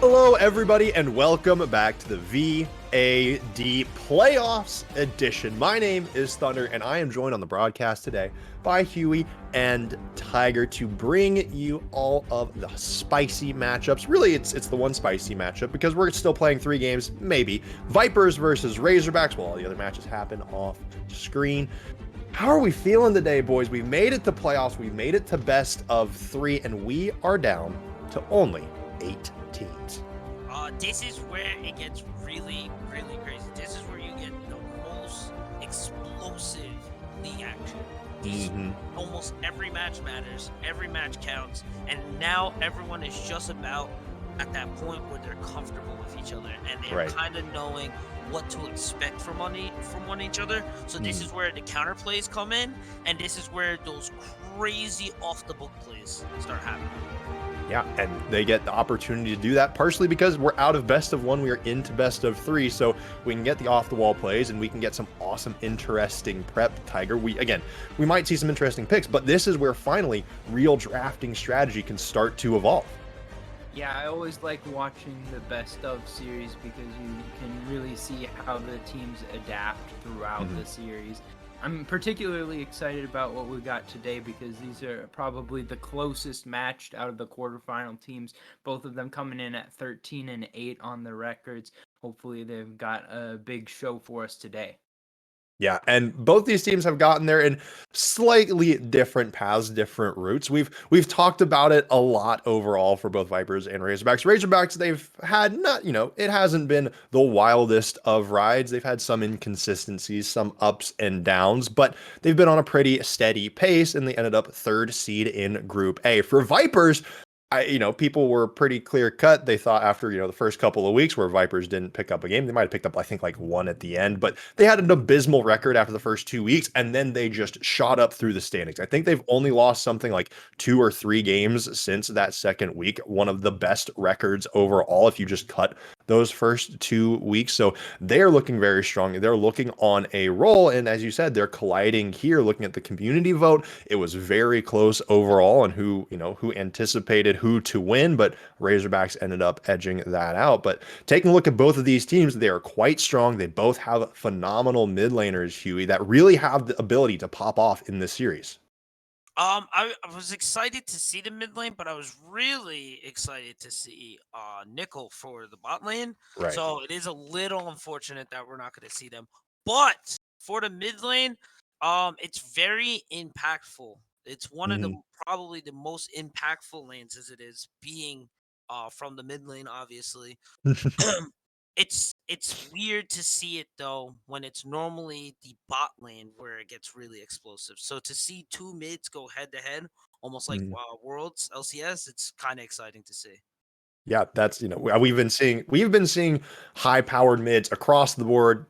Hello, everybody, and welcome back to the VAD Playoffs edition. My name is Thunder, and I am joined on the broadcast today by Huey and Tiger to bring you all of the spicy matchups. Really, it's the one spicy matchup because we're still playing 3 games, maybe. Vipers versus Razorbacks, while all the other matches happen off screen. How are we feeling today, boys? We've made it to playoffs. We've made it to best of 3, and we are down to only 8 teams. This is where it gets really, really crazy. This is where you get the most explosive league action. Almost every match matters, every match counts, and now everyone is just about at that point where they're comfortable with each other and they're kind of knowing what to expect from one each other. So this is where the counter plays come in, and this is where those crazy off the book plays start happening. Yeah, and they get the opportunity to do that partially because we're out of best of 1, we are into best of 3, so we can get the off-the-wall plays and we can get some awesome, interesting prep, Tiger. We might see some interesting picks, but this is where finally real drafting strategy can start to evolve. Yeah, I always like watching the best of series because you can really see how the teams adapt throughout the series. I'm particularly excited about what we got today because these are probably the closest matched out of the quarterfinal teams, both of them coming in at 13-8 on the records. Hopefully they've got a big show for us today. Yeah, and both these teams have gotten there in slightly different paths, different routes. We've talked about it a lot overall for both Vipers and Razorbacks. Razorbacks, they've had it hasn't been the wildest of rides. They've had some inconsistencies, some ups and downs, but they've been on a pretty steady pace, and they ended up 3rd seed in Group A. For Vipers, people were pretty clear cut. They thought after, the first couple of weeks where Vipers didn't pick up a game, they might have picked up, I think, like 1 at the end, but they had an abysmal record after the first 2 weeks, and then they just shot up through the standings. I think they've only lost something like 2 or 3 games since that second week. One of the best records overall if you just cut those first 2 weeks. So they're looking very strong. They're looking on a roll. And as you said, they're colliding here. Looking at the community vote, it was very close overall on who anticipated who to win, but Razorbacks ended up edging that out. But taking a look at both of these teams, they are quite strong. They both have phenomenal mid laners, Huey, that really have the ability to pop off in this series. I was excited to see the mid lane, but I was really excited to see Nickel for the bot lane. Right. So it is a little unfortunate that we're not going to see them. But for the mid lane, it's very impactful. It's one of the probably the most impactful lanes as it is being from the mid lane, obviously. It's weird to see it though when it's normally the bot lane where it gets really explosive. So to see 2 mids go head to head, almost like Worlds LCS, it's kind of exciting to see. Yeah, that's we've been seeing high powered mids across the board.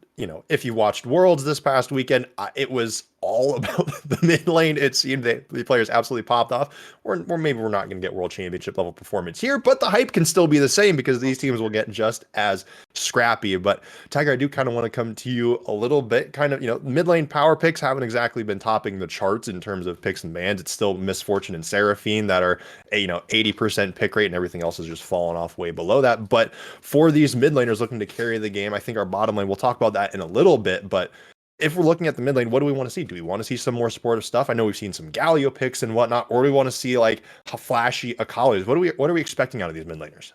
If you watched Worlds this past weekend, it was all about the mid lane. It seemed that the players absolutely popped off. Or maybe we're not going to get world championship level performance here, but the hype can still be the same because these teams will get just as scrappy. But Tiger, I do kind of want to come to you a little bit. Kind of, mid lane power picks haven't exactly been topping the charts in terms of picks and bans. It's still Misfortune and Seraphine that are 80% pick rate, and everything else is just falling off way below that. But for these mid laners looking to carry the game, I think our bottom lane, we'll talk about that in a little bit, but if we're looking at the mid lane, what do we want to see? Do we want to see some more supportive stuff? I know we've seen some Galio picks and whatnot, or do we want to see like flashy Akalis? What are we expecting out of these mid laners?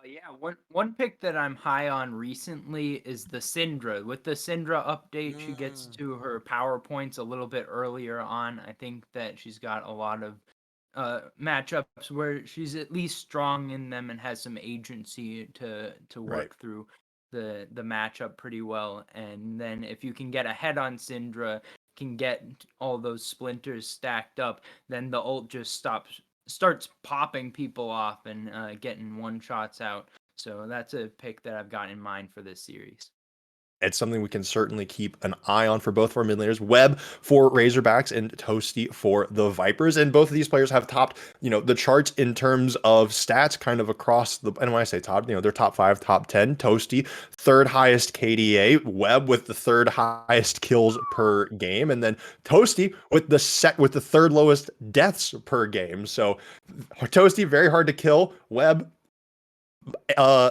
Yeah, one pick that I'm high on recently is the Syndra. With the Syndra update, she gets to her power points a little bit earlier on. I think that she's got a lot of matchups where she's at least strong in them and has some agency to work through the matchup pretty well. And then if you can get ahead on Syndra, can get all those splinters stacked up, then the ult just starts popping people off and getting one shots out. So that's a pick that I've got in mind for this series. It's something we can certainly keep an eye on for both of our mid laners. Webb for Razorbacks and Toasty for the Vipers. And both of these players have topped, the charts in terms of stats kind of across the, and when I say top, they're top 5, top 10. Toasty, 3rd highest KDA. Webb with the 3rd highest kills per game. And then Toasty with the 3rd lowest deaths per game. So Toasty, very hard to kill. Webb,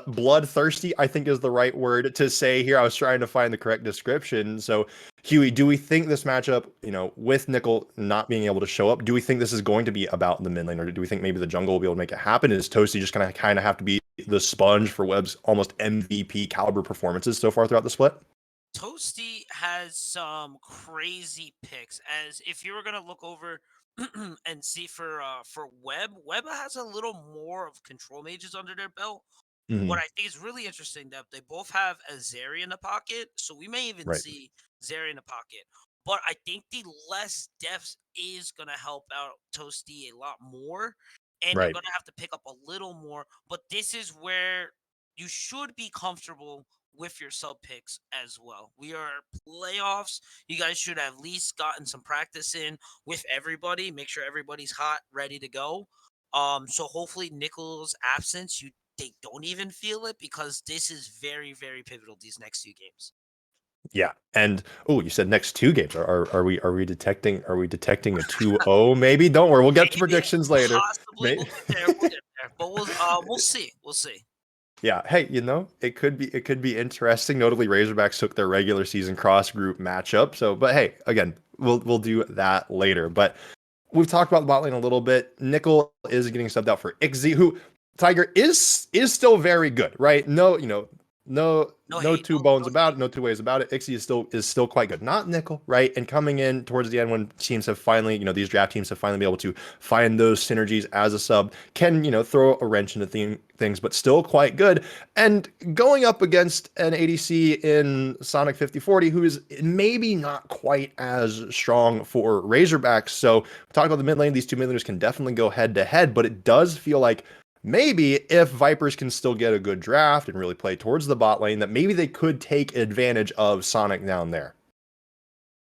Bloodthirsty, I think is the right word to say here. I was trying to find the correct description. So, Huey, do we think this matchup, with Nickel not being able to show up, do we think this is going to be about the mid lane, or do we think maybe the jungle will be able to make it happen? Is Toasty just gonna kind of have to be the sponge for Webb's almost MVP caliber performances so far throughout the split? Toasty has some crazy picks. As if you were gonna look over and see for Webb has a little more of control mages under their belt. What Hmm. I think is really interesting that they both have a Zeri in the pocket, so we may even Right, see Zeri in the pocket. But I think the less deaths is gonna help out Toasty a lot more, and you're right. gonna have to pick up a little more. But this is where you should be comfortable with your sub picks as well. We are playoffs. You guys should have at least gotten some practice in with everybody. Make sure everybody's hot, ready to go. So hopefully Nickel's absence, they don't even feel it because this is very, very pivotal these next few games. Yeah. And oh, you said next two games. Are we detecting a 2-0 maybe? Don't worry, we'll get to Maybe, predictions later. possibly, Maybe. we'll get there. We'll get there, but we'll see. We'll see. Yeah, hey, it could be interesting. Notably, Razorbacks took their regular season cross group matchup. So, but hey, again, we'll do that later. But we've talked about the bot lane a little bit. Nickel is getting subbed out for Ixie, who Tiger is still very good, right? No, no No no hate. two No, bones no about hate. it, no two ways about it. Ixie is still quite good. Not Nickel, right? And coming in towards the end when teams have finally, these draft teams have finally been able to find those synergies as a sub, can, throw a wrench into things, but still quite good. And going up against an ADC in Sonic 5040, who is maybe not quite as strong for Razorbacks. So talk about the mid lane. These two mid laners can definitely go head to head, but it does feel like maybe if Vipers can still get a good draft and really play towards the bot lane, that maybe they could take advantage of Sonic down there.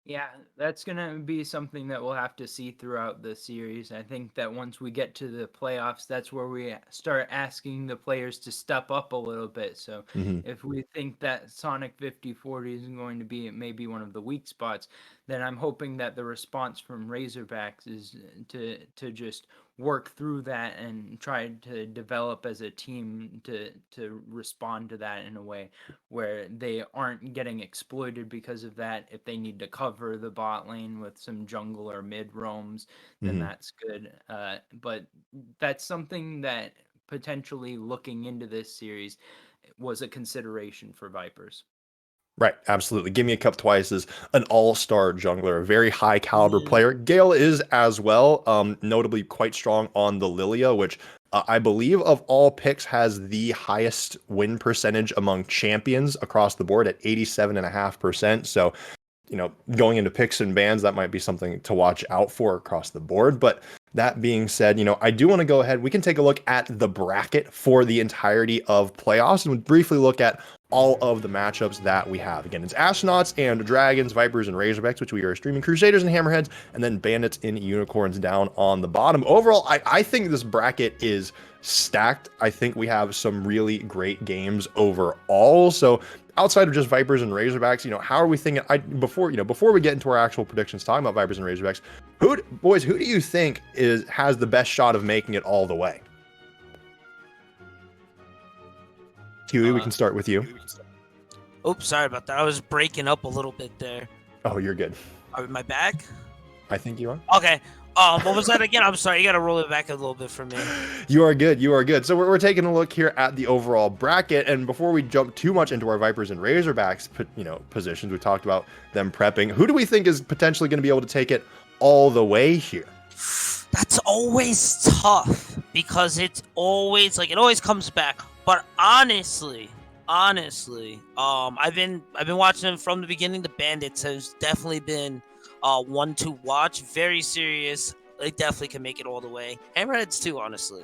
Yeah, that's going to be something that we'll have to see throughout the series. I think that once we get to the playoffs, that's where we start asking the players to step up a little bit. So Mm-hmm. if we think that Sonic 5040 is going to be maybe one of the weak spots, then I'm hoping that the response from Razorbacks is to just work through that and try to develop as a team to respond to that in a way where they aren't getting exploited because of that. If they need to cover the bot lane with some jungle or mid roams, then Mm-hmm. that's good. But that's something that potentially looking into this series was a consideration for Vipers. Right, absolutely. Give Me a Cup twice is an all-star jungler, a very high caliber Mm, player. Gale is as well, notably quite strong on the Lilia, which I believe of all picks has the highest win percentage among champions across the board at 87.5%. So going into picks and bans, that might be something to watch out for across the board. But that being said, I do want to go ahead. We can take a look at the bracket for the entirety of playoffs and briefly look at all of the matchups that we have. Again, it's Astronauts and Dragons, Vipers and Razorbacks, which we are streaming, Crusaders and Hammerheads, and then Bandits and Unicorns down on the bottom. Overall, I think this bracket is stacked. I think we have some really great games overall. So outside of just Vipers and Razorbacks, how are we thinking? Before we get into our actual predictions, talking about Vipers and Razorbacks, who do you think has the best shot of making it all the way? Huey, we can start with you. Oops, sorry about that. I was breaking up a little bit there. Oh, you're good. Am I back? I think you are. Okay. What was that again? I'm sorry. You got to roll it back a little bit for me. You are good. You are good. So we're taking a look here at the overall bracket, and before we jump too much into our Vipers and Razorbacks, positions, we talked about them prepping. Who do we think is potentially going to be able to take it all the way here? That's always tough because it's always it always comes back. But honestly, I've been watching them from the beginning. The Bandits has definitely been one to watch. Very serious. They definitely can make it all the way. Hammerheads too, honestly.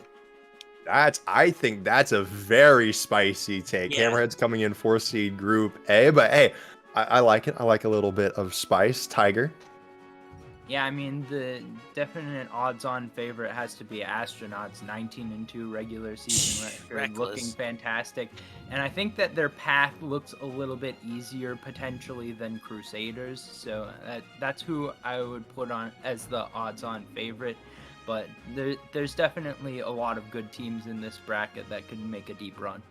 I think that's a very spicy take. Yeah. Hammerhead's coming in 4 seed group A, but hey, I like it. I like a little bit of spice. Tiger. Yeah, I mean, the definite odds-on favorite has to be Astronauts, 19-2 regular season record, looking fantastic. And I think that their path looks a little bit easier potentially than Crusaders, so that's who I would put on as the odds-on favorite. but there's definitely a lot of good teams in this bracket that could make a deep run.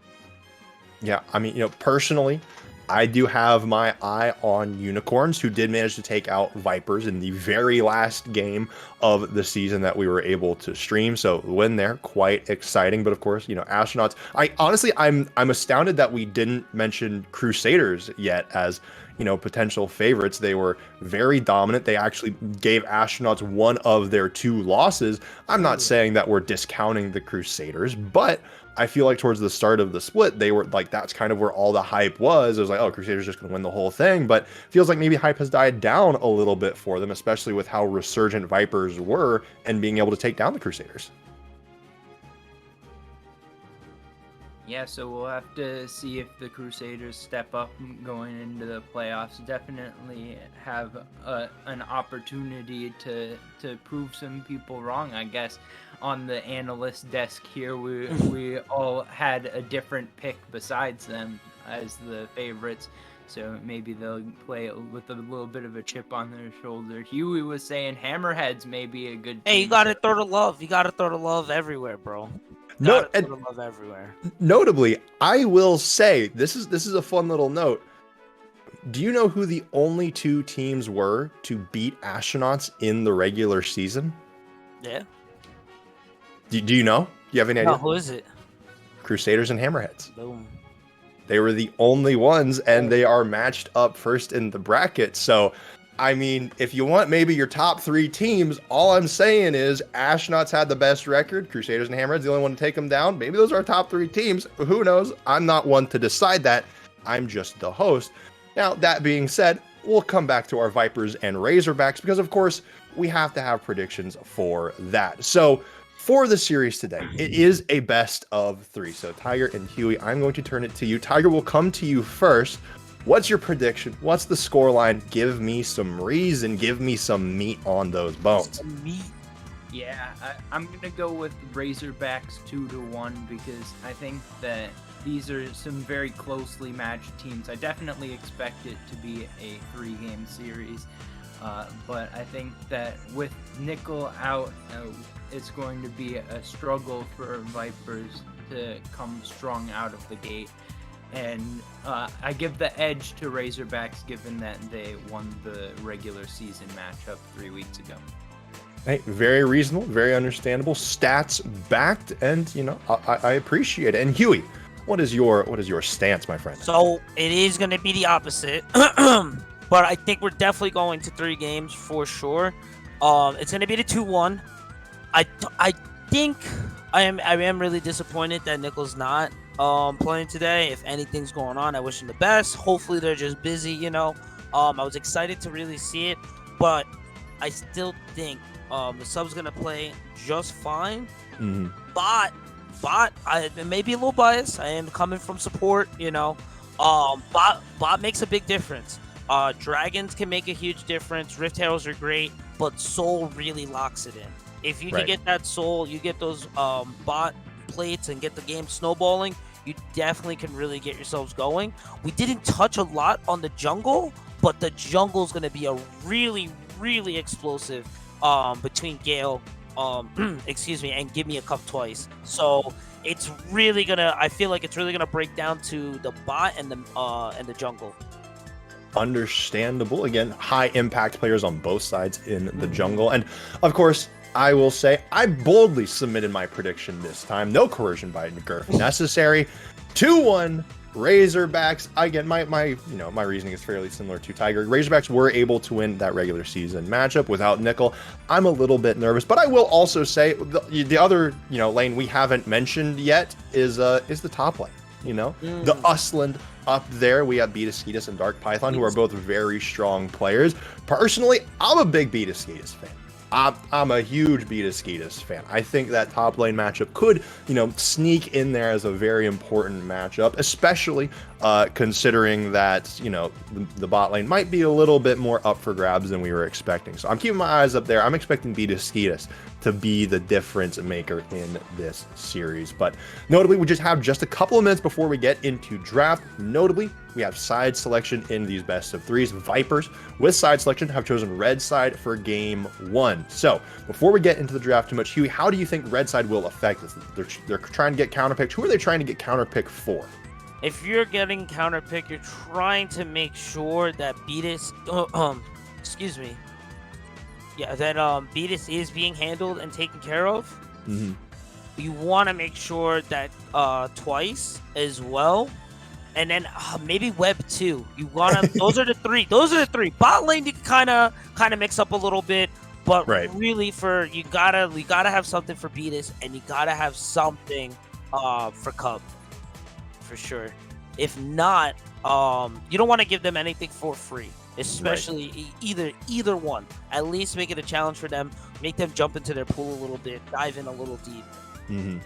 Yeah, I mean, personally, I do have my eye on Unicorns, who did manage to take out Vipers in the very last game of the season that we were able to stream. So the win there, quite exciting. But of course, Astronauts. I'm astounded that we didn't mention Crusaders yet as potential favorites. They were very dominant. They actually gave Astronauts one of their 2 losses. I'm not saying that we're discounting the Crusaders, but I feel like towards the start of the split, they were like, that's kind of where all the hype was. It was like, oh, Crusaders just going to win the whole thing. But feels like maybe hype has died down a little bit for them, especially with how resurgent Vipers were and being able to take down the Crusaders. Yeah, so we'll have to see if the Crusaders step up going into the playoffs. Definitely have an opportunity to prove some people wrong, I guess. On the analyst desk here, we all had a different pick besides them as the favorites. So maybe they'll play with a little bit of a chip on their shoulder. Huey was saying Hammerheads may be a good team. Hey, you gotta throw the love. You gotta throw the love everywhere, bro. No, Throw the love everywhere. Notably, I will say this is a fun little note. Do you know who the only 2 teams were to beat Astronauts in the regular season? Yeah. Do you know? Do you have any idea? No, who is it? Crusaders and Hammerheads. Boom. They were the only ones, and they are matched up first in the bracket. So, I mean, if you want maybe your top 3 teams, all I'm saying is Astronauts had the best record. Crusaders and Hammerheads, the only one to take them down. Maybe those are our top 3 teams. Who knows? I'm not one to decide that. I'm just the host. Now, that being said, we'll come back to our Vipers and Razorbacks because, of course, we have to have predictions for that. So, for the series today, it is a best of 3. So, Tiger and Huey, I'm going to turn it to you. Tiger will come to you first. What's your prediction? What's the scoreline? Give me some reason. Give me some meat on those bones. Some meat. Yeah, I'm going to go with Razorbacks 2-1 because I think that these are some very closely matched teams. I definitely expect it to be a 3-game series, but I think that with Nickel out, it's going to be a struggle for Vipers to come strong out of the gate. And I give the edge to Razorbacks given that they won the regular season matchup 3 weeks ago. Hey, very reasonable, very understandable, stats backed, and I appreciate it. And Huey, what is your stance, my friend? So it is going to be the opposite, but I think we're definitely going to 3 games for sure. It's going to be the 2-1. I think I am really disappointed that Nickel's not playing today. If anything's going on, I wish him the best. Hopefully they're just busy. I was excited to really see it, but I still think the sub's gonna play just fine. Mm-hmm. Bot, I may be a little biased. I am coming from support. Bot makes a big difference. Dragons can make a huge difference. Rift Heralds are great, but Soul really locks it in. If you can get that Soul, you get those bot plates and get the game snowballing, you definitely can really get yourselves going. We didn't touch a lot on the jungle, but the jungle is going to be a really, really explosive between Gale, excuse me, and Give Me a Cup twice. So it's really gonna. I feel like it's really gonna break down to the bot and the jungle. Understandable. Again, high impact players on both sides in the jungle, and of course, I will say I boldly submitted my prediction this time. No coercion by Nerf necessary. 2-1 Razorbacks. Again, my reasoning is fairly similar to Tiger. Razorbacks were able to win that regular season matchup without Nickel. I'm a little bit nervous, but I will also say the other lane we haven't mentioned yet is the top lane. The Usland up there. We have Beataskeetus and Dark Python, who are both very strong players. Personally, I'm a big Beataskeetus fan. I'm a huge Beataskeetus fan. I think that top lane matchup could, sneak in there as a very important matchup, especially considering that, you know, the bot lane might be a little bit more up for grabs than we were expecting. So I'm keeping my eyes up there. I'm expecting Victoris to be the difference maker in this series. But notably, we just have just a couple of minutes before we get into draft. Notably, we have side selection in these best of threes. Vipers with side selection have chosen red side for game 1. So before we get into the draft too much, Huey, how do you think red side will affect this? They're trying to get counterpicked. Who are they trying to get counterpicked for? If you're getting counterpick, you're trying to make sure that Beatus, excuse me, yeah, that Beatus is being handled and taken care of. Mm-hmm. You want to make sure that twice as well, and then maybe Web 2. You want to. Those are the three. Those are the three. Bot lane you can kind of mix up a little bit, but really for you gotta have something for Beatus, and you gotta have something for Cub. For sure. If not, you don't want to give them anything for free, especially either one. At least make it a challenge for them. Make them jump into their pool a little bit, dive in a little deep. Mm-hmm.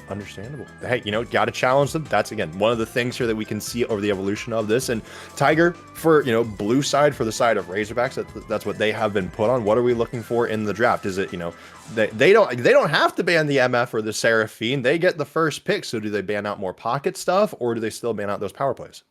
Understandable. Hey, you know, got to challenge them. That's, again, one of the things here that we can see over the evolution of this. And Tiger, for, you know, blue side, for the side of Razorbacks, that's what they have been put on. What are we looking for in the draft? Is it, you know, they don't have to ban the MF or the Seraphine. They get the first pick. So do they ban out more pocket stuff, or do they still ban out those power plays?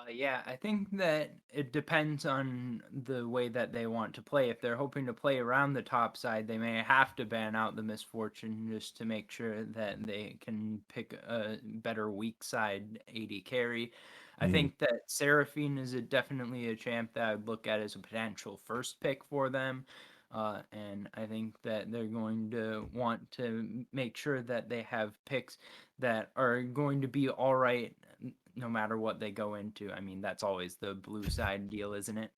Yeah, I think that it depends on the way that they want to play. If they're hoping to play around the top side, they may have to ban out the Misfortune just to make sure that they can pick a better weak side AD carry. I think that Seraphine is definitely a champ that I would look at as a potential first pick for them. And I think that they're going to want to make sure that they have picks that are going to be all right no matter what they go into. I mean, that's always the blue side deal, isn't it?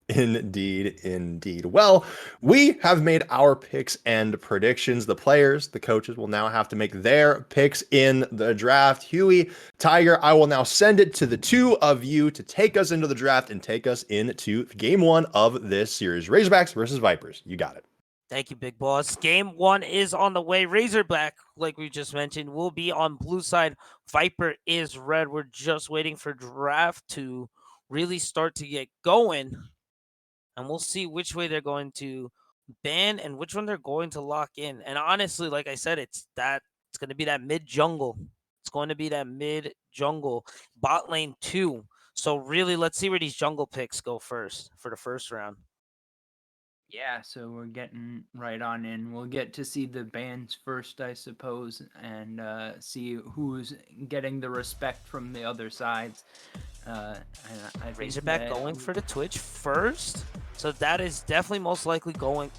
Indeed, indeed. Well, we have made our picks and predictions. The players, the coaches will now have to make their picks in the draft. Huey, Tiger, I will now send it to the two of you to take us into the draft and take us into game 1 of this series. Razorbacks versus Vipers. You got it. Thank you, Big Boss. Game 1 is on the way. Razorback, like we just mentioned, will be on blue side. Viper is red. We're just waiting for draft to really start to get going. And we'll see which way they're going to ban and which one they're going to lock in. And honestly, like I said, it's going to be that mid jungle. It's going to be that mid jungle. Bot lane 2. So really, let's see where these jungle picks go first for the first round. Yeah, so we're getting right on in. We'll get to see the bans first, I suppose, and see who's getting the respect from the other sides. And I think Razorback going for the Twitch first. So that is definitely most likely going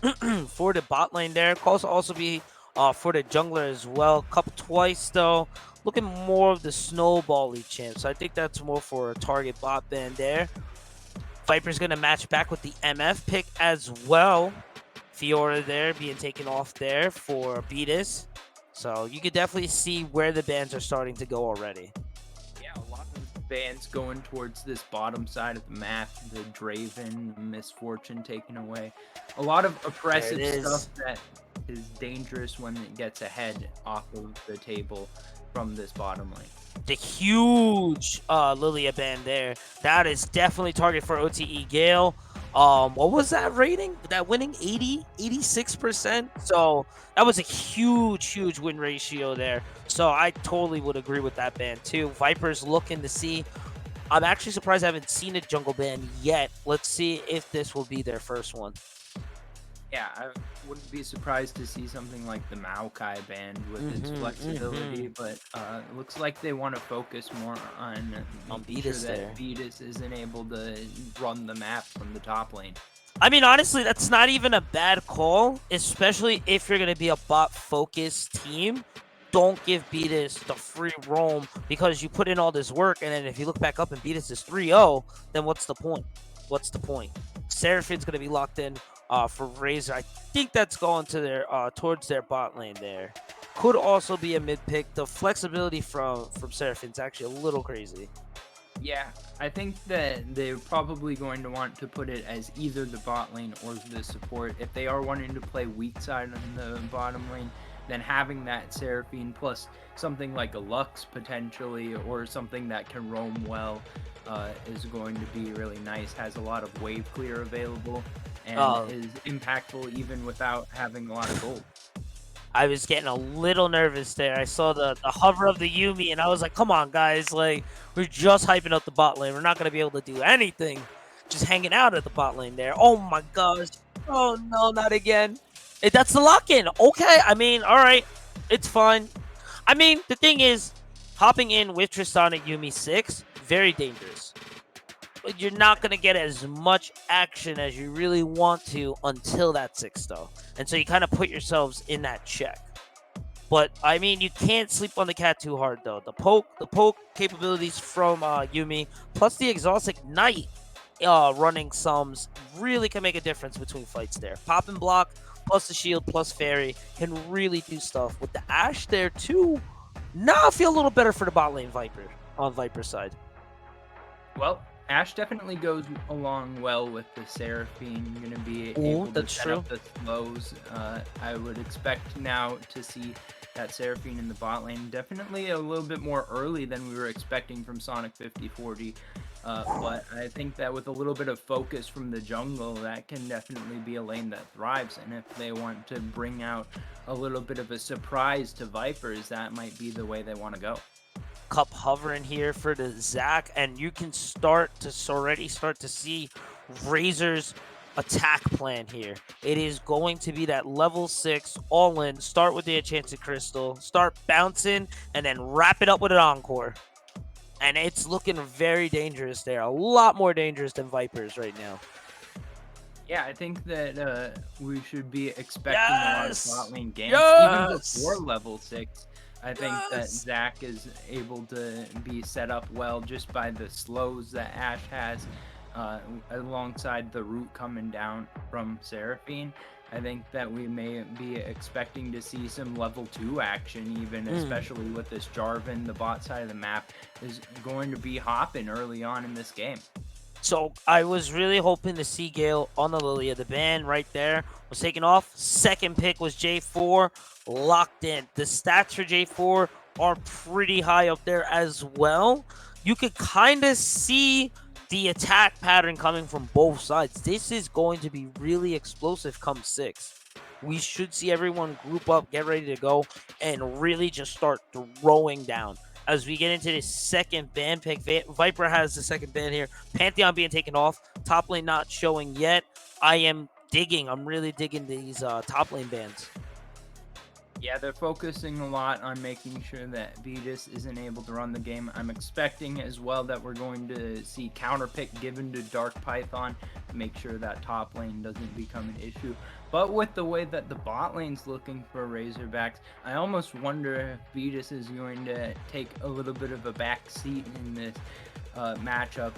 for the bot lane there. Could also be for the jungler as well. Cup twice, though. Looking more of the snowball-y champ. So I think that's more for a target bot ban there. Viper's going to match back with the MF pick as well. Fiora there being taken off there for Beatus. So you could definitely see where the bans are starting to go already. Yeah, a lot of bans going towards this bottom side of the map. The Draven, the Misfortune taken away. A lot of oppressive stuff that is dangerous when it gets ahead off of the table from this bottom lane. The huge Lilia ban there. That is definitely target for OTE Gale. What was that rating? That winning 86%. So that was a huge win ratio there. So I totally would agree with that ban too. Viper's looking to see. I'm actually surprised I haven't seen a jungle ban yet. Let's see if this will be their first one. Yeah, I wouldn't be surprised to see something like the Maokai band with its flexibility, but it looks like they want to focus more on making sure that Beatus isn't able to run the map from the top lane. I mean, honestly, that's not even a bad call, especially if you're going to be a bot-focused team. Don't give Beatus the free roam because you put in all this work, and then if you look back up and Beatus is 3-0, then what's the point? What's the point? Seraphine's going to be locked in for Razor. I think that's going to their towards their bot lane there. Could also be a mid pick. The flexibility from Seraphine's actually a little crazy. Yeah, I think that they're probably going to want to put it as either the bot lane or the support. If they are wanting to play weak side on the bottom lane, then having that Seraphine plus something like a Lux potentially, or something that can roam well, is going to be really nice. Has a lot of wave clear available, and is impactful even without having a lot of gold. I was getting a little nervous there. I saw the hover of the Yuumi, and I was like, come on, guys. Like, we're just hyping up the bot lane. We're not going to be able to do anything. Just hanging out at the bot lane there. Oh, my gosh. Oh, no, not again. That's the lock-in. Okay. I mean, all right. It's fine. I mean, the thing is, hopping in with Tristan at Yuumi 6, very dangerous. But you're not going to get as much action as you really want to until that 6, though. And so you kind of put yourselves in that check. But, I mean, you can't sleep on the cat too hard, though. The poke capabilities from Yuumi, plus the Exhaust Ignite running sums really can make a difference between fights there. Pop and block, plus the shield, plus fairy can really do stuff. With the Ashe there, too, now I feel a little better for the bot lane Viper on Viper's side. Well, Ashe definitely goes along well with the Seraphine. You're going to be able to set up the slows. I would expect now to see that Seraphine in the bot lane definitely a little bit more early than we were expecting from Sonic 5040. But I think that with a little bit of focus from the jungle, that can definitely be a lane that thrives. And if they want to bring out a little bit of a surprise to Vipers, that might be the way they want to go. Cup hovering here for the Zac, and you can already start to see RZR's attack plan here. It is going to be that level 6 all in, start with the enchanted crystal, start bouncing, and then wrap it up with an encore. And it's looking very dangerous there, a lot more dangerous than Vipers right now. Yeah, I think that we should be expecting a lot of bot lane games, even before level 6. I think that Zac is able to be set up well just by the slows that Ashe has, alongside the root coming down from Seraphine. I think that we may be expecting to see some level 2 action, even especially with this Jarvan. The bot side of the map is going to be hopping early on in this game. So I was really hoping to see Gale on the Lilia. The ban right there was taken off. Second pick was J4, locked in. The stats for J4 are pretty high up there as well. You could kind of see the attack pattern coming from both sides. This is going to be really explosive come 6. We should see everyone group up, get ready to go, and really just start throwing down. As we get into this second ban pick, Viper has the second ban here. Pantheon being taken off. Top lane not showing yet. I'm really digging these top lane bans. Yeah, they're focusing a lot on making sure that Vetus isn't able to run the game. I'm expecting as well that we're going to see counter pick given to Dark Python to make sure that top lane doesn't become an issue. But with the way that the bot lane's looking for Razorbacks, I almost wonder if Vetus is going to take a little bit of a back seat in this matchup,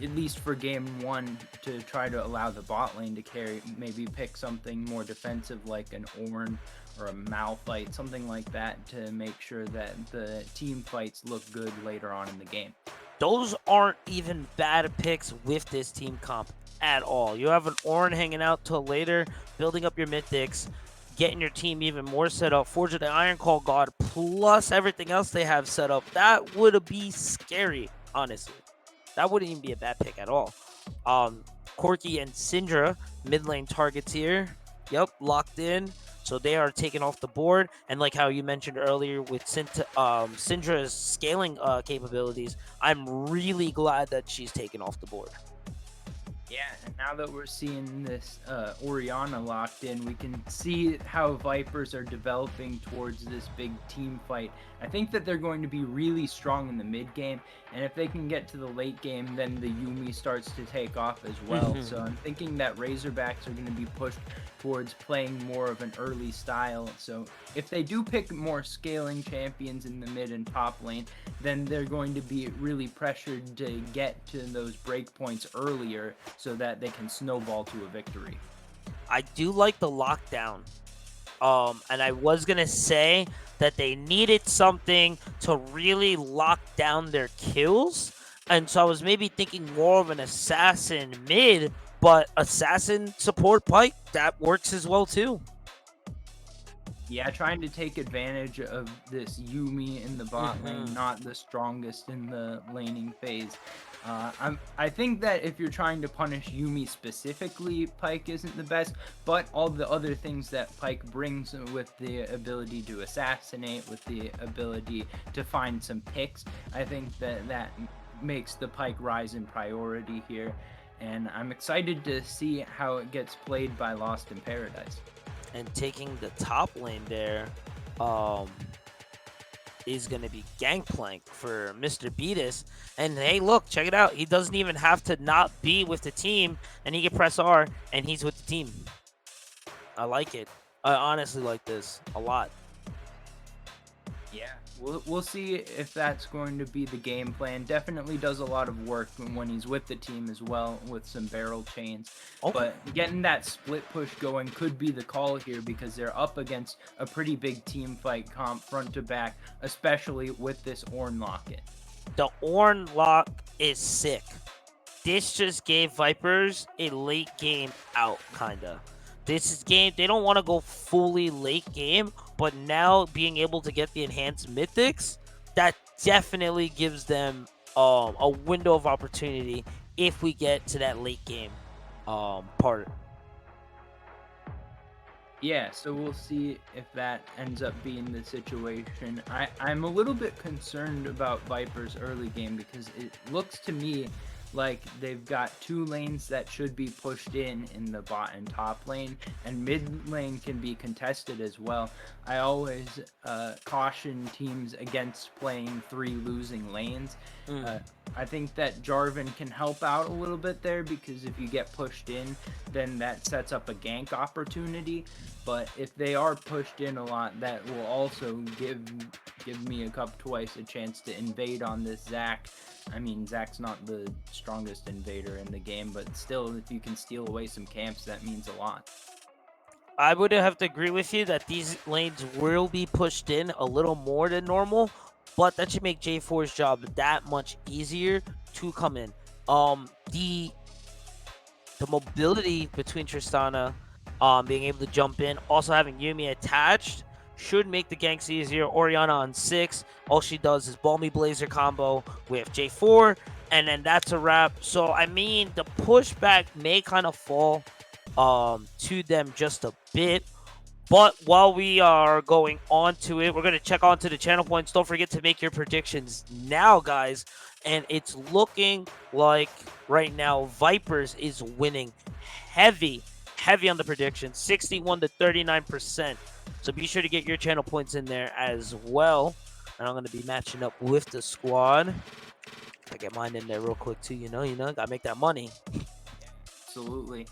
at least for game 1, to try to allow the bot lane to carry, maybe pick something more defensive like an Ornn or a Malphite, something like that, to make sure that the team fights look good later on in the game. Those aren't even bad picks with this team comp at all. You have an Ornn hanging out till later, building up your mythics, getting your team even more set up. Forge of the Iron Call God, plus everything else they have set up. That would be scary, honestly. That wouldn't even be a bad pick at all. Corki and Syndra, mid lane targets here. Yep, locked in. So they are taken off the board. And like how you mentioned earlier with Syndra's scaling capabilities, I'm really glad that she's taken off the board. Yeah, and now that we're seeing this Orianna locked in, we can see how Vipers are developing towards this big team fight. I think that they're going to be really strong in the mid game, and if they can get to the late game, then the Yuumi starts to take off as well. So I'm thinking that Razorbacks are going to be pushed towards playing more of an early style. So if they do pick more scaling champions in the mid and top lane, then they're going to be really pressured to get to those breakpoints earlier so that they can snowball to a victory. I do like the lockdown. And I was going to say that they needed something to really lock down their kills. And so I was maybe thinking more of an assassin mid, but assassin support Pike, that works as well too. Yeah, trying to take advantage of this Yumi in the bot lane, not the strongest in the laning phase. I think that if you're trying to punish Yumi specifically, Pyke isn't the best, but all the other things that Pyke brings with the ability to assassinate, with the ability to find some picks, I think that makes the Pyke rise in priority here. And I'm excited to see how it gets played by Lost in Paradise. And taking the top lane there is going to be Gangplank for Mr. Beatus. And hey, look, check it out. He doesn't even have to not be with the team, and he can press R, and he's with the team. I like it. I honestly like this a lot. Yeah, we'll see if that's going to be the game plan. Definitely does a lot of work when he's with the team as well, with some barrel chains. Oh. But getting that split push going could be the call here, because they're up against a pretty big team fight comp front to back, especially with this Ornn locket. The Ornn lock is sick. This just gave Vipers a late game out, kinda. This is game, they don't want to go fully late game, but now being able to get the enhanced mythics, that definitely gives them a window of opportunity if we get to that late game part. Yeah, so we'll see if that ends up being the situation. I'm a little bit concerned about Viper's early game, because it looks to me like they've got two lanes that should be pushed in the bot and top lane, and mid lane can be contested as well. I always caution teams against playing 3 losing lanes. I think that Jarvan can help out a little bit there, because if you get pushed in, then that sets up a gank opportunity. But if they are pushed in a lot, that will also give me a cup twice a chance to invade on this Zac. I mean, Zac's not the strongest invader in the game, but still, if you can steal away some camps, that means a lot. I would have to agree with you that these lanes will be pushed in a little more than normal, but that should make J4's job that much easier to come in. The mobility between Tristana, being able to jump in, also having Yumi attached, should make the ganks easier. Orianna on 6, all she does is Balmy Blazer combo with J4, and then that's a wrap. So, I mean, the pushback may kind of fall to them just a bit. But while we are going on to it, we're going to check on to the channel points. Don't forget to make your predictions now, guys. And it's looking like right now Vipers is winning heavy on the prediction, 61 to 39%. So be sure to get your channel points in there as well. And I'm going to be matching up with the squad. I get mine in there real quick too, you know, gotta make that money. Absolutely.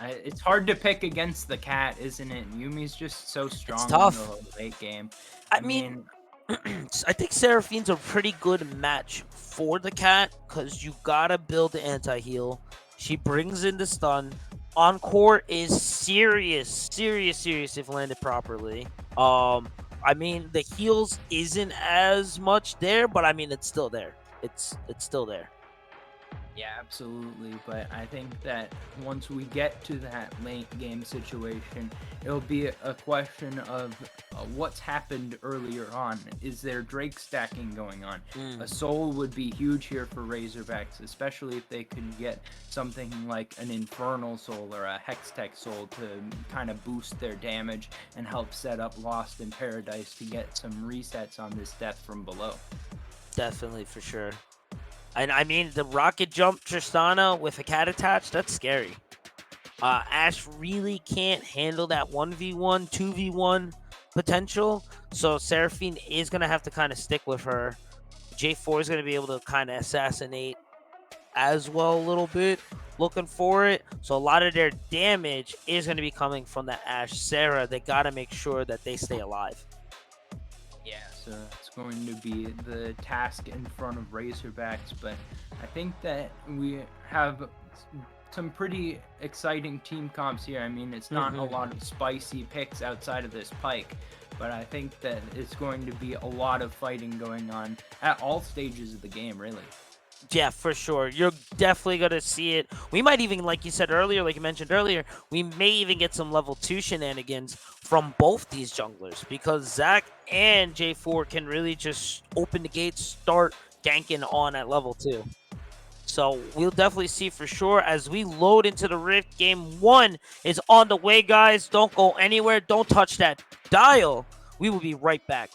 It's hard to pick against the cat, isn't it? Yumi's just so strong It's tough. in the late game. I mean, I think Seraphine's a pretty good match for the cat, because you gotta build the anti-heal. She brings in the stun. Encore is serious if landed properly. I mean, the heals isn't as much there, but I mean, it's still there. It's still there. Yeah, absolutely. But I think that once we get to that late game situation, it'll be a question of what's happened earlier on. Is there Drake stacking going on? A soul would be huge here for Razorbacks, especially if they could get something like an Infernal Soul or a Hextech Soul to kind of boost their damage and help set up Lost in Paradise to get some resets on this death from below. Definitely, for sure. And I mean, the rocket jump Tristana with a cat attached, that's scary. Ashe really can't handle that 1v1, 2v1 potential. So Seraphine is going to have to kind of stick with her. J4 is going to be able to kind of assassinate as well a little bit, looking for it. So a lot of their damage is going to be coming from that Ashe Sarah. They got to make sure that they stay alive. Yeah, so it's going to be the task in front of Razorbacks, but I think that we have some pretty exciting team comps here. I mean, it's not a lot of spicy picks outside of this Pyke, but I think that it's going to be a lot of fighting going on at all stages of the game, really. Yeah, for sure. You're definitely going to see it. We might even, like you said earlier, like you mentioned earlier, we may even get some level 2 shenanigans from both these junglers because Zach and J4 can really just open the gates, start ganking on at level 2. So we'll definitely see for sure as we load into the Rift. Game 1 is on the way, guys. Don't go anywhere. Don't touch that dial. We will be right back.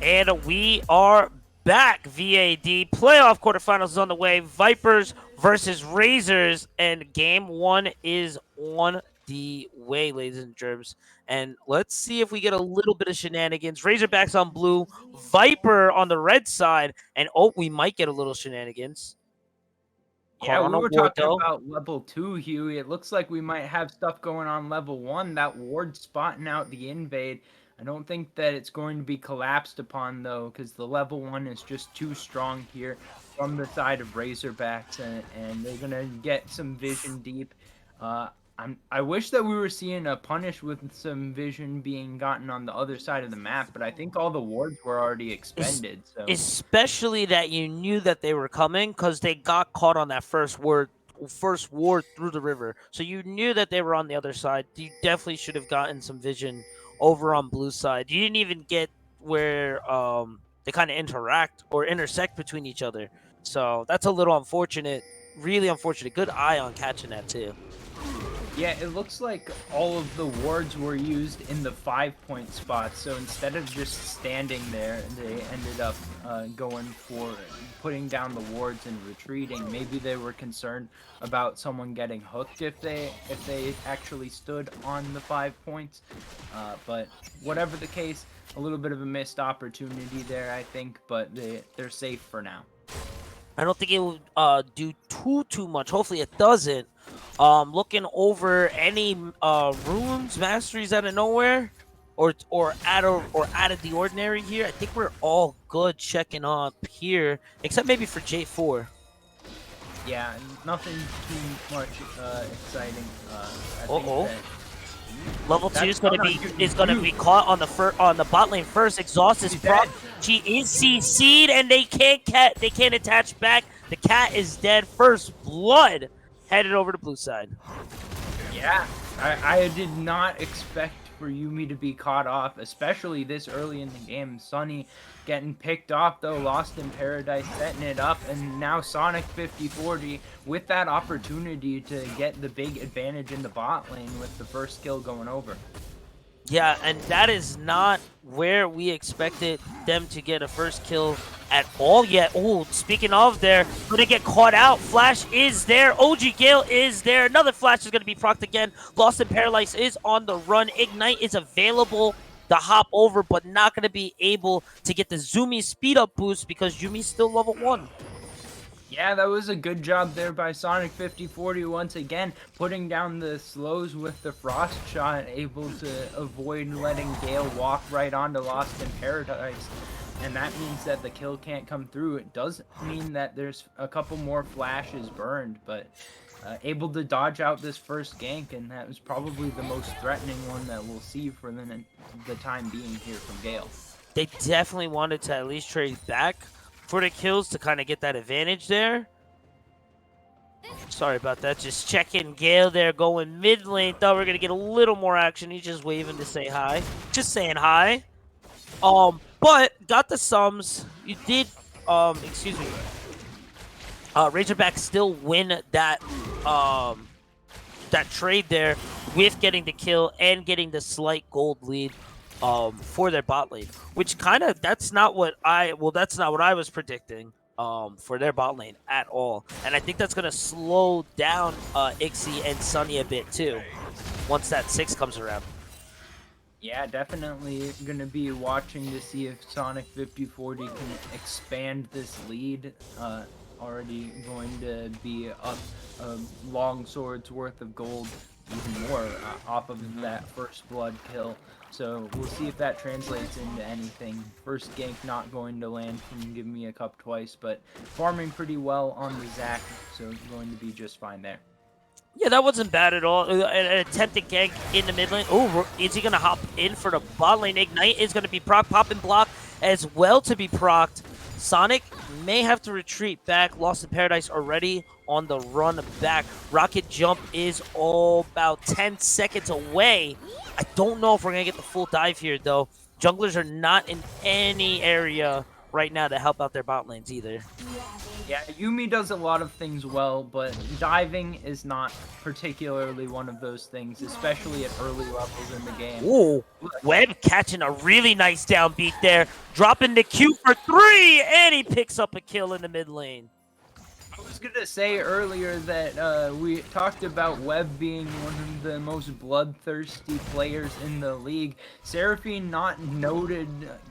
And we are back. VAD playoff quarterfinals is on the way. Vipers versus Razors, and game 1 is on the way, ladies and germs. And let's see if we get a little bit of shenanigans. Razorbacks on blue, Viper on the red side, and oh, we might get a little shenanigans. Yeah, Caught on we a were ward, talking though. about level 2, Huey. It looks like we might have stuff going on level 1. That ward spotting out the invade. I don't think that it's going to be collapsed upon, though, because the level 1 is just too strong here from the side of Razorbacks, and they're going to get some vision deep. I wish that we were seeing a punish with some vision being gotten on the other side of the map, but I think all the wards were already expended. So Especially that you knew that they were coming because they got caught on that first ward through the river. So you knew that they were on the other side. You definitely should have gotten some vision over on blue side. You didn't even get where they kind of interact or intersect between each other. So that's a little unfortunate. Really unfortunate. Good eye on catching that too. yeah, it looks like all of the wards were used in the 5-point spots. So instead of just standing there, they ended up going for putting down the wards and retreating. Maybe they were concerned about someone getting hooked if they actually stood on the 5 points. But whatever the case, a little bit of a missed opportunity there, I think. But they're safe for now. I don't think it will do too much. Hopefully it doesn't. Looking over any runes, masteries out of nowhere, or out of the ordinary here. I think we're all good checking up here, except maybe for J4. Yeah, nothing too much exciting. I think that Level 2 is gonna That's be caught on the bot lane first. Exhaust is proc. She is CC'd and they can't attach back. The cat is dead. First blood headed over to blue side. Yeah, I did not expect for Yumi to be caught off, especially this early in the game. Sunny getting picked off though, Lost in Paradise setting it up, and now Sonic 5040 with that opportunity to get the big advantage in the bot lane with the first kill going over. Yeah, and that is not where we expected them to get a first kill at all yet. Oh, speaking of there, gonna get caught out. Flash is there. OG Gale is there. Another flash is gonna be procced again. Lost in Paradise is on the run. Ignite is available to hop over, but not gonna be able to get the Zumi speed up boost because Yumi's still level 1. Yeah, that was a good job there by Sonic 5040 once again, putting down the slows with the frost shot, able to avoid letting Gale walk right onto Lost in Paradise. And that means that the kill can't come through. It does mean that there's a couple more flashes burned, but able to dodge out this first gank, and that was probably the most threatening one that we'll see for the time being here from Gale. They definitely wanted to at least trade back for the kills to kind of get that advantage there. Sorry about that. Just checking Gale there going mid lane. Thought we were going to get a little more action. He's just waving to say hi. Just saying hi. But got the sums. You did, excuse me. Razorbacks still win that that trade there with getting the kill and getting the slight gold lead for their bot lane, which kind of that's not what I was predicting for their bot lane at all. And I think that's gonna slow down Ixie and Sunny a bit too once that 6 comes around. Yeah, definitely gonna be watching to see if Sonic 5040 can expand this lead. Already going to be up a long sword's worth of gold, even more off of that first blood kill. So we'll see if that translates into anything. First gank not going to land from Give Me a Cup twice, but farming pretty well on the Zac, so going to be just fine there. Yeah, that wasn't bad at all. An attempted gank in the mid lane. Oh, is he going to hop in for the bot lane? Ignite is going to be proc, pop and block as well to be procced. Sonic may have to retreat back. Lost in Paradise already on the run back. Rocket Jump is all about 10 seconds away. I don't know if we're going to get the full dive here, though. Junglers are not in any area right now to help out their bot lanes either. Yeah, Yumi does a lot of things well, but diving is not particularly one of those things, especially at early levels in the game. Ooh, Webb catching a really nice downbeat there. Dropping the Q for 3, and he picks up a kill in the mid lane. was gonna say earlier that we talked about Webb being one of the most bloodthirsty players in the league. Seraphine not noted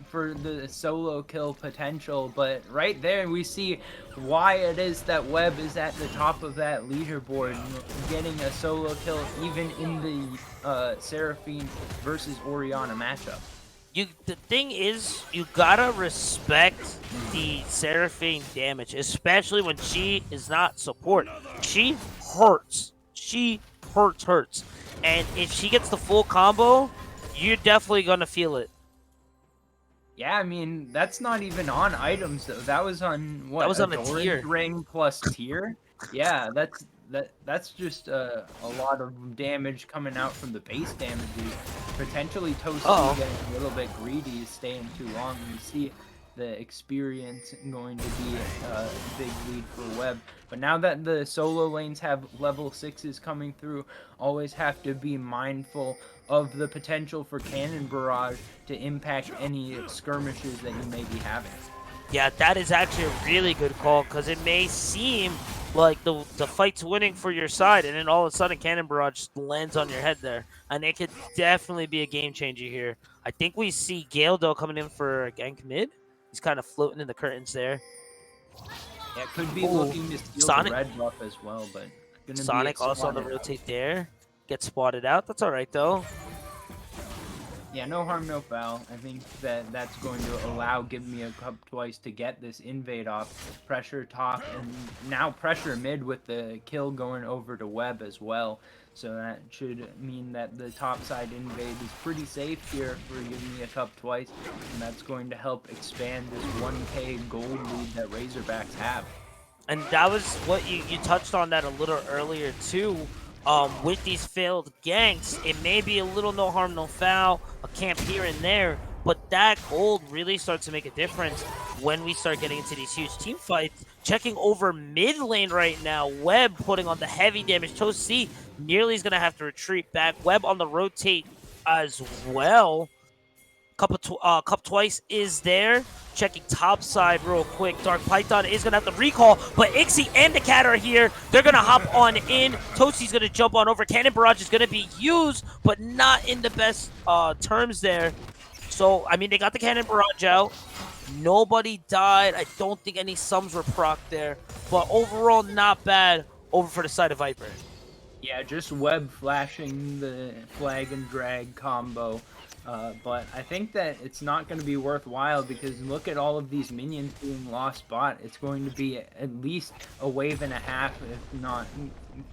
for the solo kill potential, but right there we see why it is that Webb is at the top of that leaderboard, getting a solo kill even in the Seraphine versus Orianna matchup. The thing is, you gotta respect the Seraphine damage, especially when she is not support. She hurts. She hurts. And if she gets the full combo, you're definitely gonna feel it. Yeah, I mean, that's not even on items though. That was on what? That was on a Doran's tier. ring plus tier. Yeah, that's just a lot of damage coming out from the base damages. Potentially Toasty getting a little bit greedy, staying too long. We see the experience going to be a big lead for Webb. But now that the solo lanes have level 6s coming through, always have to be mindful of the potential for Cannon Barrage to impact any skirmishes that you may be having. Yeah, that is actually a really good call, because it may seem like the fight's winning for your side, and then all of a sudden Cannon Barrage just lands on your head there. And it could definitely be a game changer here. I think we see Gale, though, coming in for a gank mid. He's kind of floating in the curtains there. Yeah, could be looking to steal Sonic. the red buff as well, but gonna Sonic be also on the rotate there. Gets spotted out. That's all right, though. Yeah, no harm, no foul. I think that that's going to allow Give Me a Cup Twice to get this invade off. Pressure top, and now pressure mid with the kill going over to Webb as well. So that should mean that the top side invade is pretty safe here for Give Me a Cup Twice. And that's going to help expand this 1k gold lead that Razorbacks have. And that was what you touched on that a little earlier, too. With these failed ganks, it may be a little no harm, no foul, a camp here and there, but that gold really starts to make a difference when we start getting into these huge team fights. Checking over mid lane right now, Webb putting on the heavy damage. Toasty nearly is going to have to retreat back. Webb on the rotate as well. Cup Twice is there. Checking top side real quick. Dark Python is going to have to recall, but Ixie and the Cat are here. They're going to hop on in. Toasty's going to jump on over. Cannon Barrage is going to be used, but not in the best terms there. So, I mean, they got the Cannon Barrage out. Nobody died. I don't think any sums were proc there, but overall, not bad over for the side of Viper. Yeah, just Webb flashing the flag and drag combo. But I think that it's not going to be worthwhile, because look at all of these minions being lost bot. It's going to be at least a wave and a half, if not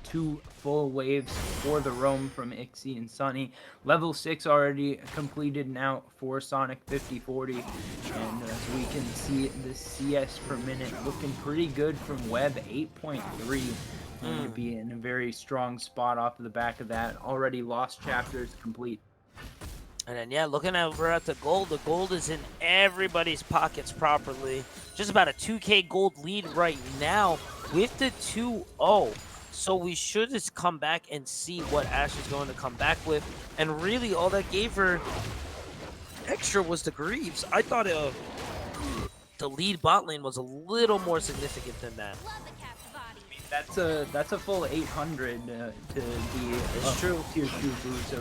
2 full waves for the roam from Ixie and Sunny. Level 6 already completed now for Sonic 5040. And as we can see, the CS per minute looking pretty good from Webb, 8.3. Going to be in a very strong spot off of the back of that. Already lost chapters complete. And then, yeah, looking over at the gold is in everybody's pockets properly. Just about a 2k gold lead right now with the 2-0. So we should just come back and see what Ash is going to come back with. And really, all that gave her extra was the Greaves. I thought the lead bot lane was a little more significant than that. That's a full 800 to be true tier 2 boots.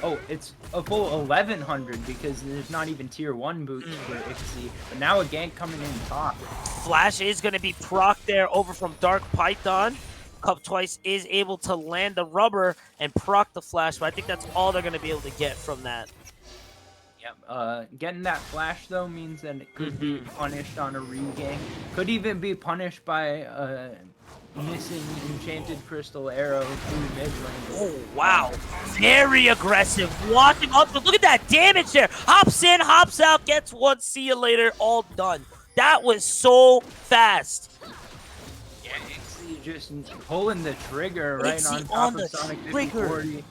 Oh, it's a full 1100 because there's not even tier 1 boots for Ixie. But now a gank coming in top. Flash is going to be proc there over from Dark Python. Cup Twice is able to land the rubber and proc the flash, but I think that's all they're going to be able to get from that. Yep. Getting that flash though means that it could be punished on a regank. Could even be punished by missing Enchanted Crystal Arrow through mid lane. Oh, wow. Very aggressive. Watching up, but look at that damage there. Hops in, hops out, gets one. See you later. All done. That was so fast. Yeah, Ixie just pulling the trigger right Ixie on top on of the Sonic trigger. 5040.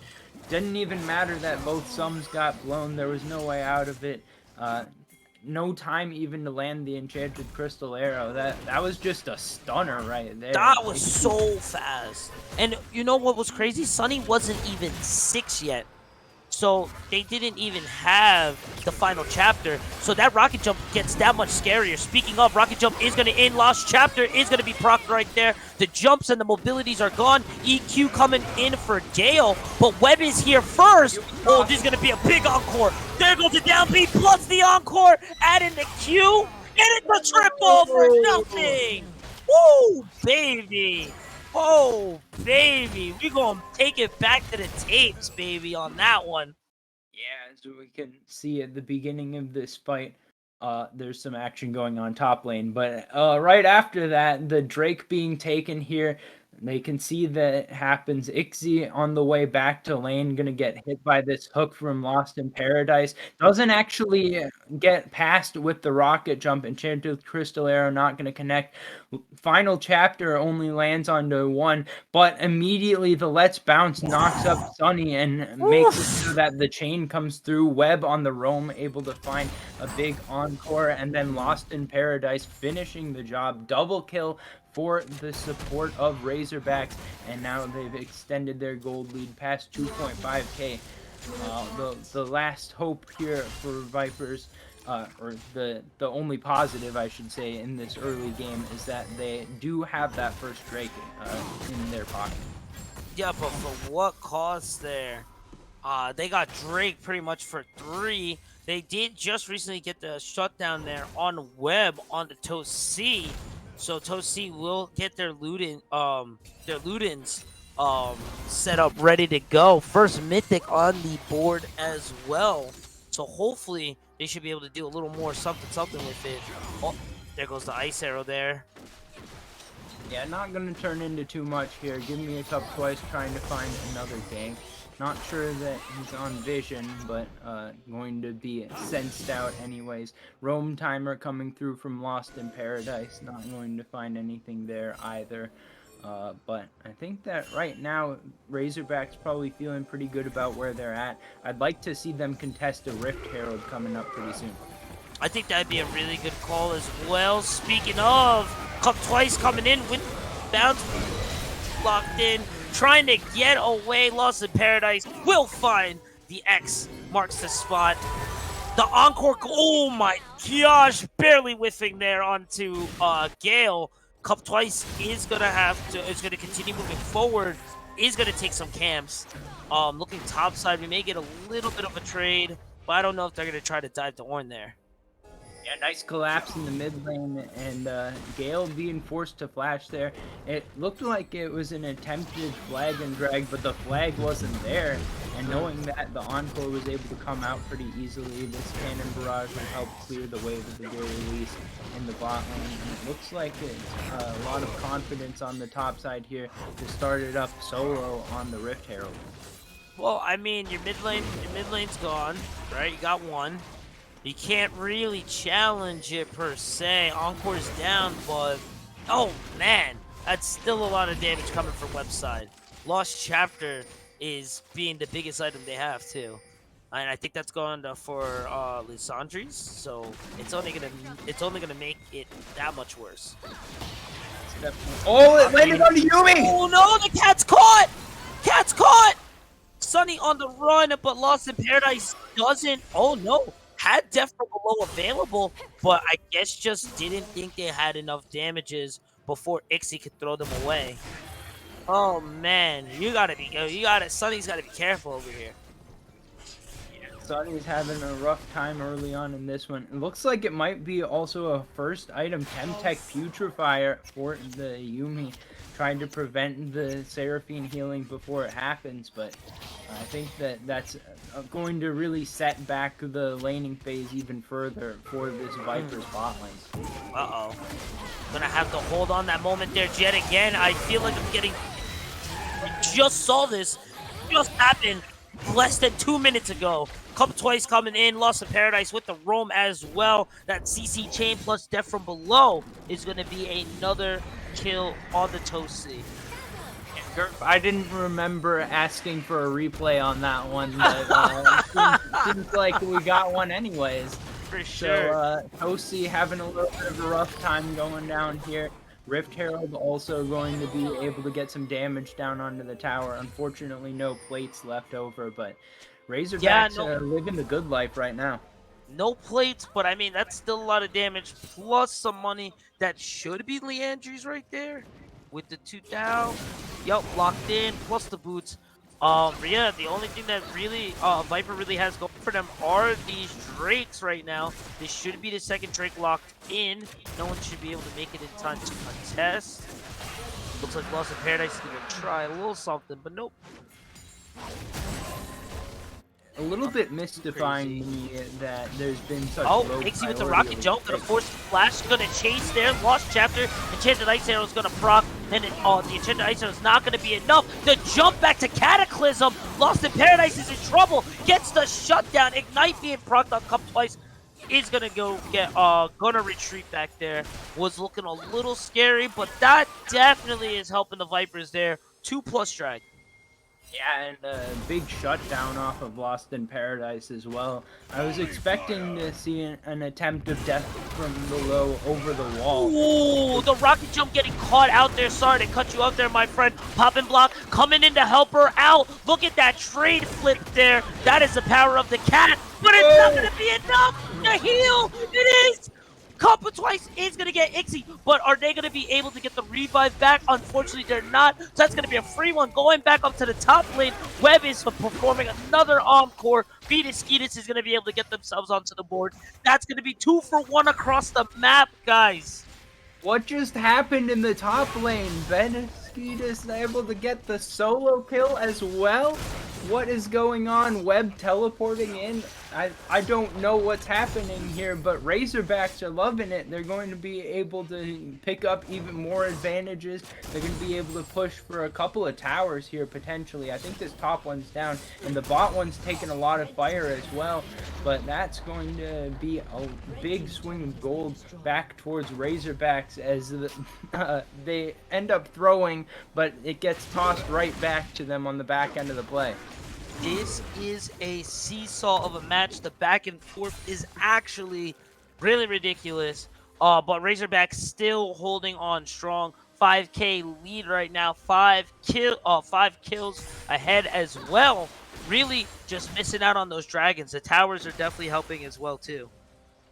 Didn't even matter that both sums got blown. There was no way out of it. No time even to land the Enchanted Crystal Arrow. That was just a stunner right there. That was so fast. And you know what was crazy? Sunny wasn't even 6 yet. So they didn't even have the final chapter. So that rocket jump gets that much scarier. Speaking of, rocket jump is going to end. Lost chapter is going to be procced right there. The jumps and the mobilities are gone. EQ coming in for Gale, but Webb is here first. Oh, this is going to be a big encore. There goes the down B plus the encore. Add in the Q, and it's a triple for nothing. Woo, baby. Oh, baby. We're going to take it back to the tapes, baby, on that one. Yeah, so we can see at the beginning of this fight, there's some action going on top lane. But right after that, the Drake being taken here, they can see that it happens. Ixie on the way back to lane, gonna get hit by this hook from Lost in Paradise. Doesn't actually get past with the rocket jump. Enchanted with Crystal Arrow, not gonna connect. Final chapter only lands onto one, but immediately the Let's Bounce knocks up Sunny and makes it so that the chain comes through. Webb on the roam, able to find a big encore, and then Lost in Paradise finishing the job. Double kill for the support of Razorbacks, and now they've extended their gold lead past 2.5k. The last hope here for Vipers, or the only positive I should say in this early game, is that they do have that first Drake in their pocket. Yeah, but for what cost there? They got Drake pretty much for 3. They did just recently get the shutdown there on Webb on the Toast C. So Toast C will get their Ludens set up ready to go. First Mythic on the board as well. So hopefully they should be able to do a little more something with it. Oh, there goes the Ice Arrow there. Yeah, not going to turn into too much here. Give me a cup twice, trying to find another gank. Not sure that he's on vision, but going to be sensed out anyways. Roam timer coming through from Lost in Paradise. Not going to find anything there either. But I think that right now, Razorback's probably feeling pretty good about where they're at. I'd like to see them contest a Rift Herald coming up pretty soon. I think that'd be a really good call as well. Speaking of, Cup Twice coming in with bounce locked in, trying to get away. Lost in Paradise will find the X, marks the spot. The encore, oh my gosh, barely whiffing there onto Gale. Cup Twice is gonna continue moving forward, is gonna take some camps. Looking top side, we may get a little bit of a trade, but I don't know if they're gonna try to dive to Ornn there. Yeah, nice collapse in the mid lane, and Gale being forced to flash there. It looked like it was an attempted flag and drag, but the flag wasn't there. And knowing that, the Encore was able to come out pretty easily. This Cannon Barrage will help clear the way of the Gale release in the bot lane. And it looks like it's a lot of confidence on the top side here to start it up solo on the Rift Herald. Well, I mean, your mid lane's gone, right? You got one. You can't really challenge it per se. Encore's down, but oh man, that's still a lot of damage coming from webside. Lost Chapter is being the biggest item they have too, and I think that's going for Lysandre's. So it's only gonna make it that much worse. Oh, it landed on Yumi! Oh no, the cat's caught! Cat's caught! Sunny on the run, but Lost in Paradise doesn't. Oh no. Had Death from Below available, but I guess just didn't think they had enough damages before Ixie could throw them away. Oh man, Sunny's gotta be careful over here. Yeah, Sunny's having a rough time early on in this one. It looks like it might be also a first item Temtech Putrefier for the Yumi, trying to prevent the Seraphine healing before it happens, but I think that's going to really set back the laning phase even further for this Viper's bot lane. Uh-oh. Gonna have to hold on that moment there yet again. I feel like I'm getting... I just saw this. Just happened less than 2 minutes ago. Cup Twice coming in. Lost in Paradise with the roam as well. That CC chain plus Death from Below is gonna be another kill on the Toast C. I didn't remember asking for a replay on that one, but seems like we got one anyways. For sure. So, Toasty having a little bit of a rough time going down here. Rift Herald also going to be able to get some damage down onto the tower. Unfortunately, no plates left over, but Razorbacks no. living the good life right now. No plates, but I mean, that's still a lot of damage, plus some money that should be Leandry's right there with the 2 down. Yup, locked in, plus the boots. Yeah, the only thing that really Viper really has going for them are these Drakes right now. This should be the second Drake locked in. No one should be able to make it in time to contest. Looks like Lost in Paradise is going to try a little something, but nope. A little bit mystifying me that there's been such Oh, low Ixie with the priority rocket of jump, gonna picks. force the flash, gonna chase there, lost chapter, Enchanted Ice Arrow is gonna proc, and then, the Enchanted Ice Arrow is not gonna be enough. The jump back to Cataclysm, Lost in Paradise is in trouble, gets the shutdown, Ignite being procced on Cup twice, is gonna go get, gonna retreat back there. Was looking a little scary, but that definitely is helping the Vipers there. 2+ drag. Yeah, and a big shutdown off of Lost in Paradise as well. I was expecting to see an attempt of death from below over the wall. Ooh, the rocket jump getting caught out there. Sorry to cut you up there, my friend. Poppin' block coming in to help her out. Look at that trade flip there. That is the power of the cat, but it's not going to be enough to heal. It is. Couple twice is going to get Ixie, but are they going to be able to get the revive back? Unfortunately, they're not. So that's going to be a free one. Going back up to the top lane, Webb is performing another encore. Victoris is going to be able to get themselves onto the board. That's going to be 2 for 1 across the map, guys. What just happened in the top lane? Victoris able to get the solo kill as well? What is going on? Webb teleporting in? I don't know what's happening here, but Razorbacks are loving it. They're going to be able to pick up even more advantages. They're going to be able to push for a couple of towers here, potentially. I think this top one's down, and the bot one's taking a lot of fire as well, but that's going to be a big swing of gold back towards Razorbacks as they end up throwing, but it gets tossed right back to them on the back end of the play. This is a seesaw of a match. The back and forth is actually really ridiculous. But Razorback still holding on strong. 5K lead right now. 5 kills ahead as well. Really just missing out on those dragons. The towers are definitely helping as well too.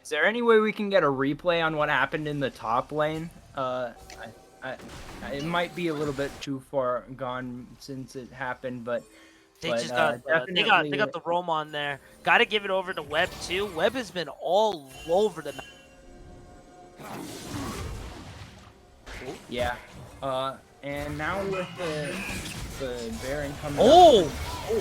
Is there any way we can get a replay on what happened in the top lane? It might be a little bit too far gone since it happened, but They just got they got the roam on there. Got to give it over to Webb too. Webb has been all over the map. Yeah. And now with the Baron coming.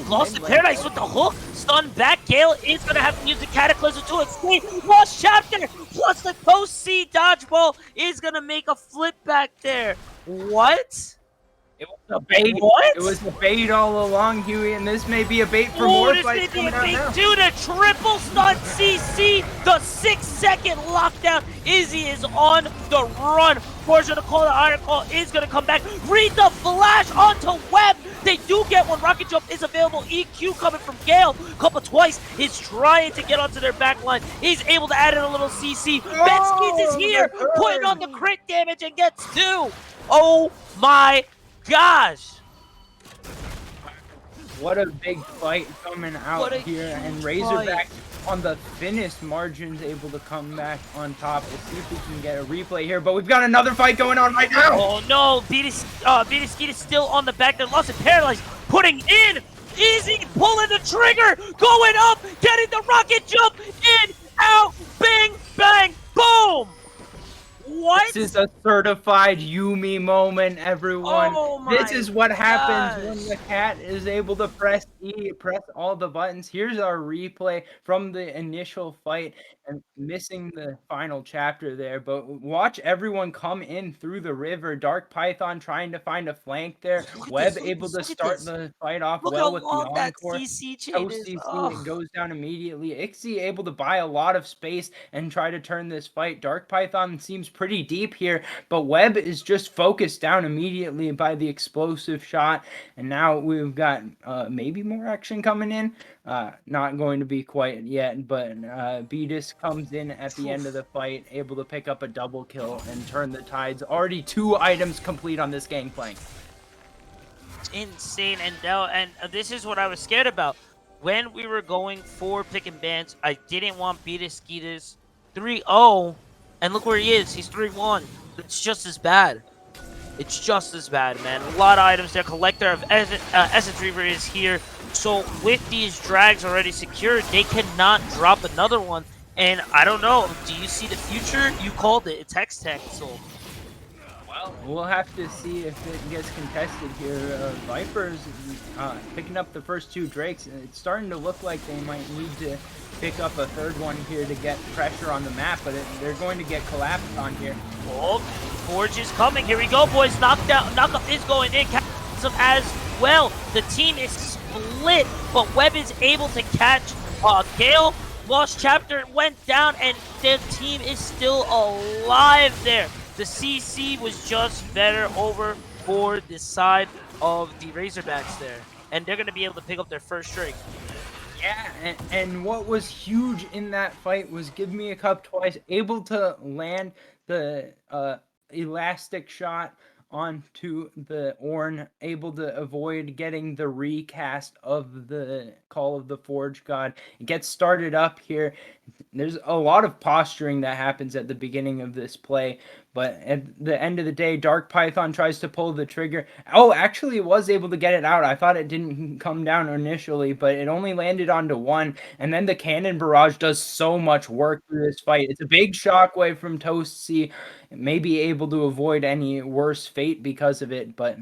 Lost in Paradise with the hook. Stun back. Gale is gonna have to use the Cataclysm to escape. Lost chapter plus the post C dodgeball is gonna make a flip back there. What? It was a bait. What? It was a bait all along, Huey, and this may be a bait for more this fights may be coming a out bait now. due to triple stun CC. The 6-second lockdown. Izzy is on the run. Portia to call the iron call is going to come back. Read the flash onto Webb. They do get one. Rocket jump is available. EQ coming from Gale. Couple twice is trying to get onto their back line. He's able to add in a little CC. Betskeets is here, putting on the crit damage and gets 2. Oh my gosh. What a big fight coming out here, and Razorback on the thinnest margins able to come back on top. Let's see if we can get a replay here, but we've got another fight going on right now. Oh no, Victoris is still on the back. They're Lost in Paradise, putting in, easy, pulling the trigger, going up, getting the rocket jump, in, out, bang, bang, boom. What? This is a certified Yumi moment, everyone. Oh my This is what happens gosh. when the cat is able to press E, press all the buttons. Here's our replay from the initial fight, and missing the final chapter there. But watch everyone come in through the river. Dark Python trying to find a flank there. Webb able to start the fight off Look well how with the long that encore. CC chain Post is. CC, Oh. it goes down immediately. Ixie able to buy a lot of space and try to turn this fight. Dark Python seems pretty deep here, but Webb is just focused down immediately by the explosive shot, and now we've got maybe more action coming in. Not going to be quite yet, but Beatus comes in at the end of the fight, able to pick up a double kill and turn the tides. Already 2 items complete on this gangplank. Insane, and this is what I was scared about. when we were going for pick and bans, I didn't want Skeeters 3-0, and look where he is. He's 3-1. It's just as bad. It's just as bad, man. A lot of items there. Collector of Essence Reaver is here. So with these drags already secured, they cannot drop another one. And I don't know. Do you see the future? You called it. It's Hextech. So Well, we'll have to see if it gets contested here. Vipers picking up the first 2 Drakes. It's starting to look like they might need to pick up a 3rd one here to get pressure on the map, but they're going to get collapsed on here. oh, Forge is coming. Here we go, boys. Knockup is going in. Capitalism as well. The team is split, but Webb is able to catch Gale. Lost Chapter went down, and their team is still alive there. The CC was just better over for the side of the Razorbacks there. And they're going to be able to pick up their first Drake. Yeah, and what was huge in that fight was Give Me a Cup twice, able to land the elastic shot onto the Ornn, able to avoid getting the recast of the Call of the Forge God. It gets started up here. There's a lot of posturing that happens at the beginning of this play, but at the end of the day, Dark Python tries to pull the trigger. Oh, actually was able to get it out. I thought it didn't come down initially, but it only landed onto 1, and then the cannon barrage does so much work through this fight. It's a big shockwave from Toasty, may be able to avoid any worse fate because of it, but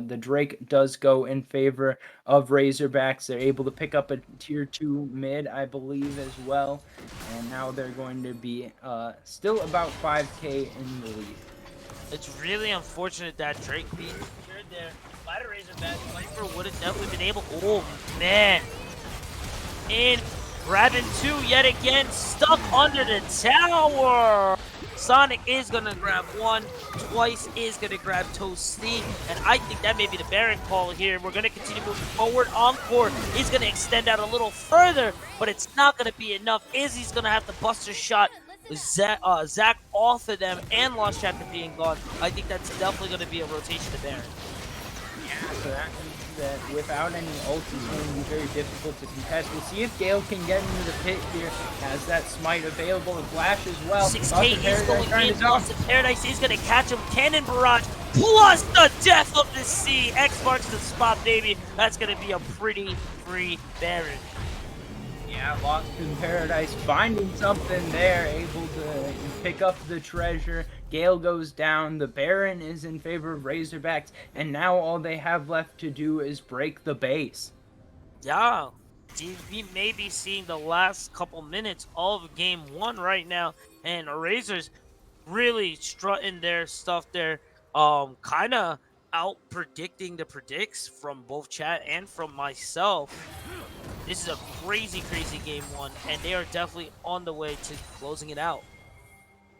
the Drake does go in favor of Razorbacks. They're able to pick up a tier 2 mid, I believe, as well, and now they're going to be still about 5k in the lead. It's really unfortunate that Drake being secured there by the Razorbacks. Viper would have definitely been able. Oh, man. In grabbing 2 yet again, stuck under the tower. Sonic is going to grab 1, twice is going to grab Toasty, and I think that may be the Baron call here. We're going to continue moving forward. Encore is going to extend out a little further, but it's not going to be enough. Izzy's going to have to bust a shot. Zach off of them and Lost Chapter being gone. I think that's definitely going to be a rotation to Baron. Yeah, so that means that without any ults, it's going to be very difficult to contest. We'll see if Gale can get into the pit here. Has that smite available to Flash as well. 6K is going in. Lost of Paradise is going to catch him. Cannon Barrage plus the death of the sea. X marks the spot, baby. That's going to be a pretty free Baron. Yeah, Lost in Paradise finding something there, able to pick up the treasure. Gale goes down, the Baron is in favor of Razorbacks, and now all they have left to do is break the base. Yeah, we may be seeing the last couple minutes of Game 1 right now, and Razors really strutting their stuff there, kind of out predicting the predicts from both chat and from myself. This is a crazy, crazy Game 1, and they are definitely on the way to closing it out.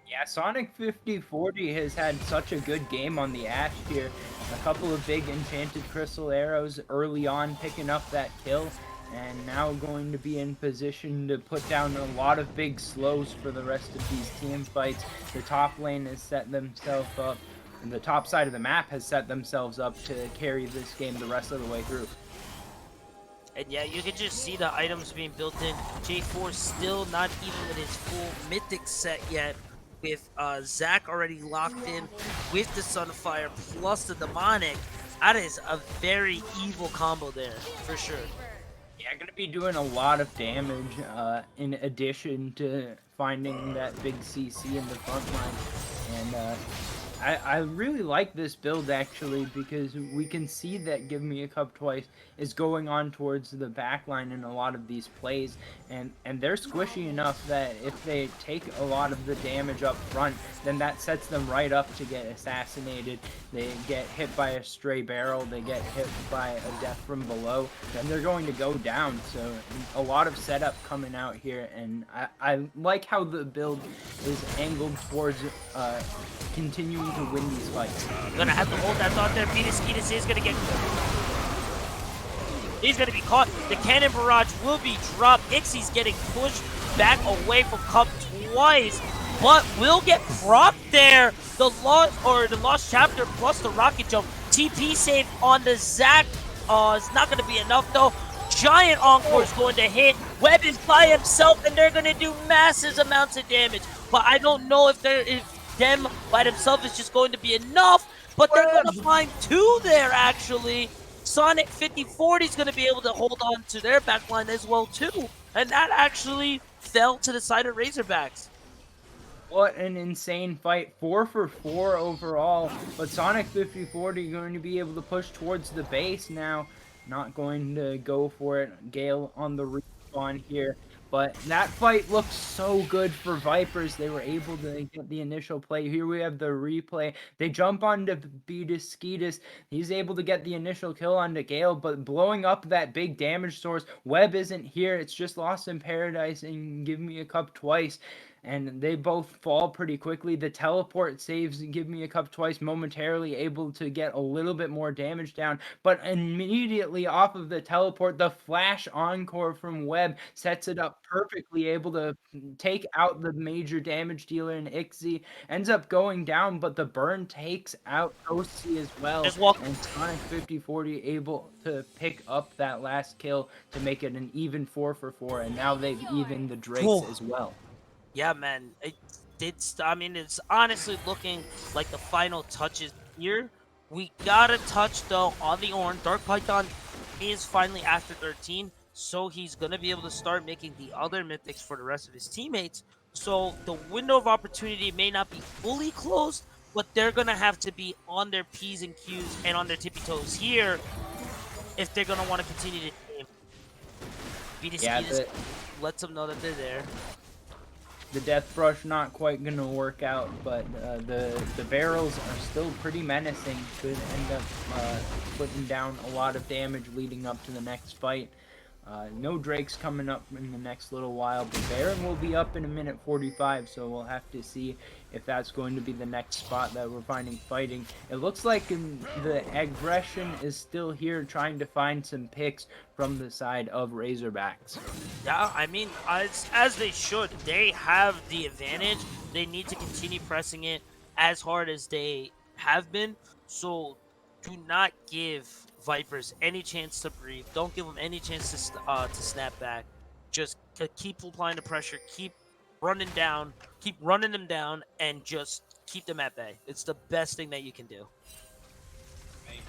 Yeah, Sonic 5040 has had such a good game on the Ashe here. A couple of big Enchanted Crystal Arrows early on picking up that kill, and now going to be in position to put down a lot of big slows for the rest of these team fights. The top lane has set themselves up, and the top side of the map has set themselves up to carry this game the rest of the way through. And yeah, you can just see the items being built in. J4 still not even with his full mythic set yet, with Zach already locked in with the Sunfire plus the Demonic. That is a very evil combo there, for sure. Yeah, gonna be doing a lot of damage in addition to finding that big CC in the front line. And I really like this build, actually, because we can see that Give Me a Cup twice is going on towards the backline in a lot of these plays, and they're squishy enough that if they take a lot of the damage up front, then that sets them right up to get assassinated. They get hit by a stray barrel, they get hit by a death from below, then they're going to go down. So a lot of setup coming out here, and I like how the build is angled towards continuing to win these fights. Gonna have to hold that thought there. Skeeters is gonna get... He's gonna be caught. The cannon barrage will be dropped. Ixie's getting pushed back away from Cup twice, but will get propped there. The lost chapter plus the rocket jump. TP save on the Zac. It's not gonna be enough though. giant encore is going to hit. Webb is by himself, and they're going to do massive amounts of damage. But I don't know if them by themselves is just going to be enough. But they're going to find two there, actually. Sonic 5040 is going to be able to hold on to their backline as well, too. And that actually fell to the side of Razorbacks. What an insane fight. 4 for 4 overall. But Sonic 5040 going to be able to push towards the base now. Not going to go for it. Gale on the respawn here. But that fight looked so good for Vipers. They were able to get the initial play. Here we have the replay. They jump onto Skeetus. He's able to get the initial kill onto Gale, but blowing up that big damage source. Webb isn't here. It's just Lost in Paradise and Give Me a Cup twice. And they both fall pretty quickly. The teleport saves Give Me a Cup twice, momentarily able to get a little bit more damage down. But immediately off of the teleport, the flash encore from Webb sets it up perfectly, able to take out the major damage dealer in Ixie. Ends up going down, but the burn takes out Toasty as well. And Sonic 5040 able to pick up that last kill to make it an even 4 for 4. And now they've evened the Drakes as well. Yeah, man. I mean, it's honestly looking like the final touches here. We got a touch, though, on the Ornn. Dark Python is finally after 13, so he's going to be able to start making the other mythics for the rest of his teammates. So the window of opportunity may not be fully closed, but they're going to have to be on their P's and Q's and on their tippy toes here if they're going to want to continue to game. VPR lets them know that they're there. The Death Brush not quite going to work out, but the barrels are still pretty menacing. Could end up putting down a lot of damage leading up to the next fight. No Drakes coming up in the next little while, but Baron will be up in a minute 45, so we'll have to see if that's going to be the next spot that we're finding fighting. It looks like the aggression is still here, trying to find some picks from the side of Razorbacks. Yeah, I mean, as they should. They have the advantage. They need to continue pressing it as hard as they have been, so do not give Vipers any chance to breathe. Don't give them any chance to snap back. Just keep applying the pressure, keep running them down, and just keep them at bay. It's the best thing that you can do.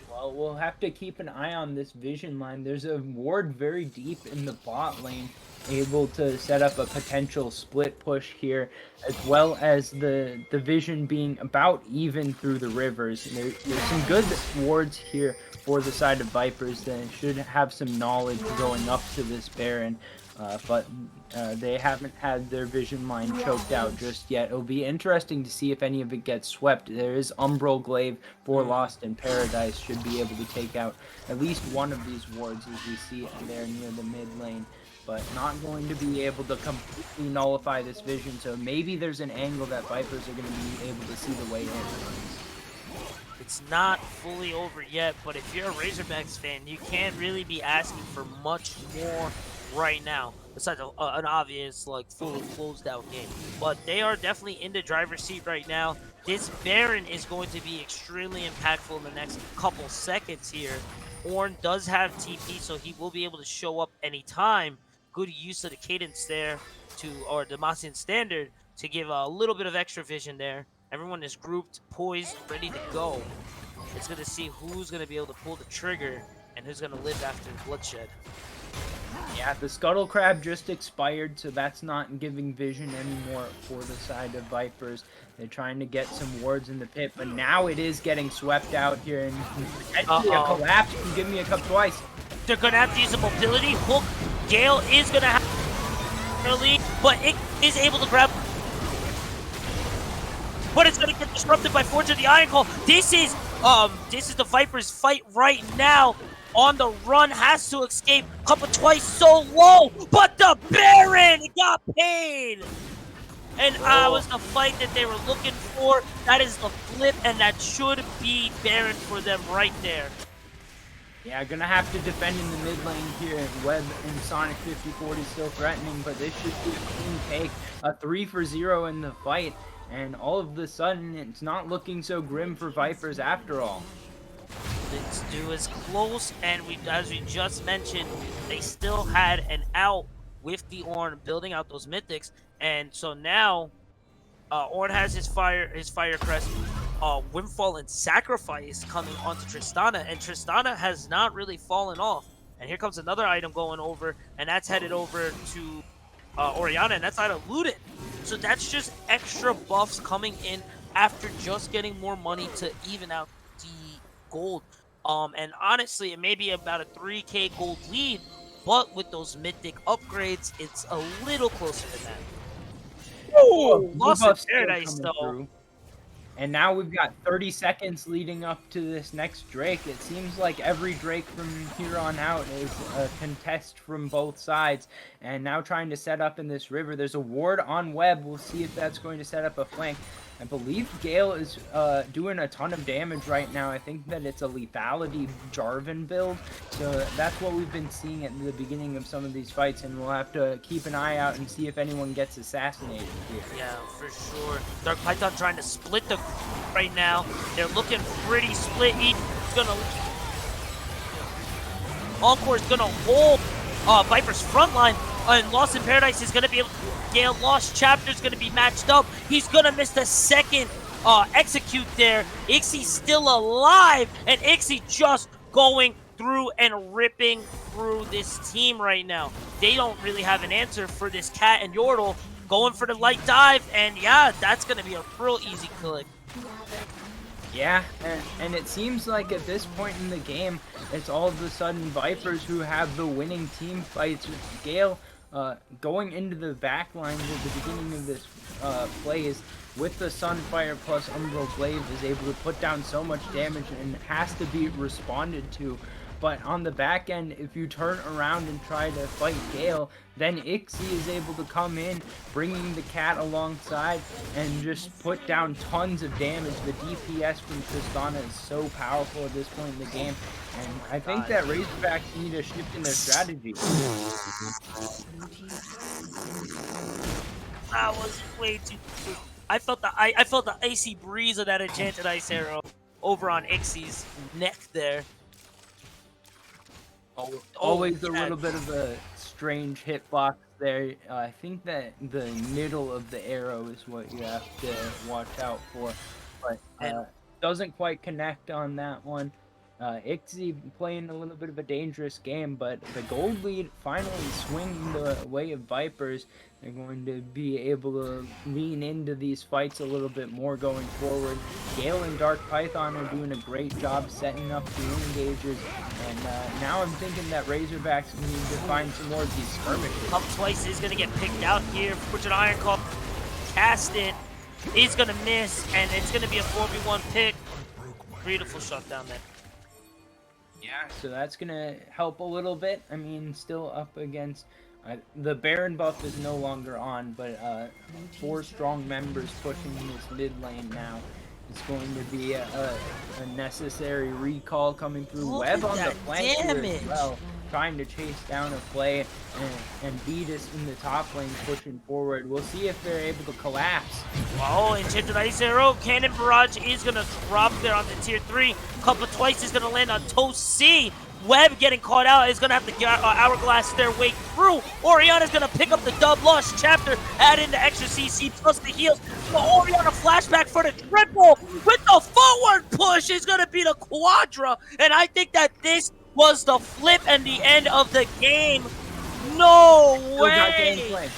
Well, we'll have to keep an eye on this vision line. There's a ward very deep in the bot lane, able to set up a potential split push here, as well as the vision being about even through the rivers. There's some good wards here for the side of Vipers that should have some knowledge going up to this Baron. But they haven't had their vision line choked out just yet. It'll be interesting to see if any of it gets swept. There is Umbral Glaive for Lost in Paradise, should be able to take out at least one of these wards as we see it there near the mid lane. But not going to be able to completely nullify this vision, so maybe there's an angle that Vipers are going to be able to see the way in. It's not fully over yet, but if you're a Razorbacks fan, you can't really be asking for much more right now, besides an obvious, like, fully closed out game. But they are definitely in the driver's seat right now. This Baron is going to be extremely impactful in the next couple seconds here. Ornn does have TP, so he will be able to show up anytime. Good use of the cadence there, or the Demacian standard, to give a little bit of extra vision there. Everyone is grouped, poised, ready to go. It's going to see who's going to be able to pull the trigger and who's going to live after bloodshed. Yeah, the Scuttle Crab just expired, so that's not giving vision anymore for the side of Vipers. They're trying to get some wards in the pit, but now it is getting swept out here, and potentially a collapse can Give Me a Cup twice. They're going to have to use a mobility hook. Gale is going to have early, but it is able to grab. But it's going to get disrupted by Forge of the Iron Call. This is the Vipers fight right now. On the run, has to escape. Cup of twice so low, but the Baron got paid. And that was the fight that they were looking for. That is the flip, and that should be Baron for them right there. Yeah, gonna have to defend in the mid lane here. Webb and Sonic 5040 still threatening, but this should be a clean take. A 3 for 0 in the fight, and all of a sudden, it's not looking so grim for Vipers after all. It's due as close, and as we just mentioned, they still had an out with the Ornn building out those mythics, and so now Ornn has his fire crest. Windfall and Sacrifice coming onto Tristana, and Tristana has not really fallen off. And here comes another item going over, and that's headed over to Orianna, and that's out of Luden. So that's just extra buffs coming in after just getting more money to even out the gold. And honestly, it may be about a 3k gold lead, but with those mythic upgrades, it's a little closer than that. Oh, Lost in Paradise though. Through. And now we've got 30 seconds leading up to this next Drake. It seems like every Drake from here on out is a contest from both sides. And now trying to set up in this river. There's a ward on Web. We'll see if that's going to set up a flank. I believe Gale is doing a ton of damage right now. I think that it's a lethality Jarvan build. So that's what we've been seeing at the beginning of some of these fights. And we'll have to keep an eye out and see if anyone gets assassinated here. Yeah, for sure. Dark Python trying to split the right now. They're looking pretty split. He's gonna... Encore is gonna hold Viper's front line. And Lost in Paradise is gonna be able to... Gale Lost Chapter is going to be matched up. He's going to miss the second execute there. Ixie's still alive, and Ixie just going through and ripping through this team right now. They don't really have an answer for this Cat and Yordle going for the light dive, and yeah, that's going to be a real easy click. Yeah, and it seems like at this point in the game, it's all of a sudden Vipers who have the winning team fights with Gale. Going into the back lines at the beginning of this plays with the Sunfire plus Umbral Glaive is able to put down so much damage and has to be responded to. But on the back end, if you turn around and try to fight Gale, then Ixie is able to come in, bringing the Cat alongside and just put down tons of damage. The DPS from Tristana is so powerful at this point in the game. And I think that Razorbacks need a shift in their strategy. That was way too... I felt the icy breeze of that enchanted ice arrow over on Ixie's neck there. Always a little bit of a strange hitbox there. I think that the middle of the arrow is what you have to watch out for, but doesn't quite connect on that one. Ixie playing a little bit of a dangerous game, but the gold lead finally swinging the way of Vipers. They're going to be able to lean into these fights a little bit more going forward. Gale and Dark Python are doing a great job setting up the engages, and now I'm thinking that Razorbacks need to find some more of these skirmishes. Up twice is going to get picked out here. Fortune Iron Call, cast it. He's going to miss, and it's going to be a 4v1 pick. Beautiful shutdown there. Yeah, so that's going to help a little bit. I mean, still up against... the Baron buff is no longer on, but 4 strong members pushing this mid lane now. It's going to be a necessary recall coming through. Web on the flank here as well, trying to chase down a play, and Victoris in the top lane pushing forward. We'll see if they're able to collapse. Oh, Enchanted Ice Arrow. Cannon Barrage is going to drop there on the tier 3. Couple twice is going to land on Toast C. Web getting caught out is going to have to hourglass their way through. Orianna's going to pick up the dub. Lost Chapter, add in the extra CC plus the heals. The Orianna flashback for the triple with the forward push is going to be the quadra. And I think that this was the flip and the end of the game. No way!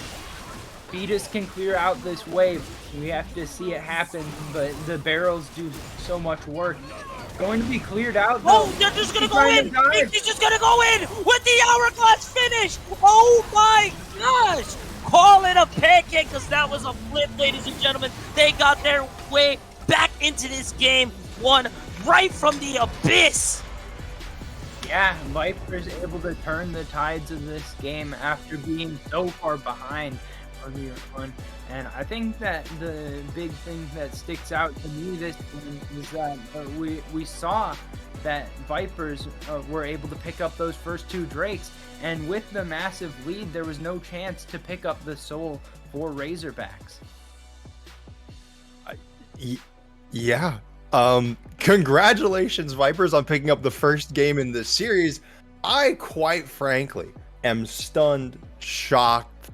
Victoris can clear out this wave. We have to see it happen, but the barrels do so much work. Going to be cleared out though. Oh, they're just gonna go in! He's just gonna go in with the hourglass finish! Oh my gosh! Call it a pancake, because that was a flip, ladies and gentlemen. They got their way back into this game, one right from the abyss. Yeah, Viper's able to turn the tides of this game after being so far behind earlier on. And I think that the big thing that sticks out to me this game is that we saw that Vipers were able to pick up those first 2 Drakes, and with the massive lead, there was no chance to pick up the soul for Razorbacks. Yeah. Congratulations, Vipers, on picking up the first game in this series. I quite frankly am stunned, shocked.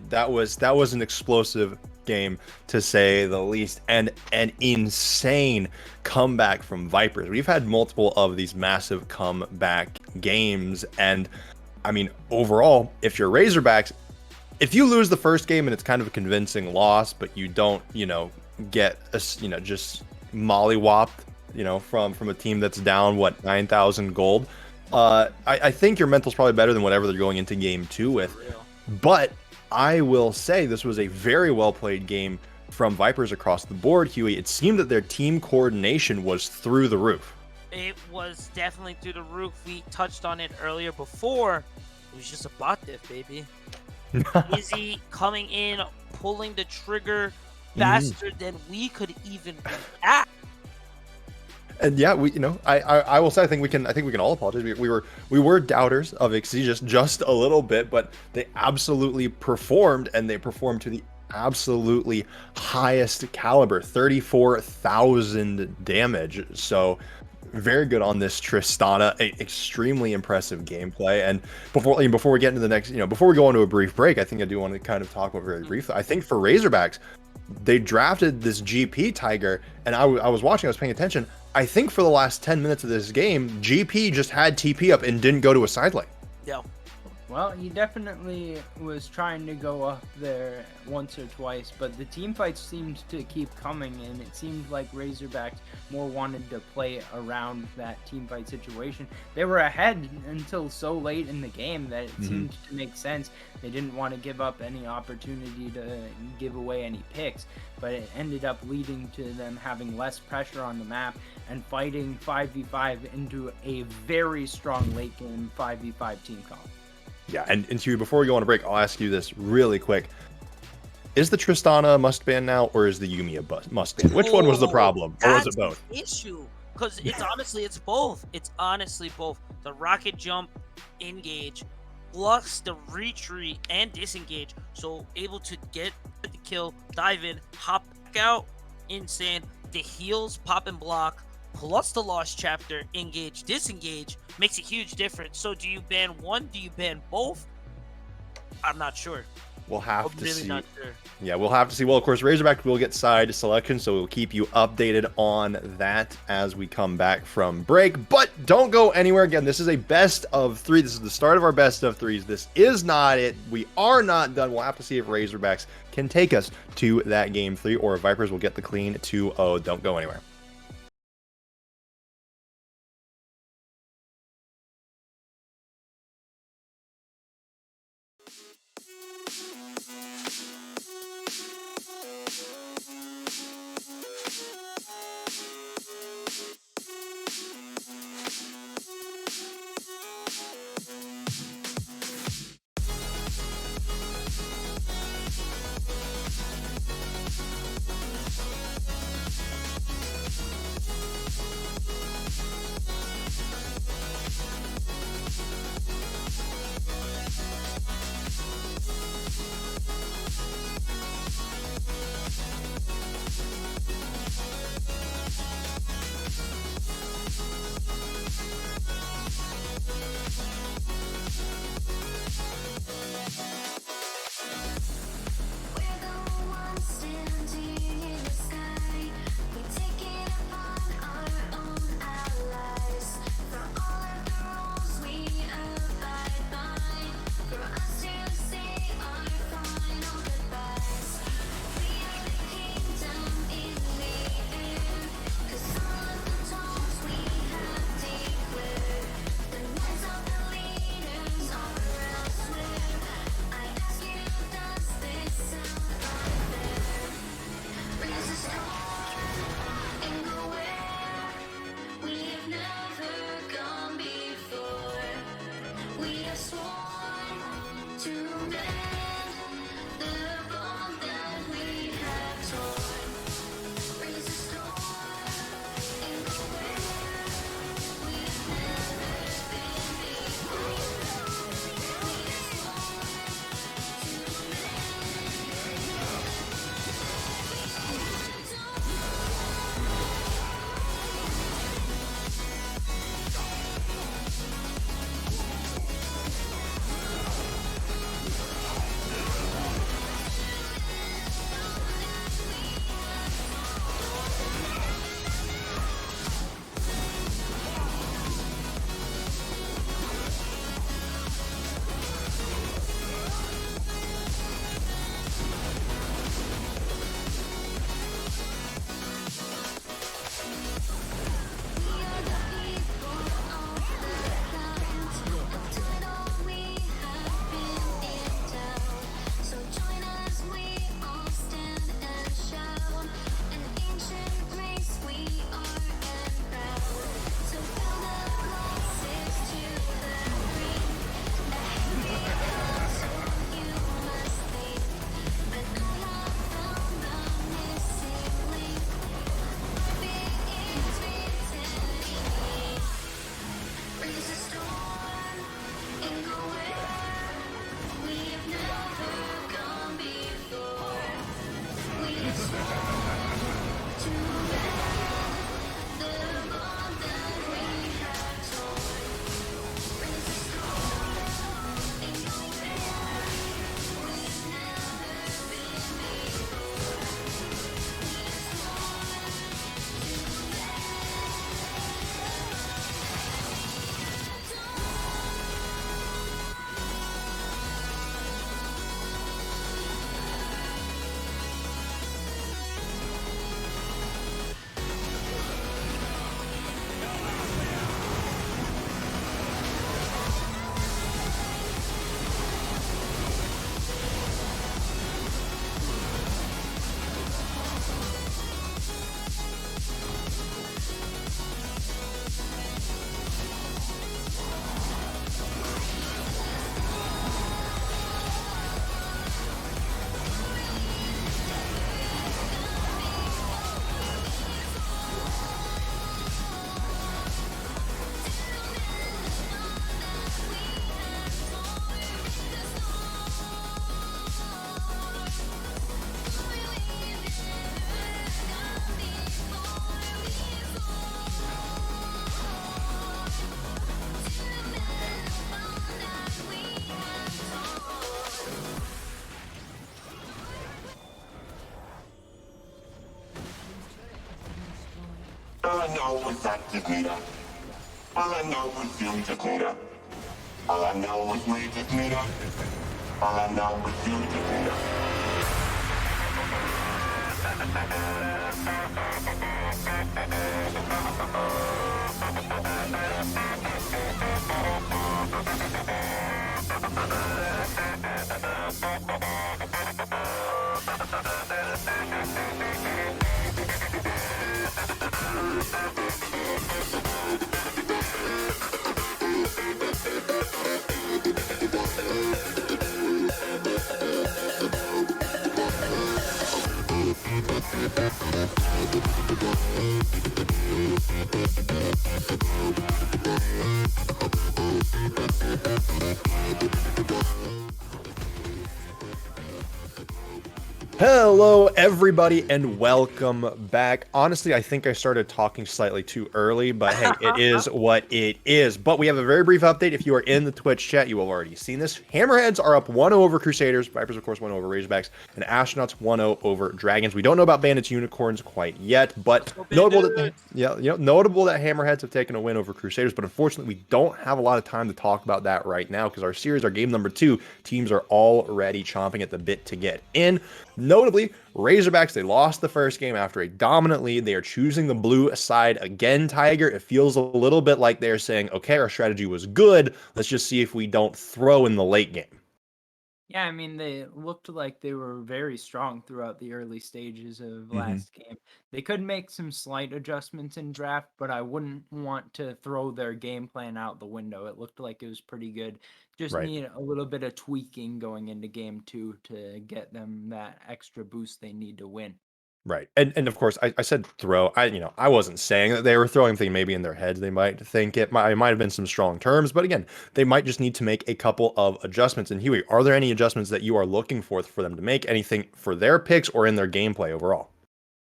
That was an explosive game, to say the least, and an insane comeback from Vipers. We've had multiple of these massive comeback games, and I mean, overall, if you're Razorbacks, if you lose the first game and it's kind of a convincing loss, but you don't, get a, just mollywopped, from a team that's down 9,000 gold. I think your mental's probably better than whatever they're going into game 2 with. But I will say this was a very well played game from Vipers across the board, Huey. It seemed that their team coordination was through the roof. It was definitely through the roof. We touched on it earlier before. It was just a bot diff, baby. Izzy coming in, pulling the trigger faster than we could even react. And yeah, I will say I think we can all apologize. We were doubters of XZ just a little bit, but they absolutely performed, and they performed to the absolutely highest caliber, 34,000 damage. So very good on this Tristana, extremely impressive gameplay. And before we get into the next, before we go into a brief break, I think I do want to kind of talk about very briefly. I think for Razorbacks, they drafted this GP Tiger, and I was watching, I was paying attention. I think for the last 10 minutes of this game, GP just had TP up and didn't go to a side lane. Yeah. Well, he definitely was trying to go up there once or twice, but the team fights seemed to keep coming, and it seemed like Razorbacks more wanted to play around that team fight situation. They were ahead until so late in the game that it seemed to make sense. They didn't want to give up any opportunity to give away any picks, but it ended up leading to them having less pressure on the map and fighting 5v5 into a very strong late game 5v5 team comp. Yeah, and Huey, before we go on a break, I'll ask you this really quick. Is the Tristana a must ban now, or is the Yuumi a must ban? Which one was the problem? Or was it both? The issue, because it's both. It's honestly both. The rocket jump, engage, plus the retreat and disengage. So able to get the kill, dive in, hop back out, insane. The heals, pop and block, plus the lost chapter, engage, disengage, makes a huge difference. So do you ban one? Do you ban both? I'm not sure. We'll have to see. Not sure. Yeah, we'll have to see. Well, of course, Razorback will get side selection, so we'll keep you updated on that as we come back from break. But don't go anywhere. Again, this is a best of 3. This is the start of our best of 3s. This is not it. We are not done. We'll have to see if Razorbacks can take us to that game 3, or if Vipers will get the clean 2-0. Don't go anywhere. All I know is active meter. All I know is fugitive meter. All I know is wages meter. All I know is fugitive meter. Hello, everybody, and welcome back. Honestly, I think I started talking slightly too early, but hey, it is what it is. But we have a very brief update. If you are in the Twitch chat, you will have already seen this. Hammerheads are up 1-0 over Crusaders. Vipers, of course, 1-0 over Razorbacks. And Astronauts 1-0 over Dragons. We don't know about Bandits Unicorns quite yet, but notable that notable that Hammerheads have taken a win over Crusaders. But unfortunately, we don't have a lot of time to talk about that right now because our series, our game number 2, teams are already chomping at the bit to get in. Notably, Razorbacks, they lost the first game after a dominant lead. They are choosing the blue side again, Tiger. It feels a little bit like they're saying, okay, our strategy was good. Let's just see if we don't throw in the late game. Yeah, I mean, they looked like they were very strong throughout the early stages of last game. They could make some slight adjustments in draft, but I wouldn't want to throw their game plan out the window. It looked like it was pretty good. Just Right. need a little bit of tweaking going into game 2 to get them that extra boost they need to win. Right. And of course, I said throw. I wasn't saying that they were throwing thing. Maybe in their heads they might think it might have been some strong terms, but again, they might just need to make a couple of adjustments. And Huey, are there any adjustments that you are looking for them to make? Anything for their picks or in their gameplay overall?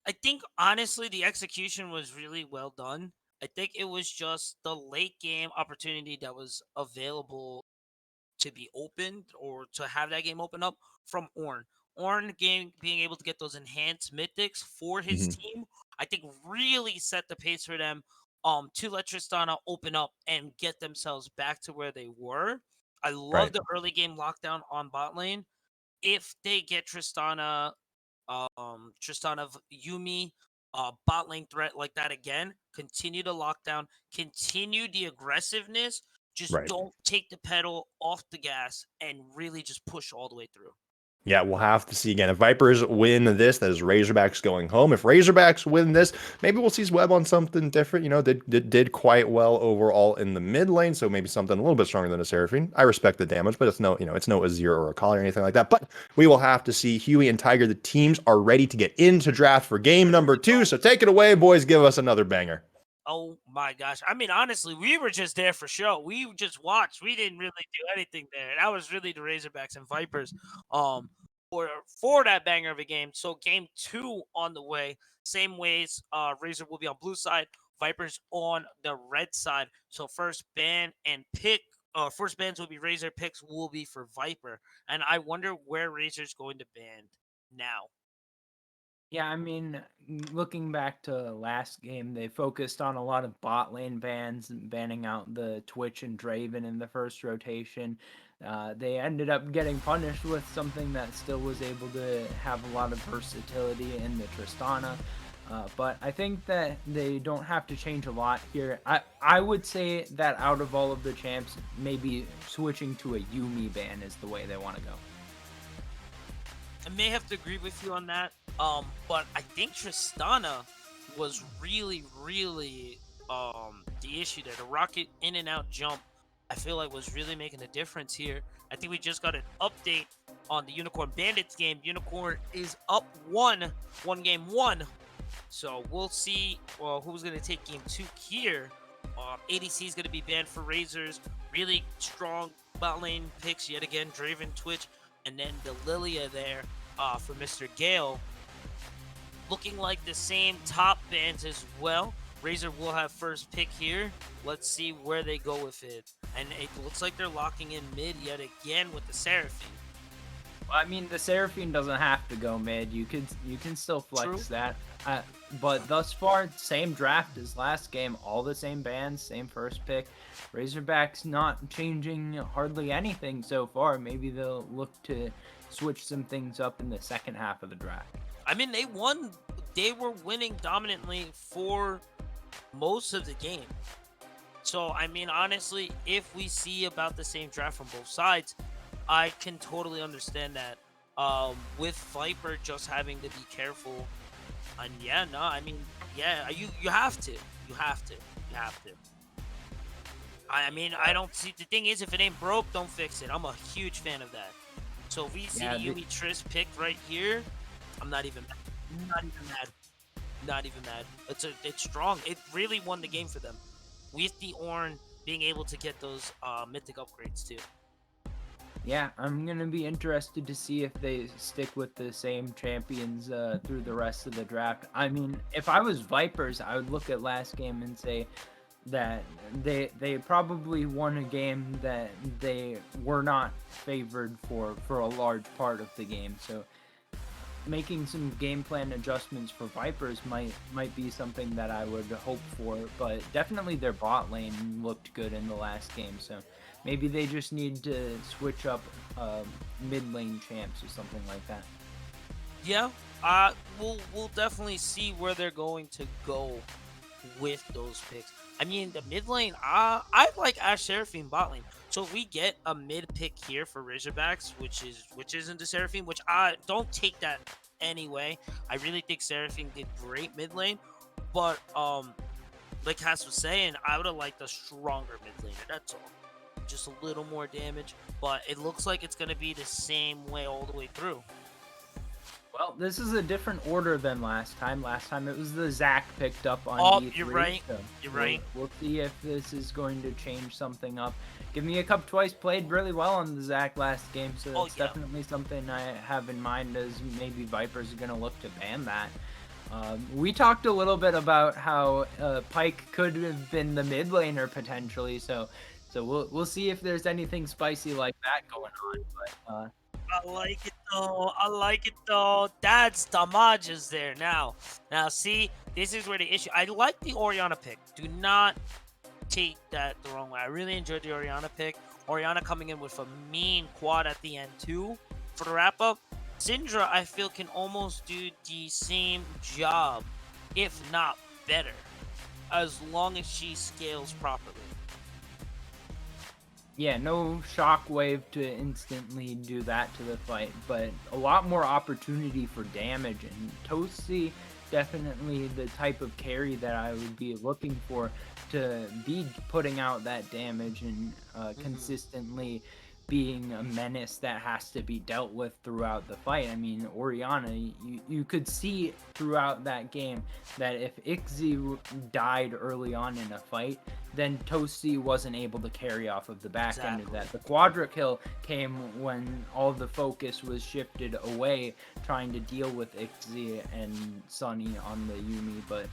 I think honestly the execution was really well done. I think it was just the late game opportunity that was available to be opened or to have that game open up from Ornn. Ornn being able to get those enhanced mythics for his team, I think really set the pace for them to let Tristana open up and get themselves back to where they were. I love Right. the early game lockdown on bot lane. If they get Tristana Yumi, bot lane threat like that again, continue to lock down, continue the aggressiveness, just Right. don't take the pedal off the gas and really just push all the way through. Yeah, we'll have to see again. If Vipers win this, that is Razorbacks going home. If Razorbacks win this, maybe we'll see Web on something different. Did quite well overall in the mid lane, so maybe something a little bit stronger than a Seraphine. I respect the damage, but it's no Azir or a Kali or anything like that. But we will have to see. Huey and Tiger, the teams are ready to get into draft for game number 2. So take it away, boys. Give us another banger. Oh my gosh. I mean, honestly, we were just there for show. We just watched. We didn't really do anything there. That was really the Razorbacks and Vipers for that banger of a game. So game 2 on the way. Same ways. Razor will be on blue side, Vipers on the red side. So first bans will be Razor, picks will be for Viper. And I wonder where Razor's going to ban now. Yeah, I mean, looking back to last game, they focused on a lot of bot lane bans, banning out the Twitch and Draven in the first rotation. They ended up getting punished with something that still was able to have a lot of versatility in the Tristana. But I think that they don't have to change a lot here. I would say that out of all of the champs, maybe switching to a Yumi ban is the way they want to go. I may have to agree with you on that. But I think Tristana was really the issue there. The rocket in and out jump, I feel like was really making a difference here. I think we just got an update on the Unicorn Bandits game. Unicorn is up one game 1. So we'll see who's going to take game 2 here. ADC is going to be banned for Razors. Really strong bot lane picks yet again. Draven, Twitch, and then the Lilia there for Mr. Gale. Looking like the same top bans as well. Razor will have first pick here. Let's see where they go with it. And it looks like they're locking in mid yet again with the Seraphine. I mean, the Seraphine doesn't have to go mid. You can still flex True. that. But thus far, same draft as last game. All the same bands, same first pick. Razorbacks not changing hardly anything so far. Maybe they'll look to switch some things up in the second half of the draft. I mean, they won. They were winning dominantly for most of the game. So, I mean, honestly, if we see about the same draft from both sides, I can totally understand that. With Viper just having to be careful, and yeah, no, I mean, yeah, you have to, you have to, you have to. I mean, I don't see. The thing is, if it ain't broke, don't fix it. I'm a huge fan of that. So if we see Yeah, the Yumi Triss picked right here, I'm not even mad. Not even mad. Not even mad. It's strong. It really won the game for them. With the Ornn being able to get those mythic upgrades too. Yeah, I'm gonna be interested to see if they stick with the same champions through the rest of the draft. I mean, if I was Vipers, I would look at last game and say that they probably won a game that they were not favored for a large part of the game. So making some game plan adjustments for Vipers might be something that I would hope for, but definitely their bot lane looked good in the last game, so maybe they just need to switch up mid lane champs or something like that. Yeah, we'll definitely see where they're going to go with those picks. I mean, the mid lane, I like Ash Seraphine bot lane. So if we get a mid pick here for Razorbacks, which isn't the Seraphine, which I don't take that anyway. I really think Seraphine did great mid lane, but like Cass was saying, I would have liked a stronger mid laner. That's all. Just a little more damage, but it looks like it's gonna be the same way all the way through. Well, this is a different order than last time. Last time it was the Zac picked up on Oh, D3. you're right. So You're right. We'll see if this is going to change something up. Give Me a Cup twice played really well on the Zac last game, so Oh, it's yeah. definitely something I have in mind as maybe Vipers are going to look to ban that. We talked a little bit about how Pyke could have been the mid laner potentially, so we'll see if there's anything spicy like that going on. But I like it though. I like it though. That's damages there now. Now see, this is where the issue. I like the Orianna pick. Do not take that the wrong way. I really enjoyed the Orianna pick. Orianna coming in with a mean quad at the end too for the wrap up. Syndra, I feel, can almost do the same job, if not better, as long as she scales properly. yeah, no shockwave to instantly do that to the fight, but a lot more opportunity for damage. And Toasty, definitely the type of carry that I would be looking for to be putting out that damage and consistently being a menace that has to be dealt with throughout the fight. I mean, Orianna, you could see throughout that game that if Ixi died early on in a fight, then Toasty wasn't able to carry off of the back end of that. The Quadra kill came when all the focus was shifted away trying to deal with Ixi and Sunny on the Yumi, but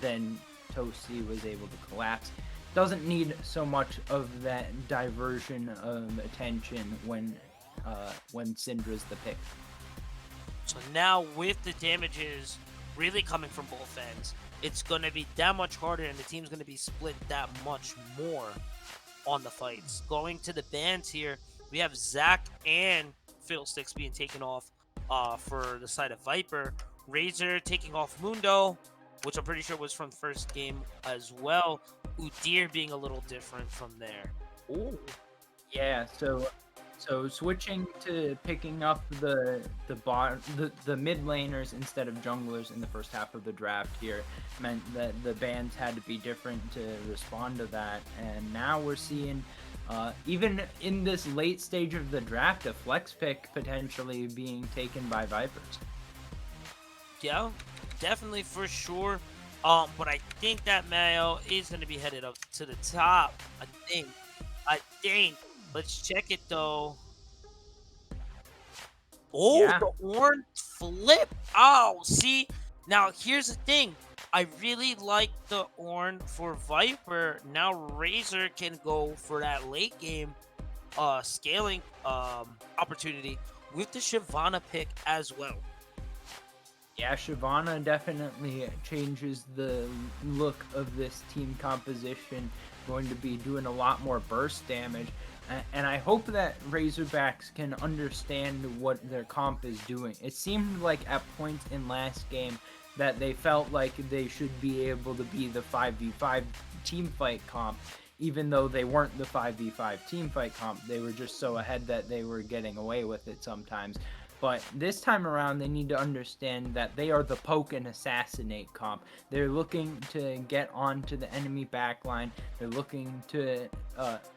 then Toasty was able to collapse. Doesn't need so much of that diversion of attention when Syndra's the pick. So now with the damages really coming from both ends, it's going to be that much harder and the team's going to be split that much more on the fights. Going to the bans here, we have Zac and Fiddlesticks being taken off for the side of Viper. RZR taking off Mundo, which I'm pretty sure was from the first game as well. Udyr being a little different from there. Ooh. Yeah, so switching to picking up the mid laners instead of junglers in the first half of the draft here meant that the bans had to be different to respond to that, and now we're seeing even in this late stage of the draft a flex pick potentially being taken by Vipers. Yeah, definitely for sure. But I think that Mayo is going to be headed up to the top. I think. Let's check it though. Oh, Yeah. the Ornn flip. Oh, see. Now here's the thing. I really like the Ornn for Viper. Now RZR can go for that late game scaling opportunity with the Shyvana pick as well. Yeah, Shyvana definitely changes the look of this team composition. Going to be doing a lot more burst damage. And I hope that Razorbacks can understand what their comp is doing. It seemed like at points in last game that they felt like they should be able to be the 5v5 teamfight comp, even though they weren't the 5v5 teamfight comp. They were just so ahead that they were getting away with it sometimes. But this time around, they need to understand that they are the poke and assassinate comp. They're looking to get onto the enemy backline. They're looking to,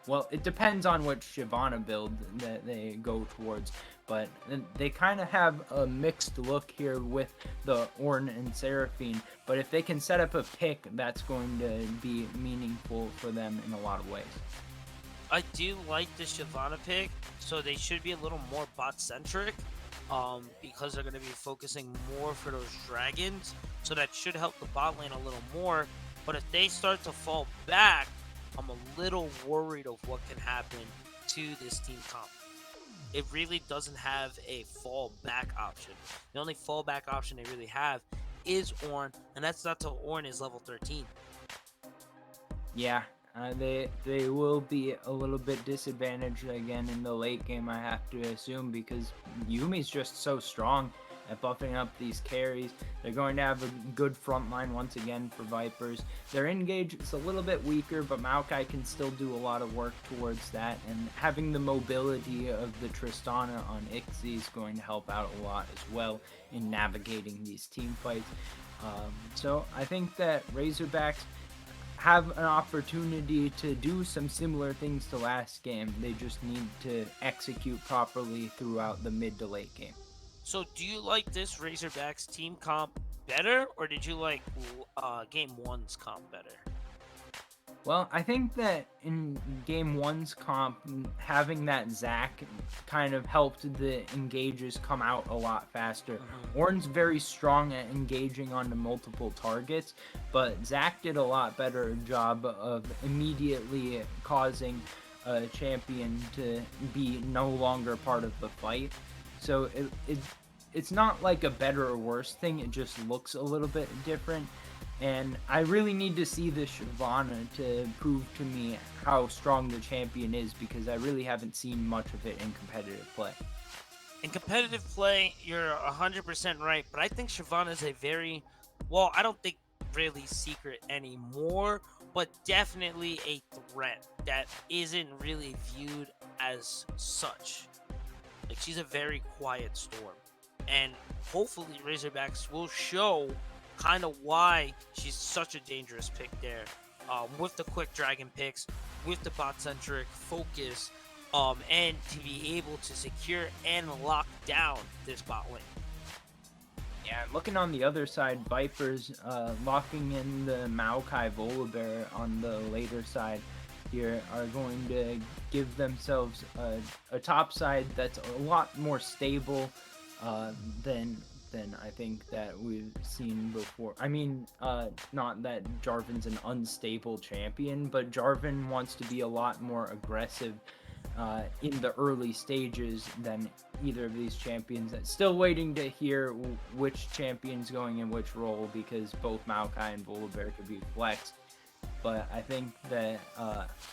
well, it depends on which Shyvana build that they go towards. But they kind of have a mixed look here with the Ornn and Seraphine. But if they can set up a pick, that's going to be meaningful for them in a lot of ways. I do like the Shyvana pick, so they should be a little more bot-centric. Because they're going to be focusing more for those dragons, so that should help the bot lane a little more. But if they start to fall back, I'm a little worried of what can happen to this team comp. It really doesn't have a fallback option. The only fallback option they really have is Ornn, and that's not till Ornn is level 13. Yeah, they will be a little bit disadvantaged again in the late game, I have to assume, because Yumi's just so strong at buffing up these carries. They're going to have a good front line once again for Vipers. Their engage is a little bit weaker, but Maokai can still do a lot of work towards that, and having the mobility of the Tristana on Ixie is going to help out a lot as well in navigating these team fights. So I think that Razorbacks have an opportunity to do some similar things to last game. They just need to execute properly throughout the mid to late game. So do you like this Razorbacks team comp better, or did you like game one's comp better? Well, I think that in game one's comp, having that Zac kind of helped the engages come out a lot faster. Ornn's very strong at engaging onto multiple targets, but Zac did a lot better job of immediately causing a champion to be no longer part of the fight. So it's not like a better or worse thing, it just looks a little bit different. And I really need to see this Shyvana to prove to me how strong the champion is, because I really haven't seen much of it in competitive play. In competitive play, you're 100% right, but I think Shyvana is a very, well, I don't think really secret anymore, but definitely a threat that isn't really viewed as such. Like, she's a very quiet storm. And hopefully Razorbacks will show kind of why she's such a dangerous pick there, with the quick dragon picks, with the bot-centric focus, and to be able to secure and lock down this bot lane. Yeah, looking on the other side, Vipers locking in the Maokai Volibear on the later side here are going to give themselves a top side that's a lot more stable than I think that we've seen before. I mean, not that Jarvan's an unstable champion, but Jarvan wants to be a lot more aggressive in the early stages than either of these champions. Still waiting to hear which champion's going in which role, because both Maokai and Volibear could be flexed. But I think that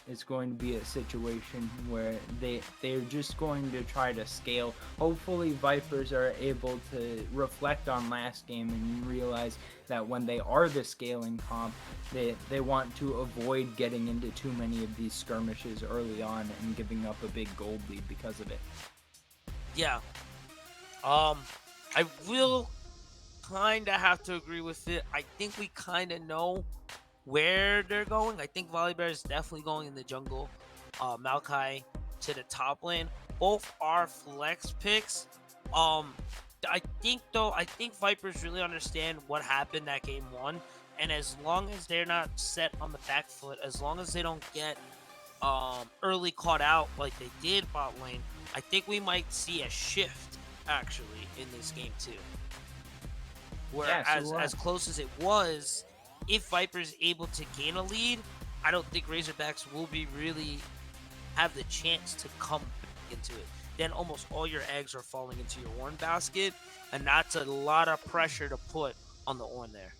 it's going to be a situation where they're just going to try to scale. Hopefully Vipers are able to reflect on last game and realize that when they are the scaling comp, they want to avoid getting into too many of these skirmishes early on and giving up a big gold lead because of it. Yeah. I will kind of have to agree with it. I think we kind of know where they're going. I think Volibear is definitely going in the jungle. Maokai to the top lane. Both are flex picks. I think Vipers really understand what happened that game one, and as long as they're not set on the back foot, as long as they don't get early caught out like they did bot lane, I think we might see a shift actually in this game too. Where as close as it was, if Viper's able to gain a lead, I don't think Razorbacks will be really have the chance to come into it. then almost all your eggs are falling into your Ornn basket, and that's a lot of pressure to put on the Ornn there.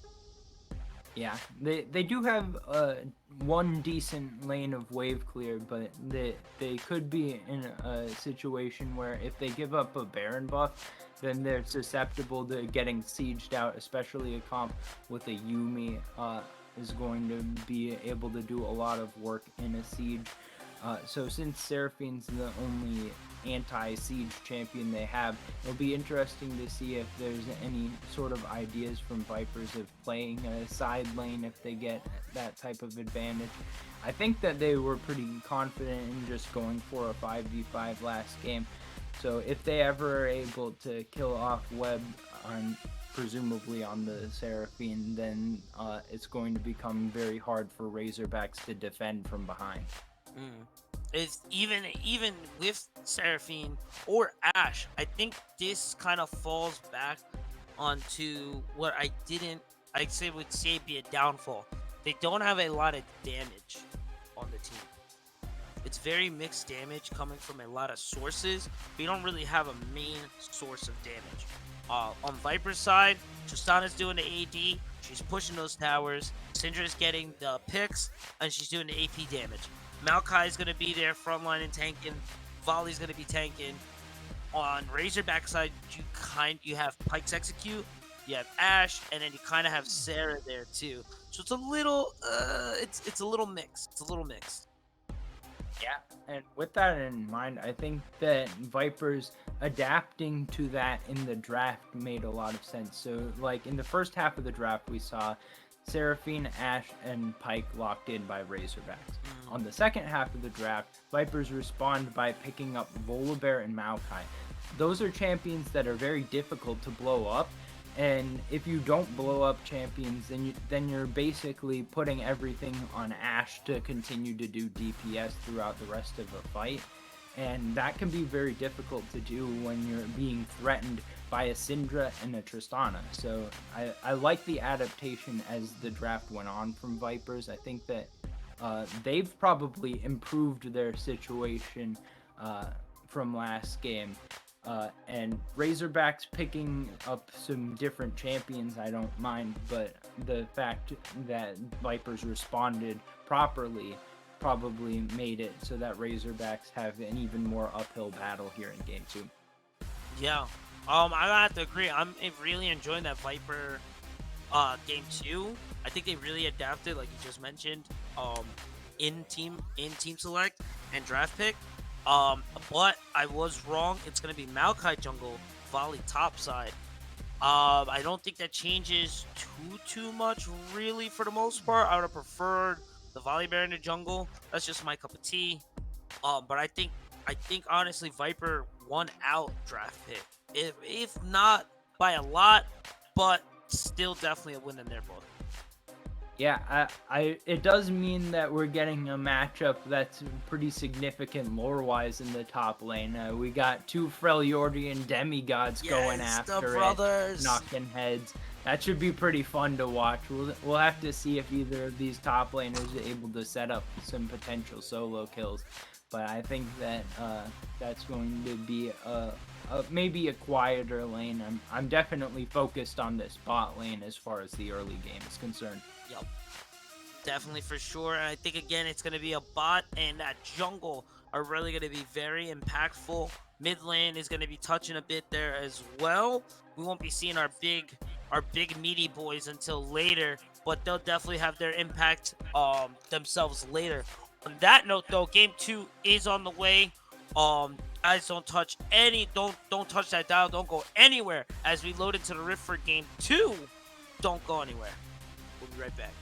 Yeah, they do have one decent lane of wave clear, but they could be in a situation where if they give up a Baron buff, then they're susceptible to getting sieged out, especially a comp with a Yuumi is going to be able to do a lot of work in a siege. So since Seraphine's the only anti-siege champion they have, it'll be interesting to see if there's any sort of ideas from Vipers of playing a side lane if they get that type of advantage. I think that they were pretty confident in just going for a 5v5 last game. So if they ever are able to kill off Web on presumably on the Seraphine, then it's going to become very hard for Razorbacks to defend from behind. It's even with Seraphine or Ashe, I think this kind of falls back onto what I'd say be a downfall. They don't have a lot of damage on the team. It's very mixed damage coming from a lot of sources. We don't really have a main source of damage. On Viper's side, Tristana's doing the AD. She's pushing those towers. Syndra's getting the picks, and she's doing the AP damage. Maokai's going to be there frontline and tanking. Volley's going to be tanking. On Razorback side, you have Pyke's execute, you have Ashe, and then you kind of have Sarah there too. So it's a little it's a little mixed. It's a little mixed. Yeah, and with that in mind, I think that Vipers adapting to that in the draft made a lot of sense. So, like, in the first half of the draft, we saw Seraphine, Ashe, and Pyke locked in by Razorbacks. On the second half of the draft, Vipers respond by picking up Volibear and Maokai. Those are champions that are very difficult to blow up, and if you don't blow up champions, then you're basically putting everything on Ashe to continue to do DPS throughout the rest of the fight. And that can be very difficult to do when you're being threatened by a Syndra and a Tristana. So I like the adaptation as the draft went on from Vipers. I think that they've probably improved their situation from last game. And Razorbacks picking up some different champions, I don't mind, but the fact that Vipers responded properly probably made it so that Razorbacks have an even more uphill battle here in Game 2. Yeah, I have to agree. I'm really enjoying that Viper Game 2. I think they really adapted, like you just mentioned, in team select and draft pick. But I was wrong. It's going to be Maokai jungle, Volley top side. I don't think that changes too much, really, for the most part. I would have preferred the Volibear in the jungle. That's just my cup of tea. But I think honestly, Viper won out draft pick. If not by a lot, but still definitely a win in their book. Yeah, it does mean that we're getting a matchup that's pretty significant lore-wise in the top lane. We got two Freljordian demigods going after it, knocking heads. That should be pretty fun to watch. We'll have to see if either of these top laners are able to set up some potential solo kills. But I think that that's going to be maybe a quieter lane. I'm definitely focused on this bot lane as far as the early game is concerned. Yep. Definitely for sure. And I think again it's gonna be a bot and that jungle are really gonna be very impactful. Mid lane is gonna be touching a bit there as well. We won't be seeing our big meaty boys until later, but they'll definitely have their impact themselves later. On that note though, game 2 is on the way. Guys, don't touch that dial, don't go anywhere as we load into the rift for game 2. Don't go anywhere. We'll be right back.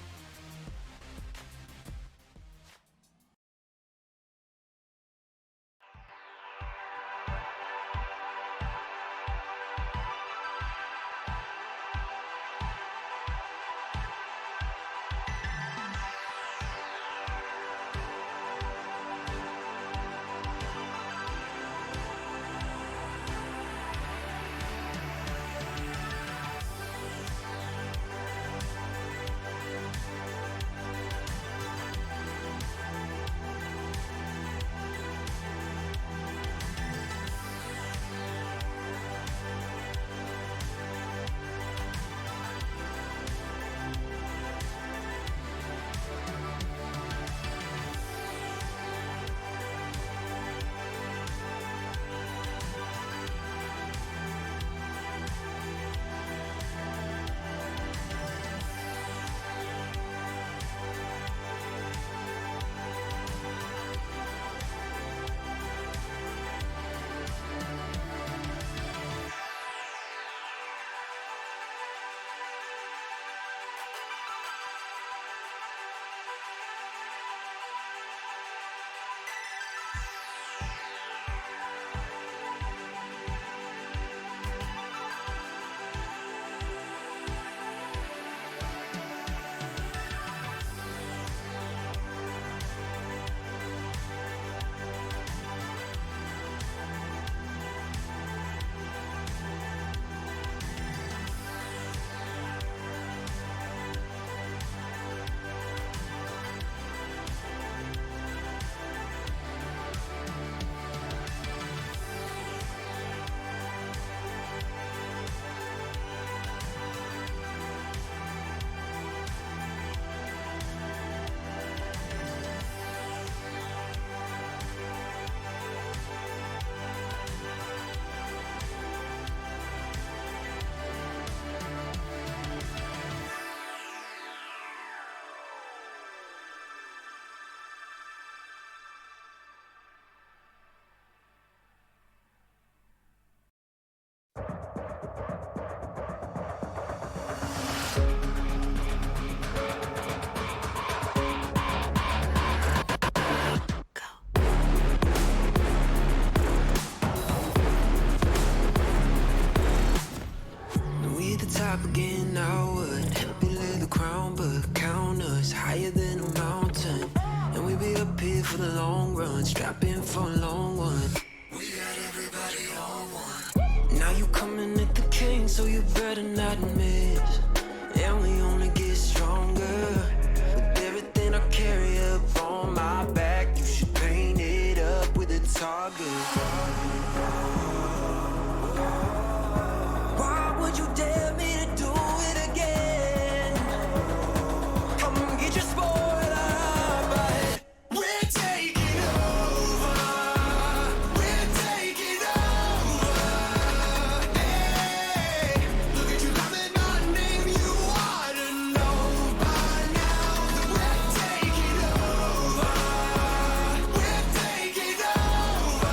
one, strap in for a long one. We got everybody on one. Now you coming at the king, so you better not miss. And we only get stronger with everything I carry up on my back. You should paint it up with a target. Why would you dare me to do it again? Come get your spoiler, but we're taking over. We're taking over. Hey, look at you loving my name. You ought to know by now that we're taking over. We're taking over.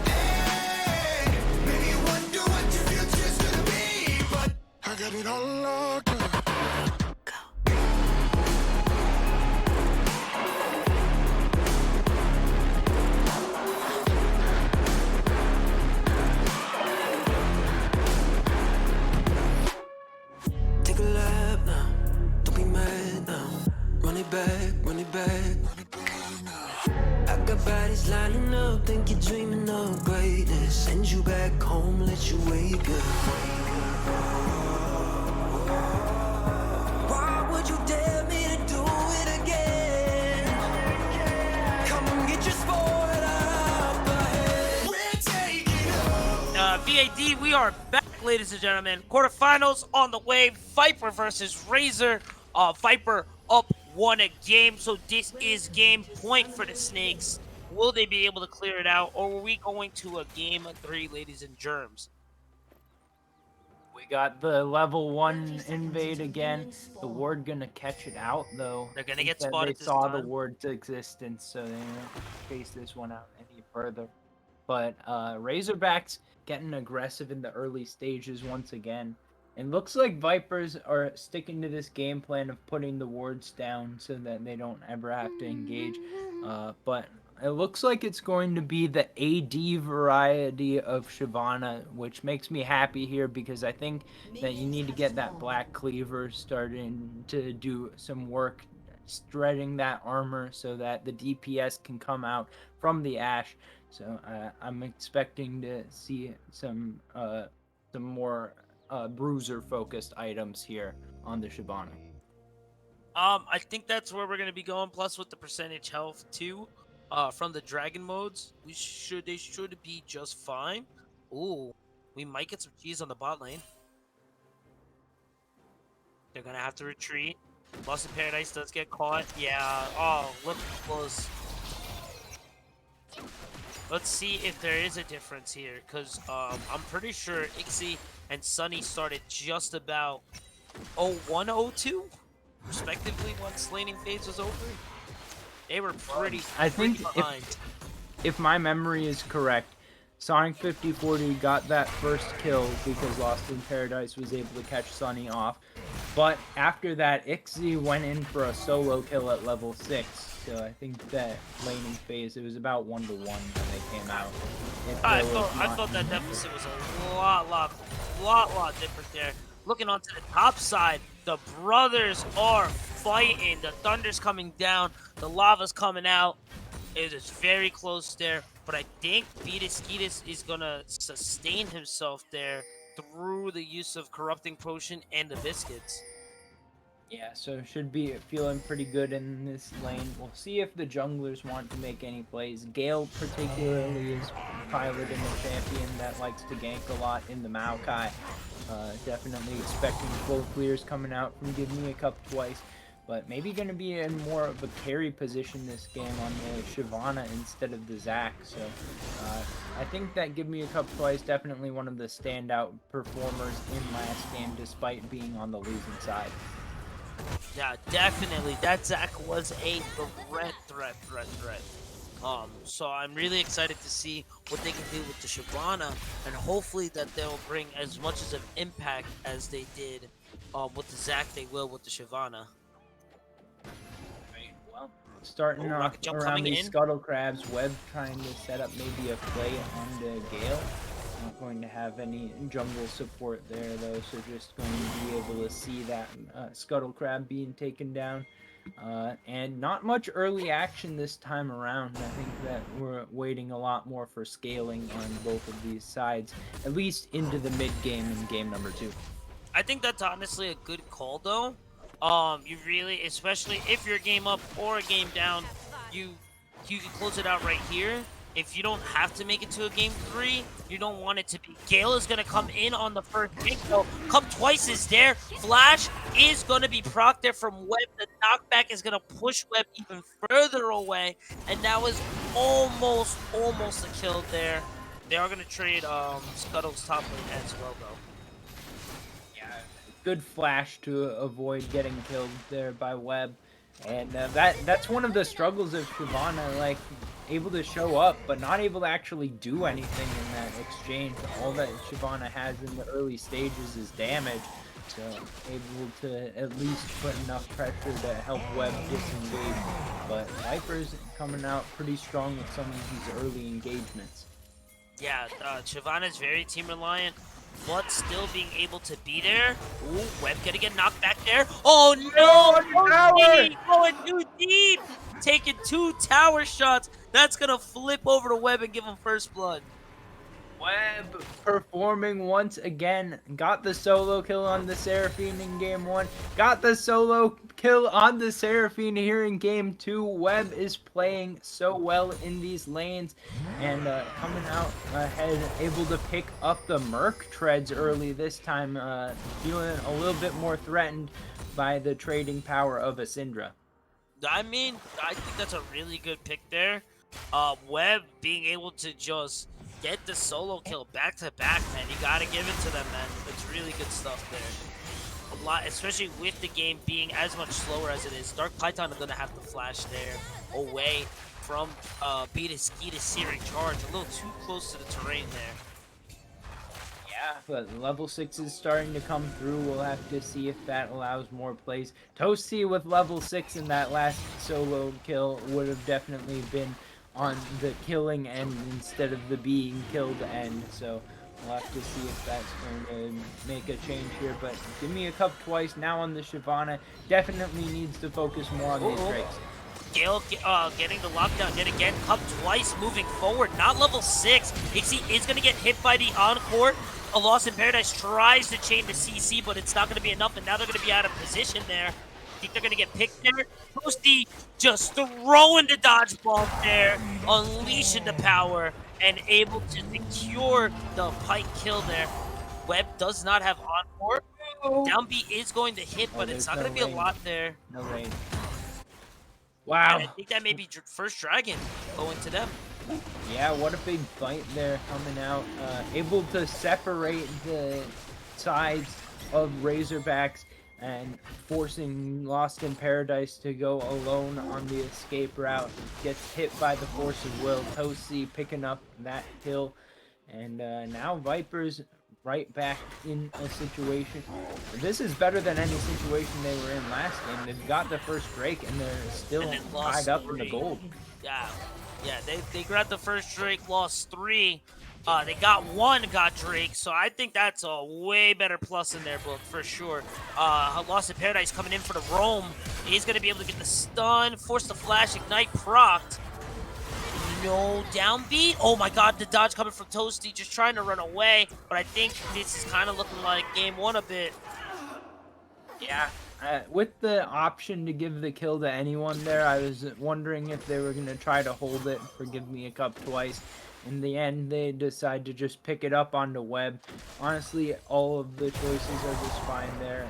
Hey, maybe you wonder what your future's gonna be, but I got it all locked up. Take a lap now, don't be mad now. Run it back, run it back, run it back now. I got bodies lining up, think you're dreaming of greatness. Send you back home, let you wake up. Why would you dare me to do it again? Come and get your spoiler, but we're taking over. VAD, we are back, ladies and gentlemen. Quarterfinals on the way. Viper versus RZR. Viper up 1 a game, so this is game point for the Snakes. Will they be able to clear it out, or are we going to a game 3, ladies and germs? We got the level 1 invade again. The ward gonna catch it out though. They're gonna Think get that spotted They this saw the time. ward's existence, so they didn't chase this one out any further. But Razorbacks getting aggressive in the early stages once again. It looks like Vipers are sticking to this game plan of putting the wards down so that they don't ever have to engage. But it looks like it's going to be the AD variety of Shyvana, which makes me happy here because I think that you need to get that Black Cleaver starting to do some work shredding that armor so that the DPS can come out from the Ashe. So I'm expecting to see some more bruiser-focused items here on the Shyvana. I think that's where we're gonna be going. Plus, with the percentage health too, from the dragon modes, they should be just fine. Ooh, we might get some cheese on the bot lane. They're gonna have to retreat. Lost in Paradise does get caught. Yeah. Oh, look close. Let's see if there is a difference here, because I'm pretty sure Ixie and Sunny started just about 0102, respectively, once laning phase was over. They were pretty behind. If my memory is correct, Sonic 5040 got that first kill because Lost in Paradise was able to catch Sunny off. But after that, Ixie went in for a solo kill at level 6. So I think that laning phase, it was about 1-1 when they came out. I thought that deficit was a lot different there. Looking onto the top side, the brothers are fighting. The thunder's coming down, the lava's coming out. It is very close there, but I think Beatus is gonna sustain himself there through the use of corrupting potion and the biscuits. Yeah, so should be feeling pretty good in this lane. We'll see if the junglers want to make any plays. Gale particularly is piloting a champion that likes to gank a lot in the Maokai. Definitely expecting full clears coming out from Give Me a Cup twice. But maybe going to be in more of a carry position this game on the Shyvana instead of the Zac. So I think that Give Me a Cup twice definitely one of the standout performers in last game despite being on the losing side. Yeah, definitely. That Zac was a threat. So I'm really excited to see what they can do with the Shyvana, and hopefully that they'll bring as much as an impact as they did with the Zac. They will with the Shyvana. Right. Well, starting off around these Scuttle Crabs, Webb trying to set up maybe a play on the Gale. Not going to have any jungle support there though, so just going to be able to see that Scuttle Crab being taken down. And not much early action this time around. I think that we're waiting a lot more for scaling on both of these sides, at least into the mid game in game number 2. I think that's honestly a good call, though. You really, especially if you're a game up or a game down, you can close it out right here. If you don't have to make it to a game 3, you don't want it to be. Gale is gonna come in on the first pick, so come twice is there. Flash is gonna be proc there from Web. The knockback is gonna push Web even further away, and that was almost a kill there. They are gonna trade Scuttle's top lane as well, though. Good flash to avoid getting killed there by Webb, and that's one of the struggles of Shyvana, like able to show up but not able to actually do anything in that exchange. All that Shyvana has in the early stages is damage, so able to at least put enough pressure to help Webb disengage. But Viper's coming out pretty strong with some of these early engagements. Yeah, Shyvana's very team reliant, but still being able to be there. Ooh, Webb gonna get knocked back there. Oh no! Going too deep! Taking 2 tower shots. That's gonna flip over to Webb and give him first blood. Webb performing once again. Got the solo kill on the Seraphine in game 1. Got the solo kill on the Seraphine here in game 2. Webb is playing so well in these lanes and coming out ahead, able to pick up the Merc treads early this time, feeling a little bit more threatened by the trading power of a Syndra. I mean, I think that's a really good pick there. Webb being able to just get the solo kill back to back, man. You gotta give it to them, man. It's really good stuff there. A lot, especially with the game being as much slower as it is. Dark Python is gonna have to flash there away from Skeetus Searing Charge. A little too close to the terrain there. Yeah, but level 6 is starting to come through. We'll have to see if that allows more plays. Toasty with level 6 in that last solo kill would have definitely been on the killing end instead of the being killed end. So we'll have to see if that's going to make a change here. But give me a cup twice now on the Shyvana. Definitely needs to focus more on these Drakes. Gale getting the lockdown yet again. Cup twice moving forward. Not level 6. Ixie is going to get hit by the Encore. A Lost in Paradise tries to chain the CC, but it's not going to be enough, and now they're going to be out of position there. I think they're going to get picked there. Toasty just throwing the dodgeball there, unleashing the power, and able to secure the Pike kill there. Webb does not have Encore. Down B is going to hit, but it's not going to be a lot there. No rain. Wow. And I think that may be first Dragon going to them. Yeah, what a big fight there coming out. Able to separate the sides of Razorbacks and forcing Lost in Paradise to go alone on the escape route. Gets hit by the force of will. Toasty picking up that kill. And now Vipers right back in a situation. This is better than any situation they were in last game. They've got the first Drake and they're still tied up in the gold. Yeah, they grabbed the first Drake, lost 3. They got 1, got Drake, so I think that's a way better plus in their book for sure. Lost in Paradise coming in for the roam. He's going to be able to get the stun, force the flash, ignite, procced. No downbeat. Oh my god, the dodge coming from Toasty, just trying to run away. But I think this is kind of looking like game 1 a bit. Yeah. With the option to give the kill to anyone there, I was wondering if they were going to try to hold it for Give Me a Cup twice. In the end, they decide to just pick it up onto Webb. Honestly, all of the choices are just fine there.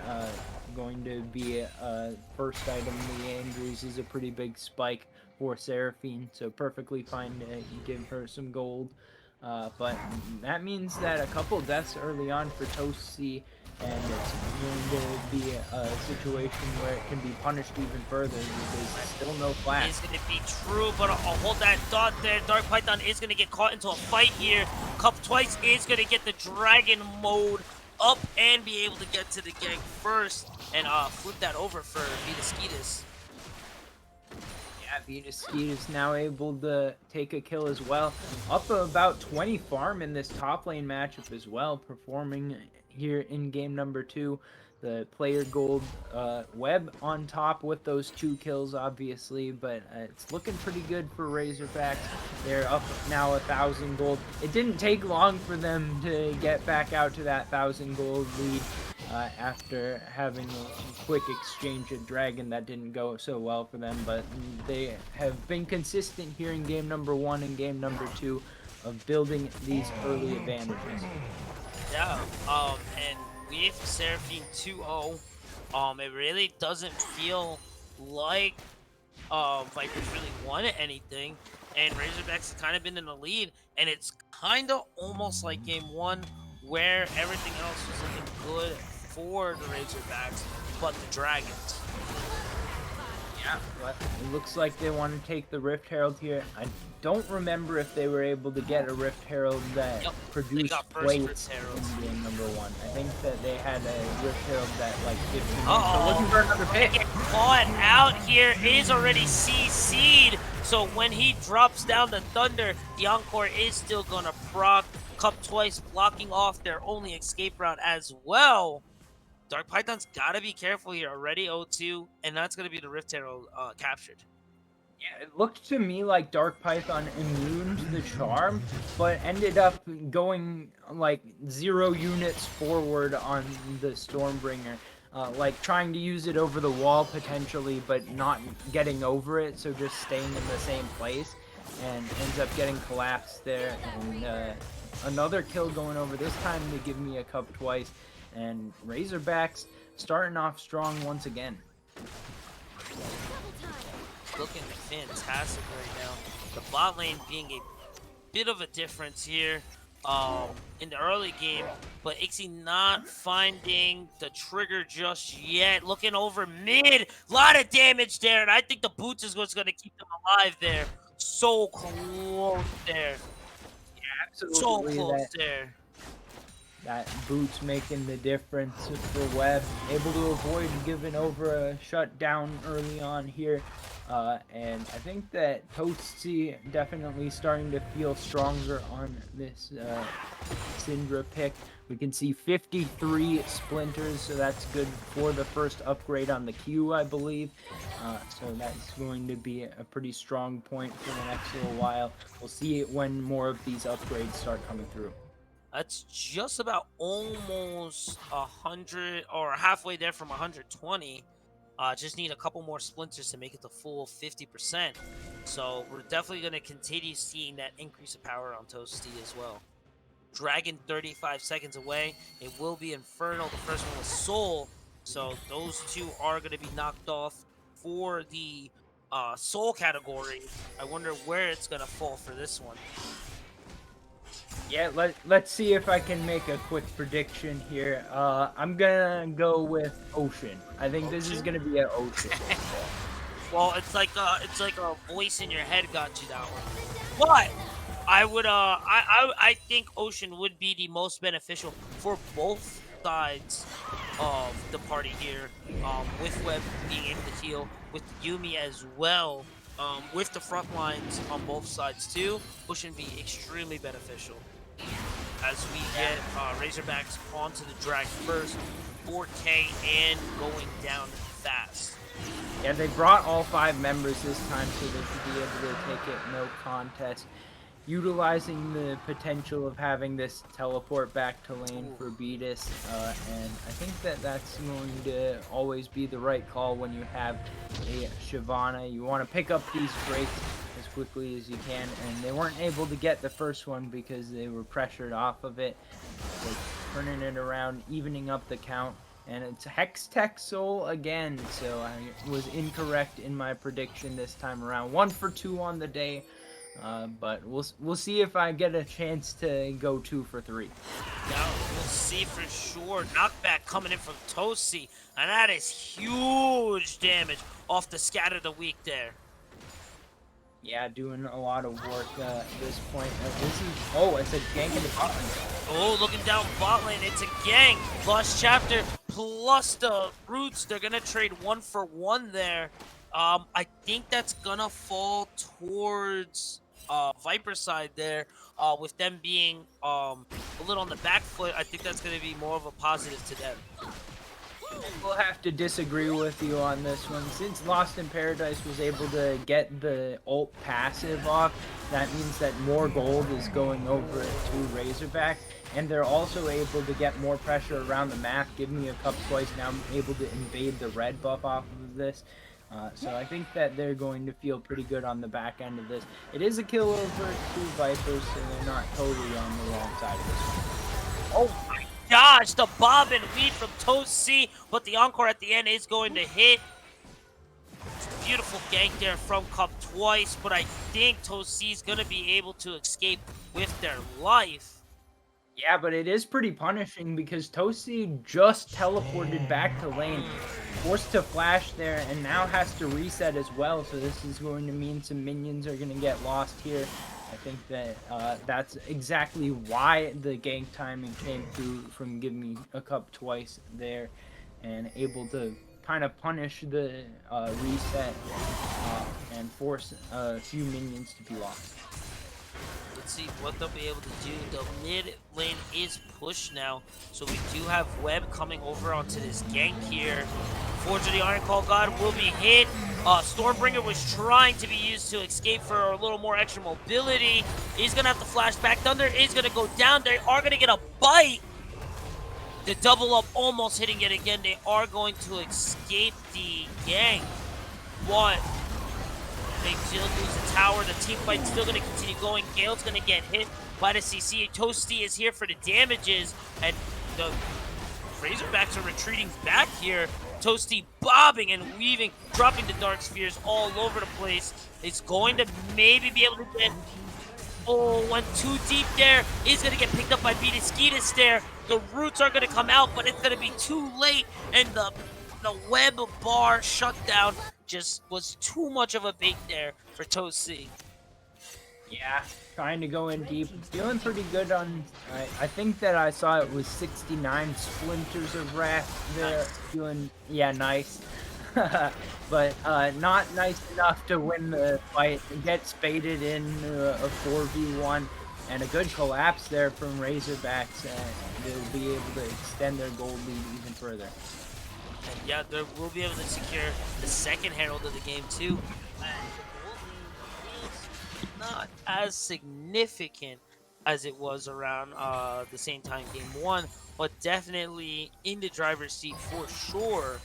Going to be a first item. The Andrews is a pretty big spike for Seraphine, so perfectly fine to give her some gold. But that means that a couple deaths early on for Toasty, and it's going to be a situation where it can be punished even further because still no flash. It's going to be true, but I'll hold that thought there. Dark Python is going to get caught into a fight here. Cup twice is going to get the dragon mode up and be able to get to the gank first and flip that over for Victoris. Yeah, Victoris is now able to take a kill as well. Up about 20 farm in this top lane matchup as well, performing here in game number 2. the player gold web on top with those 2 kills, obviously, but it's looking pretty good for Razorbacks. They're up now 1,000 gold. It didn't take long for them to get back out to that 1,000 gold lead after having a quick exchange at Dragon that didn't go so well for them, but they have been consistent here in game number 1 and game number 2 of building these early advantages. Yeah, and with Seraphine 2-0, it really doesn't feel like Vipers really won anything, and Razorbacks have kind of been in the lead, and it's kind of almost like game 1 where everything else was looking good for the Razorbacks, but the Dragons. Yeah, but it looks like they want to take the Rift Herald here. I don't remember if they were able to get a Rift Herald that produced plates in game number 1. I think that they had a Rift Herald that like 15 minutes. So looking for another pick. Get caught out here is already CC'd. So when he drops down the Thunder, the Encore is still gonna proc. Cup twice, blocking off their only escape route as well. Dark Python's gotta be careful here. Already 0-2, and that's gonna be the Rift Herald captured. Yeah, it looked to me like Dark Python immune to the charm, but ended up going like 0 units forward on the Stormbringer. Like trying to use it over the wall potentially, but not getting over it, so just staying in the same place, and ends up getting collapsed there. And another kill going over, this time they give me a cup twice, and Razorbacks starting off strong once again. Looking fantastic right now. The bot lane being a bit of a difference here in the early game, but Ixie not finding the trigger just yet. Looking over mid, lot of damage there, and I think the boots is what's going to keep them alive there. So close there. Yeah, absolutely. So close there. That boots making the difference for Webb. Able to avoid giving over a shutdown early on here. And I think that Toasty definitely starting to feel stronger on this Syndra pick. We can see 53 splinters, so that's good for the first upgrade on the Q, I believe. So that's going to be a pretty strong point for the next little while. We'll see it when more of these upgrades start coming through. That's just about almost 100 or halfway there from 120. Just need a couple more splinters to make it the full 50%. So we're definitely going to continue seeing that increase of power on Toasty as well. Dragon 35 seconds away. It will be Infernal. The first one was Soul. So those two are going to be knocked off for the Soul category. I wonder where it's going to fall for this one. Yeah, let's see if I can make a quick prediction here. I'm gonna go with Ocean. I think this is gonna be an Ocean. Well, it's like a voice in your head got you that one. But I would I think Ocean would be the most beneficial for both sides of the party here. With Webb being able to heal, with Yuumi as well. With the front lines on both sides too, Ocean be extremely beneficial. As we get Razorbacks onto the drag first, 4K and going down fast. Yeah, they brought all 5 members this time so they should be able to take it no contest. Utilizing the potential of having this teleport back to lane for Beatus, and I think that that's going to always be the right call when you have a Shyvana. You want to pick up these breaks as quickly as you can, and they weren't able to get the first one because they were pressured off of it. So turning it around, evening up the count, and it's Hextech Soul again, so I was incorrect in my prediction this time around. 1 for 2 on the day. But we'll see if I get a chance to go 2 for 3. Now we'll see for sure. Knockback coming in from Toasty, and that is huge damage off the Scatter the Weak there. Yeah, doing a lot of work at this point. Oh, it's a gank in the bot lane. Oh, looking down bot lane, it's a gang. Lost Chapter plus the Roots. They're gonna trade 1 for 1 there. I think that's gonna fall towards Viper side there, with them being a little on the back foot. I think that's going to be more of a positive to them. We'll have to disagree with you on this one. Since Lost in Paradise was able to get the ult passive off, that means that more gold is going over to Razorback, and they're also able to get more pressure around the map. Give me a cup twice, now I'm able to invade the red buff off of this. So I think that they're going to feel pretty good on the back end of this. It is a kill over 2 Vipers, so they're not totally on the wrong side of this one. Oh my gosh, the bob and weave from Toast-C, but the encore at the end is going to hit. Beautiful gank there from Cup twice, but I think Toast-C is going to be able to escape with their life. Yeah, but it is pretty punishing because Toast-C just teleported back to lane, forced to flash there, and now has to reset as well, so this is going to mean some minions are going to get lost here. I think that that's exactly why the gank timing came through from giving me a cup twice there, and able to kind of punish the reset and force a few minions to be lost. Let's see what they'll be able to do. The mid lane is pushed now, so we do have Web coming over onto this gank here. Forge of the Iron Call God will be hit. Stormbringer was trying to be used to escape for a little more extra mobility. He's going to have to flash back. Thunder is going to go down. They are going to get a bite. The double up almost hitting it again. They are going to escape the gank. What? They still lose the tower. The team fight's still going to continue going. Gale's going to get hit by the CC. Toast-C is here for the damages, and the Razorbacks are retreating back here. Toast-C bobbing and weaving, dropping the Dark Spheres all over the place. It's going to maybe be able to get... Oh, went too deep there. Is going to get picked up by Victoris there. The roots are going to come out, but it's going to be too late, and the web bar shutdown just was too much of a bait there for Toast-C. Yeah, trying to go in deep. Feeling pretty good on... I think that I saw it was 69 Splinters of Wrath there. Nice. Feeling... Yeah, nice. But not nice enough to win the fight. Get spaded in a 4v1. And a good collapse there from Razorbacks. They'll be able to extend their gold lead even further. And yeah, they will be able to secure the second Herald of the game too. And the gold lead is not as significant as it was around the same time game 1, but definitely in the driver's seat for sure.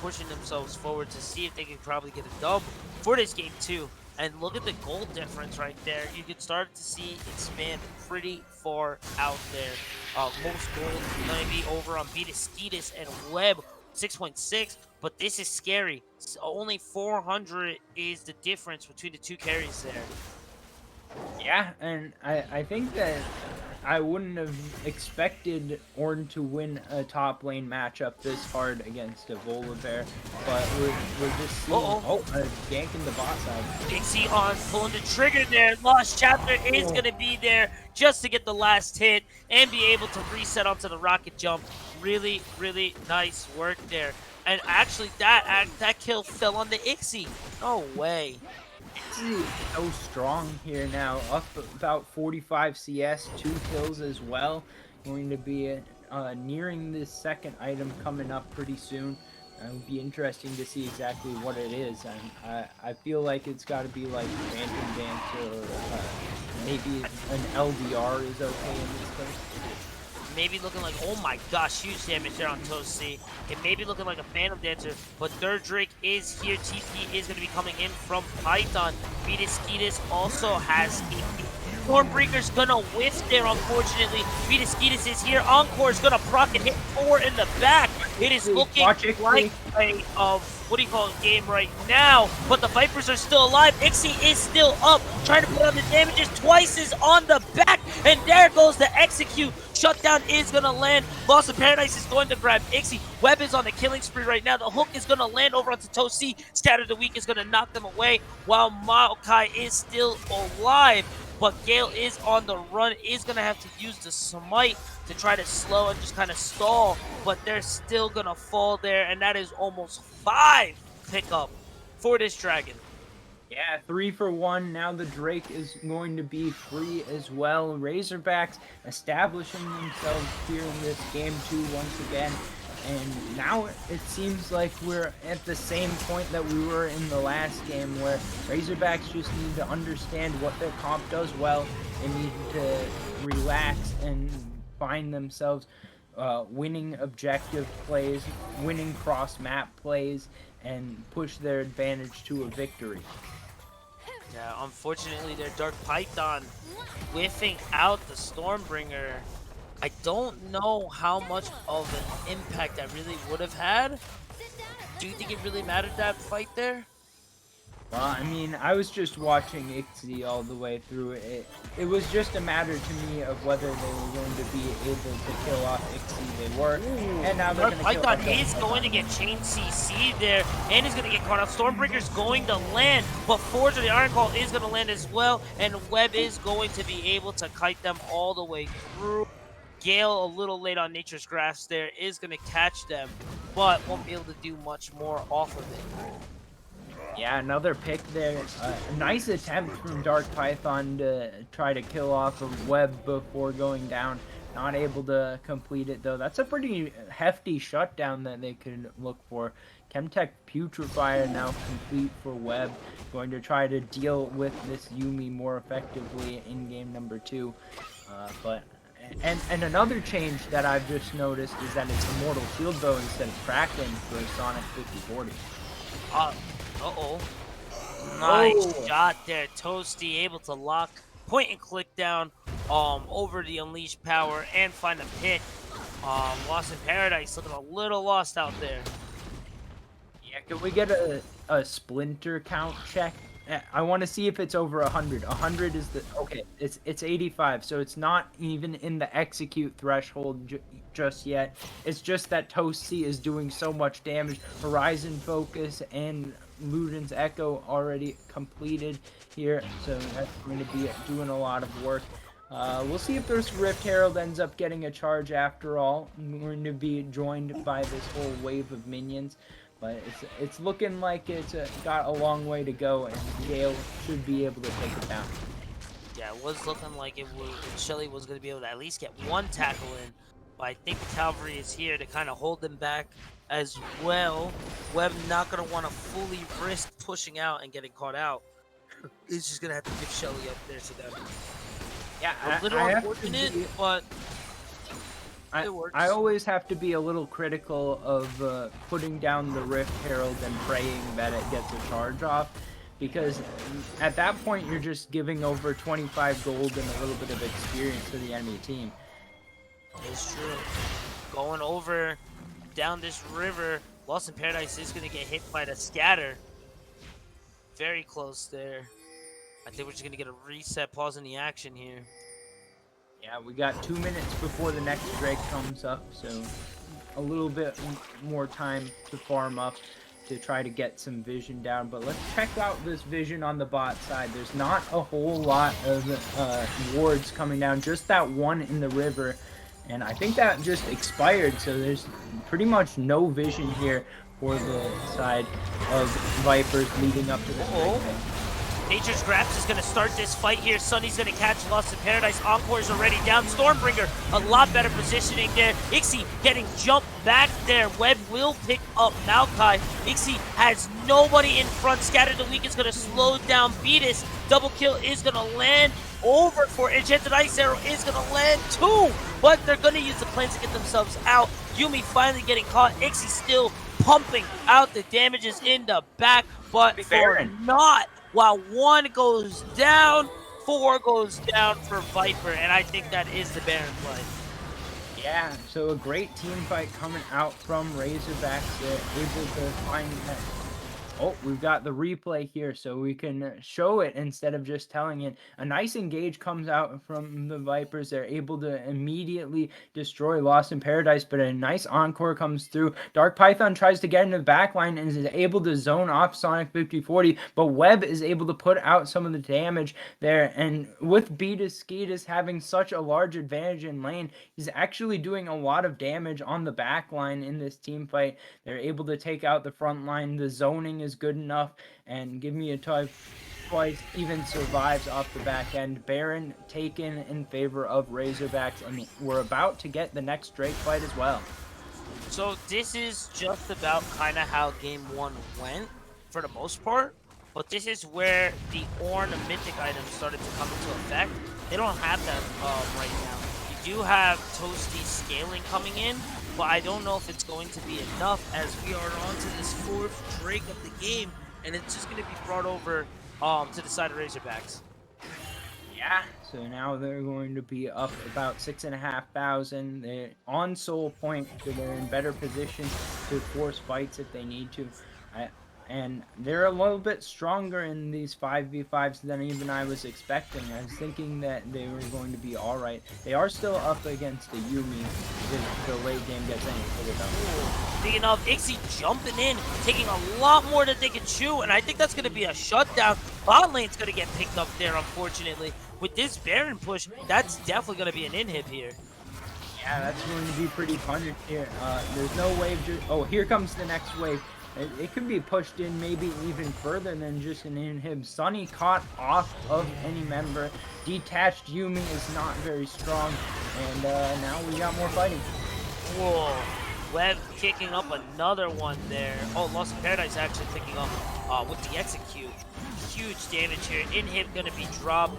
Pushing themselves forward to see if they can probably get a dub for this game 2. And look at the gold difference right there. You can start to see it expand pretty far out there. Most gold going to be over on Victoris and Web, 6.6. But this is scary. Only 400 is the difference between the two carries there. Yeah, and I think that I wouldn't have expected Ornn to win a top lane matchup this hard against a Volibear, but we're just seeing a gank in the bot side. Pixie on pulling the trigger there. Lost Chapter is going to be there just to get the last hit and be able to reset onto the rocket jump. Really, really nice work there. And actually, that kill fell on the Ixie. No way. Ixie is so strong here now, up about 45 CS, 2 kills as well. Going to be nearing this second item coming up pretty soon. It would be interesting to see exactly what it is. I feel like it's got to be like Phantom Dancer or maybe an LDR is okay in this case. Maybe looking like, oh my gosh, huge damage there on Toast-C. It may be looking like a Phantom Dancer, but Third Drake is here. TP is going to be coming in from Python. Victoris also has TP. Stormbreaker's going to whiff there, unfortunately. Victoris is here. Encore is going to proc and hit 4 in the back. It is looking like a, game right now, but the Vipers are still alive. Ixie is still up, trying to put on the damages. Twice is on the back, and there goes the execute. Shutdown is going to land. Lost in Paradise is going to grab Ixie. Web is on the killing spree right now. The hook is going to land over onto Toast-C. Scatter the Weak is going to knock them away, while Maokai is still alive. But Gale is on the run, is going to have to use the smite to try to slow and just kind of stall. But they're still going to fall there, and that is almost 5 pickup for this Dragon. Yeah, 3 for 1. Now the Drake is going to be free as well. Razorbacks establishing themselves here in this game 2 once again. And now it seems like we're at the same point that we were in the last game, where Razorbacks just need to understand what their comp does well. They need to relax and find themselves winning objective plays, winning cross-map plays, and push their advantage to a victory. Yeah, unfortunately, their Dark Python whiffing out the Stormbringer. I don't know how much of an impact that really would have had. Do you think it really mattered, that fight there? Well, I mean, I was just watching Ixie all the way through it. It was just a matter to me of whether they were going to be able to kill off Ixie. They were, and now they're going to kill Python off is going to get chain CC there, and is going to get caught out. Stormbreaker's going to land, but Forge of the Iron Call is going to land as well, and Web is going to be able to kite them all the way through. Gale, a little late on Nature's Grasp there, is going to catch them, but won't be able to do much more off of it. Yeah, another pick there. A nice attempt from Dark Python to try to kill off a Web before going down. Not able to complete it, though. That's a pretty hefty shutdown that they could look for. Chemtech Putrefier now complete for Web. Going to try to deal with this Yuumi more effectively in game number 2. And another change that I've just noticed is that it's Immortal Shield Bow instead of Kraken for Sonic 5040. Uh-oh. Nice shot there. Toasty able to lock point and click down over the Unleashed Power and find a pick. Lost in Paradise looking a little lost out there. Yeah, can we get a splinter count check? I want to see if it's over 100. 100 is the... Okay, it's 85, so it's not even in the execute threshold just yet. It's just that Toasty is doing so much damage. Horizon Focus and Luden's Echo already completed here, so that's going to be doing a lot of work. We'll see if this Rift Herald ends up getting a charge after all. We're going to be joined by this whole wave of minions. But it's looking like it's got a long way to go, and Gale should be able to take it down. Yeah, it was looking like Shelly was going to be able to at least get one tackle in. But I think the Cavalry is here to kind of hold them back as well. Webb not going to want to fully risk pushing out and getting caught out. He's just going to have to give Shelly up there to them. Yeah, a little unfortunate, but... I always have to be a little critical of putting down the Rift Herald and praying that it gets a charge off, because at that point you're just giving over 25 gold and a little bit of experience to the enemy team. It's true. Going over down this river, Lost in Paradise is going to get hit by the scatter. Very close there. I think we're just going to get a reset, pause in the action here. Yeah, we got 2 minutes before the next Drake comes up, so a little bit more time to farm up to try to get some vision down. But let's check out this vision on the bot side. There's not a whole lot of wards coming down, just that one in the river. And I think that just expired, so there's pretty much no vision here for the side of Vipers leading up to this Drake pick. Nature's Grasp is going to start this fight here. Sunny's going to catch Lost in Paradise. Encore's already down. Stormbringer, a lot better positioning there. Ixie getting jumped back there. Webb will pick up Maokai. Ixie has nobody in front. Scatter the Weak is going to slow down Beatus. Double kill is going to land over for Enchanted Ice Arrow is going to land too. But they're going to use the plans to get themselves out. Yuumi finally getting caught. Ixie still pumping out the damages in the back, but for not. While 1 goes down, 4 goes down for Viper, and I think that is the Baron play. Yeah, so a great team fight coming out from Razorbacks. They're able to find that. Oh, we've got the replay here, so we can show it instead of just telling it. A nice engage comes out from the Vipers. They're able to immediately destroy Lost in Paradise, but a nice encore comes through. Dark Python tries to get in the backline and is able to zone off Sonic 5040, but Webb is able to put out some of the damage there. And with Beatus Skeetus having such a large advantage in lane, he's actually doing a lot of damage on the backline in this team fight. They're able to take out the front line. The zoning is good enough, and Give Me a Twice even survives off the back end. Baron taken in favor of Razorbacks, and we're about to get the next Drake fight as well. So this is just about kind of how game 1 went for the most part, but this is where the Ornn mythic items started to come into effect. They don't have that right now. You do have Toasty scaling coming in, but I don't know if it's going to be enough as we are on to this 4th Drake of the game, and it's just going to be brought over to the side of Razorbacks. Yeah, so now they're going to be up about 6,500. They're on soul point, so they're in better position to force fights if they need to. And they're a little bit stronger in these 5v5s than even I was expecting. I was thinking that they were going to be alright. They are still up against the Yumi if the late game gets any further down. Speaking of, Ixie jumping in, taking a lot more than they can chew, and I think that's going to be a shutdown. Bot lane's going to get picked up there, unfortunately. With this Baron push, that's definitely going to be an inhib here. Yeah, that's going to be pretty punish here. There's no wave. Oh, here comes the next wave. It could be pushed in maybe even further than just an inhib. Sunny caught off of any member. Detached Yumi is not very strong. And now we got more fighting. Whoa. Web kicking up another one there. Oh, Lost in Paradise actually picking up with the execute. Huge damage here. Inhib gonna be dropped.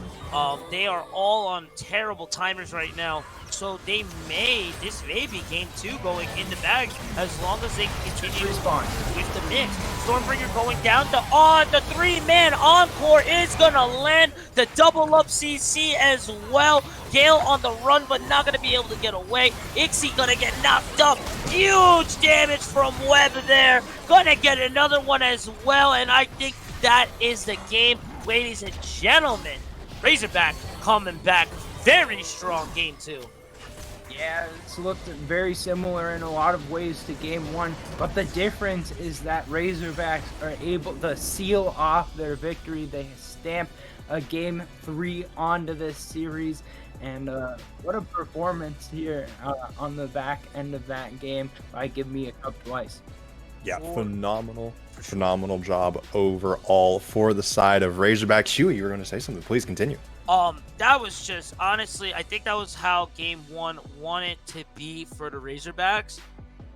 They are all on terrible timers right now. So this may be game 2 going in the bag as long as they can continue with the mix. Stormbringer going down the 3-man encore is gonna land the double up CC as well. Gale on the run, but not gonna be able to get away. Ixie gonna get knocked up. Huge damage from Web there. Gonna get another one as well, and I think that is the game, ladies and gentlemen. Razorback coming back very strong game 2. Yeah, it's looked very similar in a lot of ways to game 1, but the difference is that Razorbacks are able to seal off their victory. They stamp a game 3 onto this series, and what a performance here on the back end of that game by Give Me a Cup twice. Yeah, phenomenal job overall for the side of Razorbacks. Huey, you were going to say something. Please continue. That was just, honestly, I think that was how game 1 wanted to be for the Razorbacks.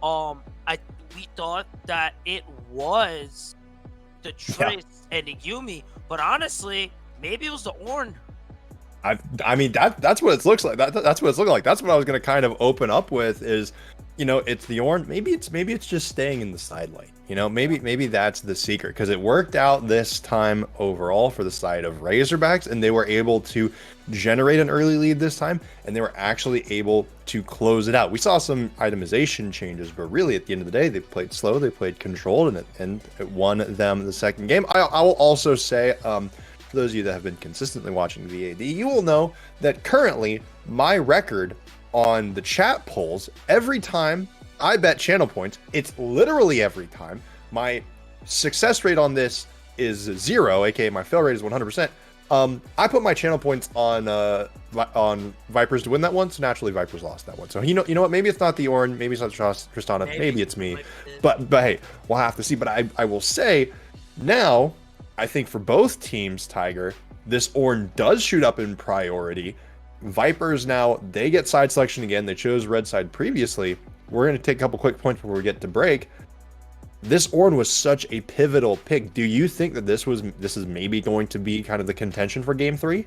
We thought that it was the Triss and the Yumi, but honestly, maybe it was the Ornn. I mean, that's what it looks like. That's what it's looking like. That's what I was going to kind of open up with is, you know, it's the Ornn. Maybe it's just staying in the side lane. You know, maybe that's the secret, because it worked out this time overall for the side of Razorbacks, and they were able to generate an early lead this time, and they were actually able to close it out. We saw some itemization changes, but really at the end of the day, they played slow, they played controlled, and it won them the second game. I will also say, for those of you that have been consistently watching VAD, you will know that currently my record on the chat polls, every time I bet channel points, it's literally every time. My success rate on this is 0, aka my fail rate is 100%. I put my channel points on Vipers to win that one, so naturally Vipers lost that one. So you know what? Maybe it's not the Ornn, maybe it's not Tristana, maybe it's me. But hey, we'll have to see. But I will say now, I think for both teams, Tiger, this Ornn does shoot up in priority. Vipers now, they get side selection again. They chose red side previously. We're going to take a couple quick points before we get to break. This Ornn was such a pivotal pick. Do you think that this is maybe going to be kind of the contention for game 3?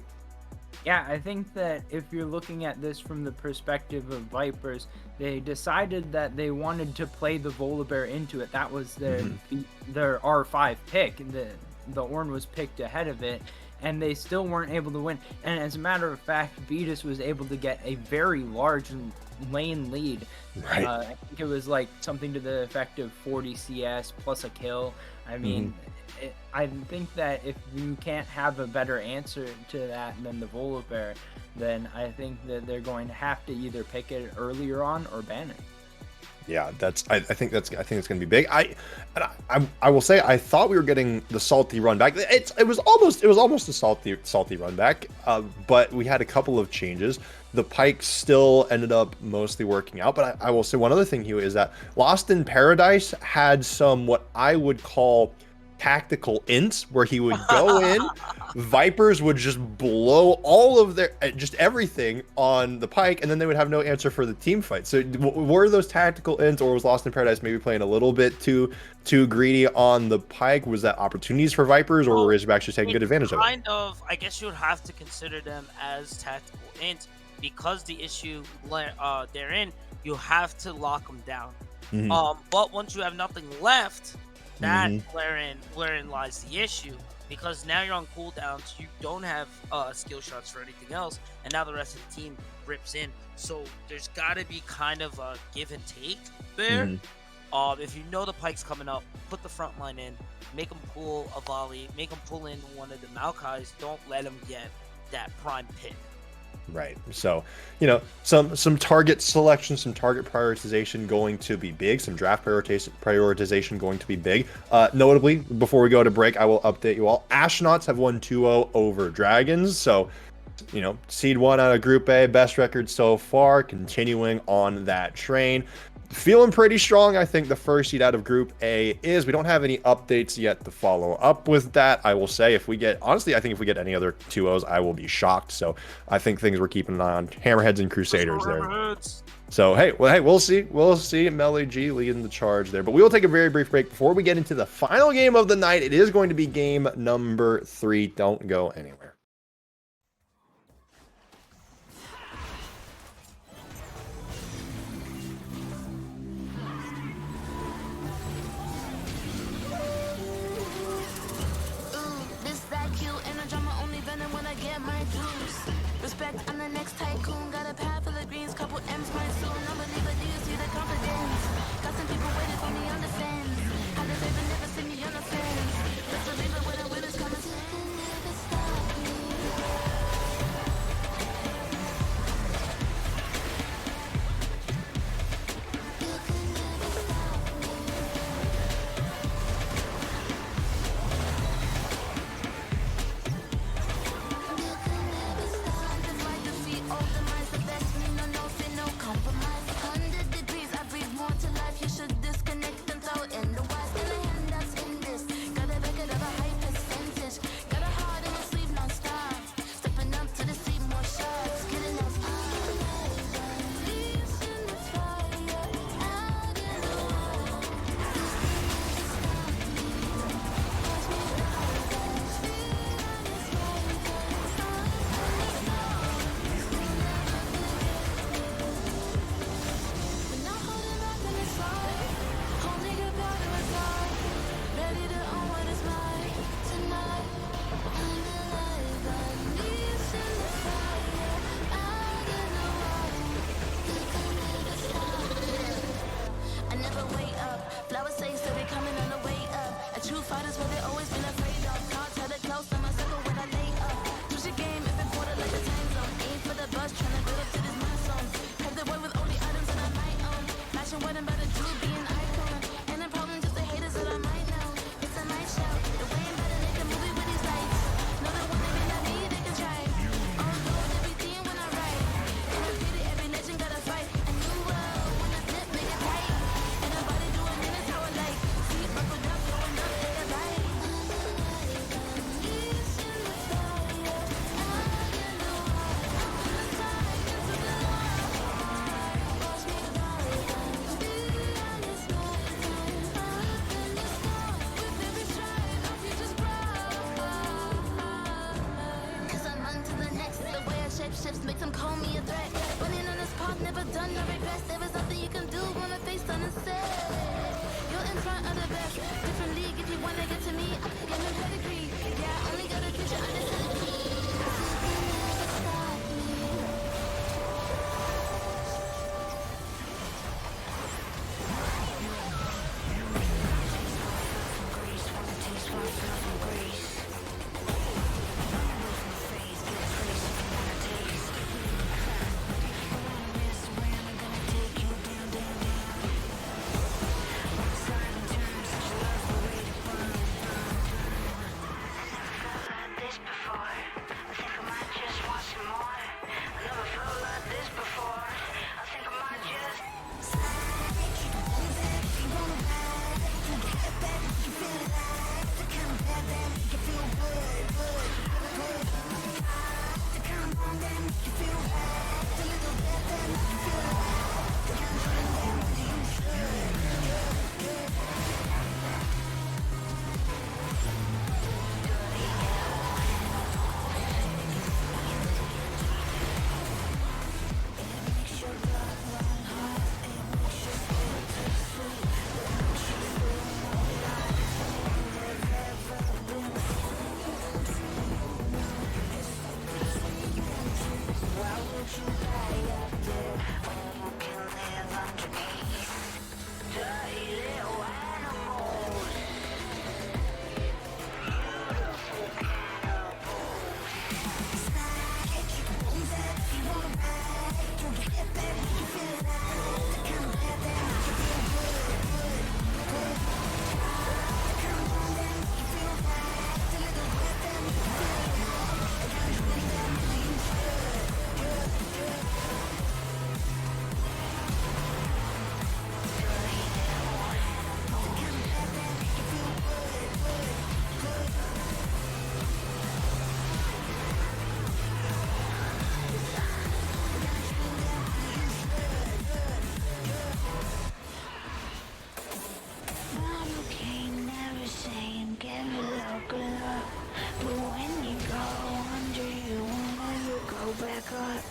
Yeah, I think that if you're looking at this from the perspective of Vipers, they decided that they wanted to play the Volibear into it. That was their R5 pick. The Ornn was picked ahead of it, and they still weren't able to win. And as a matter of fact, Vetus was able to get a very large lane lead. Right. I think it was like something to the effect of 40 CS plus a kill. I mean, I think that if you can't have a better answer to that than the Volibear, then I think that they're going to have to either pick it earlier on or ban it. Yeah, I think it's going to be big. I will say I thought we were getting the salty run back. It was almost a salty run back, but we had a couple of changes. The Pyke still ended up mostly working out, but I will say one other thing, Hugh, is that Lost in Paradise had some what I would call tactical ints where he would go in, Vipers would just blow all of their just everything on the Pike, and then they would have no answer for the team fight. So were those tactical ints, or was Lost in Paradise maybe playing a little bit too greedy on the Pike? Was that opportunities for Vipers, or were Razorbacks just taking good advantage of it? Kind of, I guess you would have to consider them as tactical int, because the issue they're in, you have to lock them down. But once you have nothing left, that wherein lies the issue, because now you're on cooldowns, you don't have skill shots for anything else, and now the rest of the team rips in. So there's got to be kind of a give and take there. If you know the Pike's coming up, put the front line in, make them pull a volley, make them pull in one of the Maokais. Don't let them get that prime pick. Right. So, you know, some target selection, some target prioritization going to be big, some draft prioritization going to be big. Notably, before we go to break, I will update you all. Astronauts have won 2-0 over Dragons. So, you know, seed 1 out of Group A, best record so far, continuing on that train. Feeling pretty strong. I think the first seed out of Group A is. We don't have any updates yet to follow up with that. I will say, if we get, honestly, I think if we get any other 2-0s, I will be shocked. So I think things we're keeping an eye on. Hammerheads and Crusaders there. So hey, we'll see. We'll see. Melly G leading the charge there. But we will take a very brief break before we get into the final game of the night. It is going to be game number 3. Don't go anywhere. Respect, I'm the next tycoon. Got a pad full of greens, couple M's, my soon. I'm believer, do you see the confidence? Got some people waiting for me on the fence. How did they never see me on the fence? Let's believe it when the winners come and never stop me. You can never stop me. Shifts make them call me a threat. Running on this path, never done, no regrets. There is nothing you can do when the face done instead. You're in front of the best. Different league, if you wanna get to me, I could get no pedigree. Yeah, I only got a future understanding me. got.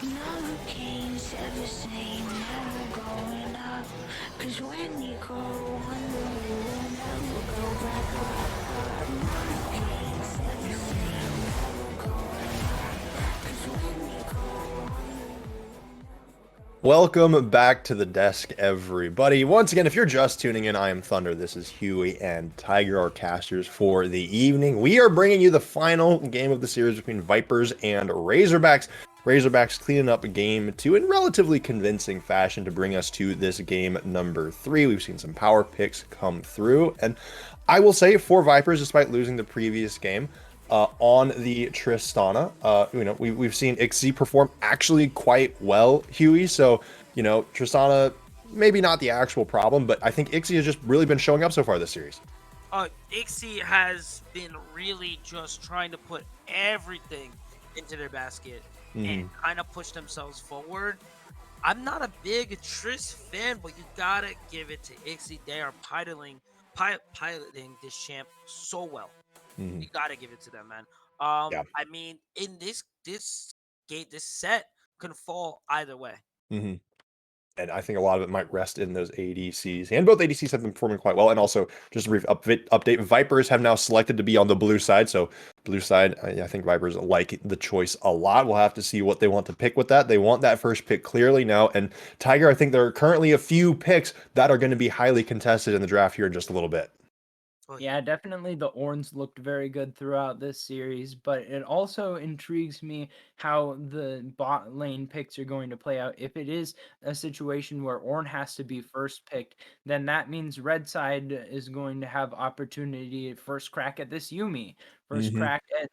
Never change, ever same, never going up. 'Cause when you go under, you will never go back up. Never change, ever same, never going up. 'Cause when you go Welcome back to the desk, everybody. Once again, if you're just tuning in, I am Thunder. This is Huey and Tiger, our casters for the evening. We are bringing you the final game of the series between Vipers and Razorbacks. Razorbacks cleaning up game 2 in relatively convincing fashion to bring us to this game number 3. We've seen some power picks come through, and I will say for Vipers, despite losing the previous game, on the Tristana, we've seen Ixie perform actually quite well, Huey. So, Tristana, maybe not the actual problem, but I think Ixie has just really been showing up so far this series. Ixie has been really just trying to put everything into their basket and kind of push themselves forward. I'm not a big Triss fan, but you gotta give it to Ixie. They are piloting this champ so well. You gotta give it to them, man. Yeah. I mean, in this game, this set can fall either way. And I think a lot of it might rest in those ADCs. And both ADCs have been performing quite well. And also, just a brief update, Vipers have now selected to be on the blue side. So, blue side, I think Vipers like the choice a lot. We'll have to see what they want to pick with that. They want that first pick clearly now. And Tiger, I think there are currently a few picks that are going to be highly contested in the draft here in just a little bit. Yeah, definitely the Orns looked very good throughout this series, but it also intrigues me how the bot lane picks are going to play out. If it is a situation where Ornn has to be first picked, then that means red side is going to have opportunity first crack at this Yuumi. First crack at,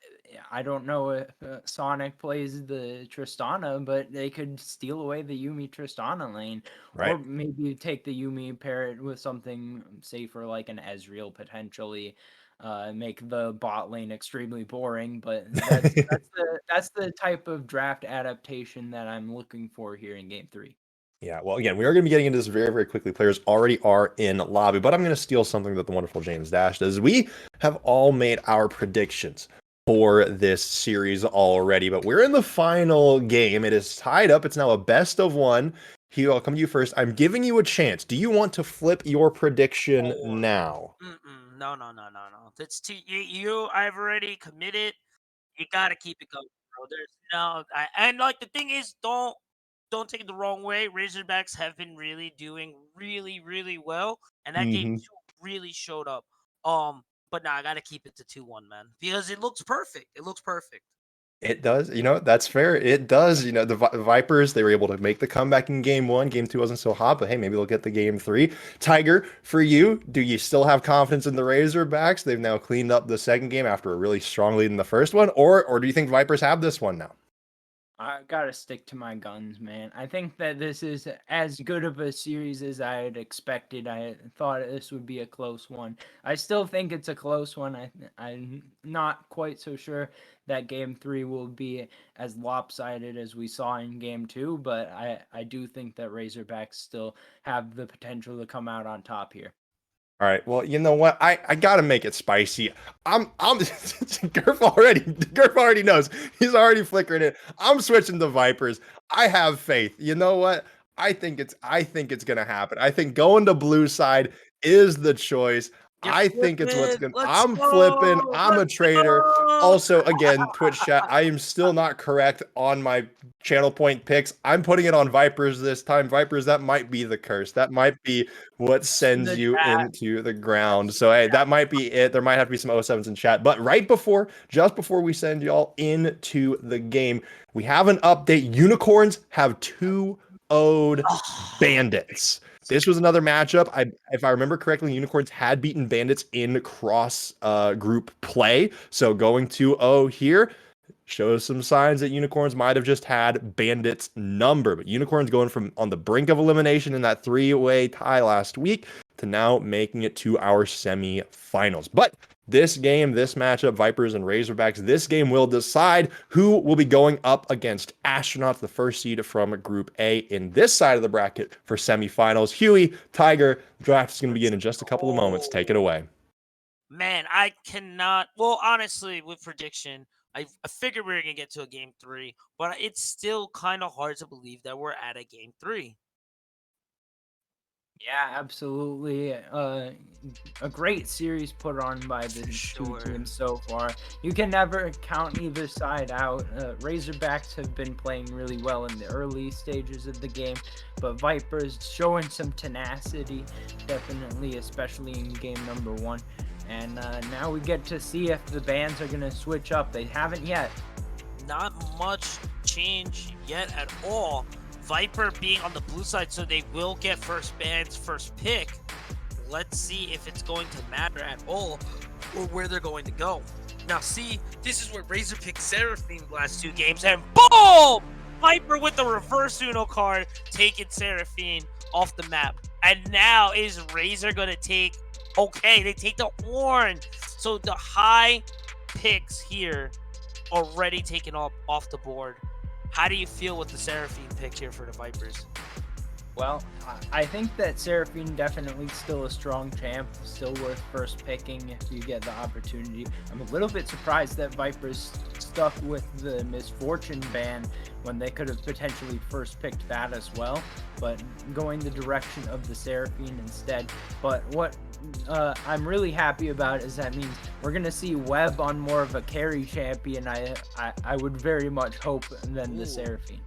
I don't know if Sonic plays the Tristana, but they could steal away the Yuumi Tristana lane. Right. Or maybe take the Yuumi, pair it with something safer like an Ezreal potentially, make the bot lane extremely boring. But that's the type of draft adaptation that I'm looking for here in Game 3. Yeah, well, again, we are going to be getting into this very, very quickly. Players already are in lobby, but I'm going to steal something that the wonderful James Dash does. We have all made our predictions for this series already, but we're in the final game. It is tied up. It's now a best of one. Hugh, I'll come to you first. I'm giving you a chance. Do you want to flip your prediction now? No. That's too I've already committed. You gotta keep it going, bro. There's no, and like the thing is, don't take it the wrong way. Razorbacks have been really doing really well, and that game 2 really showed up. But now I gotta keep it to 2-1, man, because it looks perfect. It looks perfect. It does. That's fair. It does. The Vipers, they were able to make the comeback in game 1. Game 2 wasn't so hot, but hey, maybe they'll get the game 3. Tiger, for you, do you still have confidence in the Razorbacks? They've now cleaned up the second game after a really strong lead in the first one, or do you think Vipers have this one now? I gotta stick to my guns, man. I think that this is as good of a series as I had expected. I thought this would be a close one. I still think it's a close one. I'm not quite so sure that Game 3 will be as lopsided as we saw in Game 2, but I do think that Razorbacks still have the potential to come out on top here. All right. Well, you know what? I gotta make it spicy. I'm Gurf already knows. He's already flickering it. I'm switching to Vipers. I have faith. You know what? I think it's gonna happen. I think going to blue side is the choice. I think it's what's gonna. I'm flipping. I'm a traitor. Also, again, Twitch chat. I am still not correct on my channel point picks. I'm putting it on Vipers this time. Vipers, that might be the curse. That might be what sends you into the ground. So hey, that might be it. There might have to be some 07s in chat. But just before we send y'all into the game, we have an update. Unicorns have 2-0'd Bandits. This was another matchup. If I remember correctly, Unicorns had beaten Bandits in cross group play. So going 2-0 here shows some signs that Unicorns might have just had Bandits' number. But Unicorns going from on the brink of elimination in that 3-way tie last week to now making it to our semifinals. But this game, this matchup, Vipers and Razorbacks, this game will decide who will be going up against Astronauts, the first seed from Group A in this side of the bracket for semifinals. Huey, Tiger, draft is going to begin in just a couple of moments. Take it away. Man, I cannot. Well, honestly, with prediction, I figured we were gonna get to a game 3, but it's still kind of hard to believe that we're at a game 3. Yeah, absolutely. A great series put on by the two Sure. teams so far. You can never count either side out. Razorbacks have been playing really well in the early stages of the game, but Vipers showing some tenacity, definitely, especially in game number 1. And now we get to see if the bans are going to switch up. They haven't yet. Not much change yet at all. Viper being on the blue side, so they will get first ban's first pick. Let's see if it's going to matter at all or where they're going to go. Now, see, this is where Razor picked Seraphine the last 2 games, and boom! Viper with the reverse Uno card, taking Seraphine off the map. And now is Razor going to take... Okay, they take the Ornn. So the high picks here already taken off the board. How do you feel with the Seraphine pick here for the Vipers? Well, I think that Seraphine definitely still a strong champ, still worth first picking if you get the opportunity. I'm a little bit surprised that Vipers stuck with the Misfortune ban when they could have potentially first picked that as well, but going the direction of the Seraphine instead. But what I'm really happy about is that means we're gonna see Webb on more of a carry champion. I would very much hope than the Seraphine.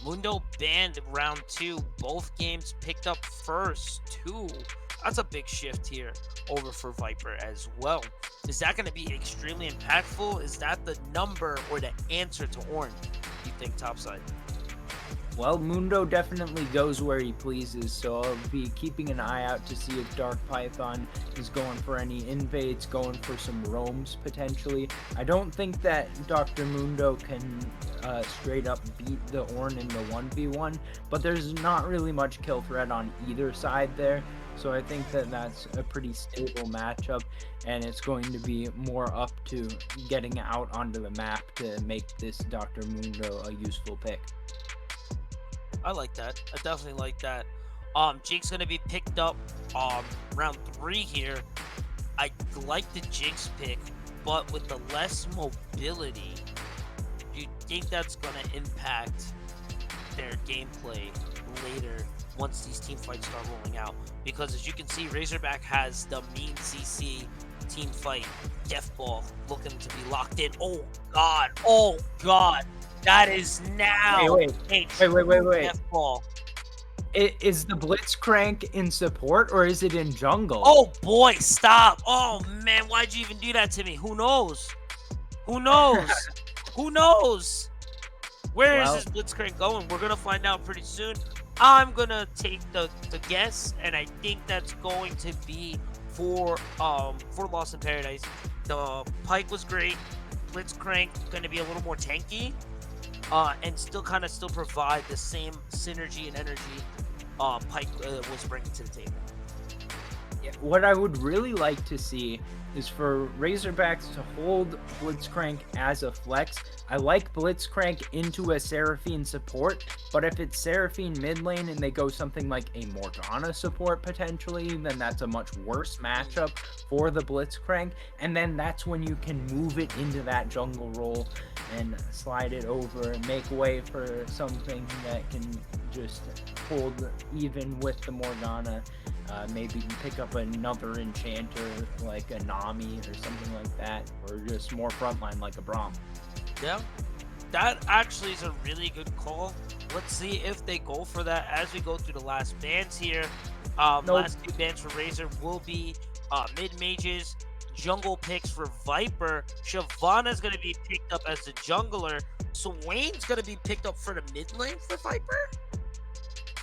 Mundo banned round 2. Both games picked up first, too. That's a big shift here over for Viper as well. Is that going to be extremely impactful? Is that the number or the answer to Ornn, you think, topside? Well, Mundo definitely goes where he pleases, so I'll be keeping an eye out to see if Dark Python is going for any invades, going for some roams potentially. I don't think that Dr. Mundo can straight up beat the Ornn in the 1v1, but there's not really much kill threat on either side there. So I think that that's a pretty stable matchup, and it's going to be more up to getting out onto the map to make this Dr. Mundo a useful pick. I like that. I definitely like that. Jinx gonna be picked up round 3 here. I like the Jinx pick, but with the less mobility, do you think that's gonna impact their gameplay later once these team fights start rolling out? Because as you can see, Razorback has the mean CC team fight Death Ball looking to be locked in. Oh god. That is now Wait. Death Ball. Is the Blitzcrank in support or is it in jungle? Oh boy, stop. Oh man, why'd you even do that to me? Who knows? Who knows? Where is this Blitzcrank going? We're gonna find out pretty soon. I'm gonna take the guess, and I think that's going to be for Lost in Paradise. The Pike was great. Blitzcrank gonna be a little more tanky. And still provide the same synergy and energy Pike was bringing to the table. Yeah, what I would really like to see is for Razorbacks to hold Blitzcrank as a flex. I like Blitzcrank into a Seraphine support, but if it's Seraphine mid lane and they go something like a Morgana support potentially, then that's a much worse matchup for the Blitzcrank, and then that's when you can move it into that jungle role and slide it over and make way for something that can just hold even with the Morgana. Maybe pick up another enchanter like a Nami or something like that, or just more frontline like a Braum. Yeah, that actually is a really good call. Let's see if they go for that as we go through the last bans here. Last 2 bans for Razor will be mid mages, jungle picks for Viper. Shyvana's going to be picked up as the jungler. Swain's going to be picked up for the mid lane for Viper.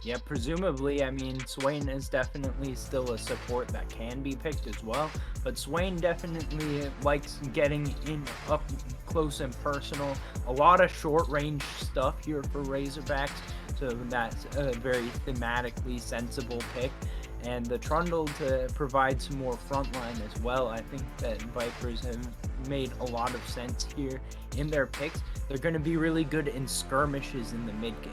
Yeah, presumably. I mean, Swain is definitely still a support that can be picked as well, but Swain definitely likes getting in up close and personal. A lot of short range stuff here for Razorbacks, so that's a very thematically sensible pick. And the Trundle to provide some more frontline as well. I think that Vipers have made a lot of sense here in their picks. They're going to be really good in skirmishes in the mid game.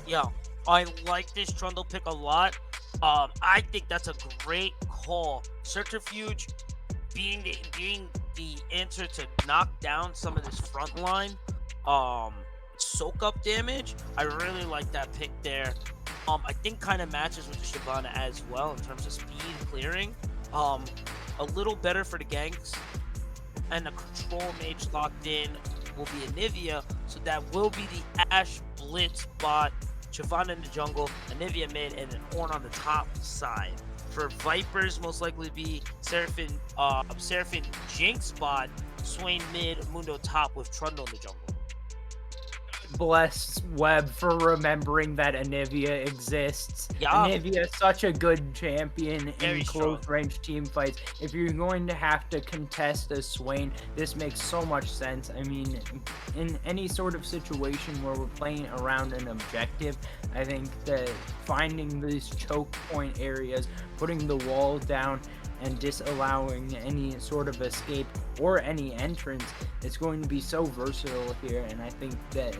Yeah. I like this Trundle pick a lot. I think that's a great call. Subterfuge being the answer to knock down some of this front line soak up damage. I really like that pick there. I think kind of matches with the Shyvana as well in terms of speed clearing. A little better for the ganks, and the control mage locked in will be Anivia, so that will be the Ashe Blitz bot, Shyvana in the jungle, Anivia mid, and an Ornn on the top side. For Vipers, most likely be Seraphine Jinx bot, Swain mid, Mundo top with Trundle in the jungle. Bless Webb for remembering that Anivia exists. Yeah. Anivia is such a good champion Very in strong. close range team fights. If you're going to have to contest a Swain, this makes so much sense. I mean, in any sort of situation where we're playing around an objective, I think that finding these choke point areas, putting the walls down, and disallowing any sort of escape or any entrance, it's going to be so versatile here, and I think that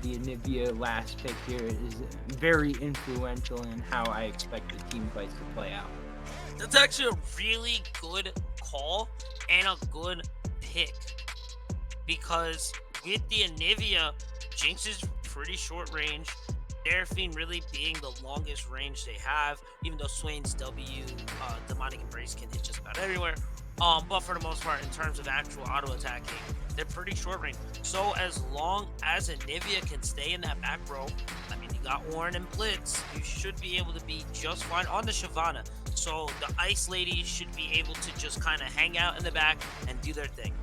the Anivia last pick here is very influential in how I expect the team fights to play out. That's actually a really good call and a good pick, because with the Anivia, Jinx is pretty short range. Seraphine really being the longest range they have, even though Swain's W, Demonic Embrace can hit just about everywhere. But for the most part, in terms of actual auto attacking, they're pretty short range. So as long as Anivia can stay in that back row, I mean, you got Ornn and Blitz, you should be able to be just fine on the Shyvana. So the Ice Ladies should be able to just kind of hang out in the back and do their thing.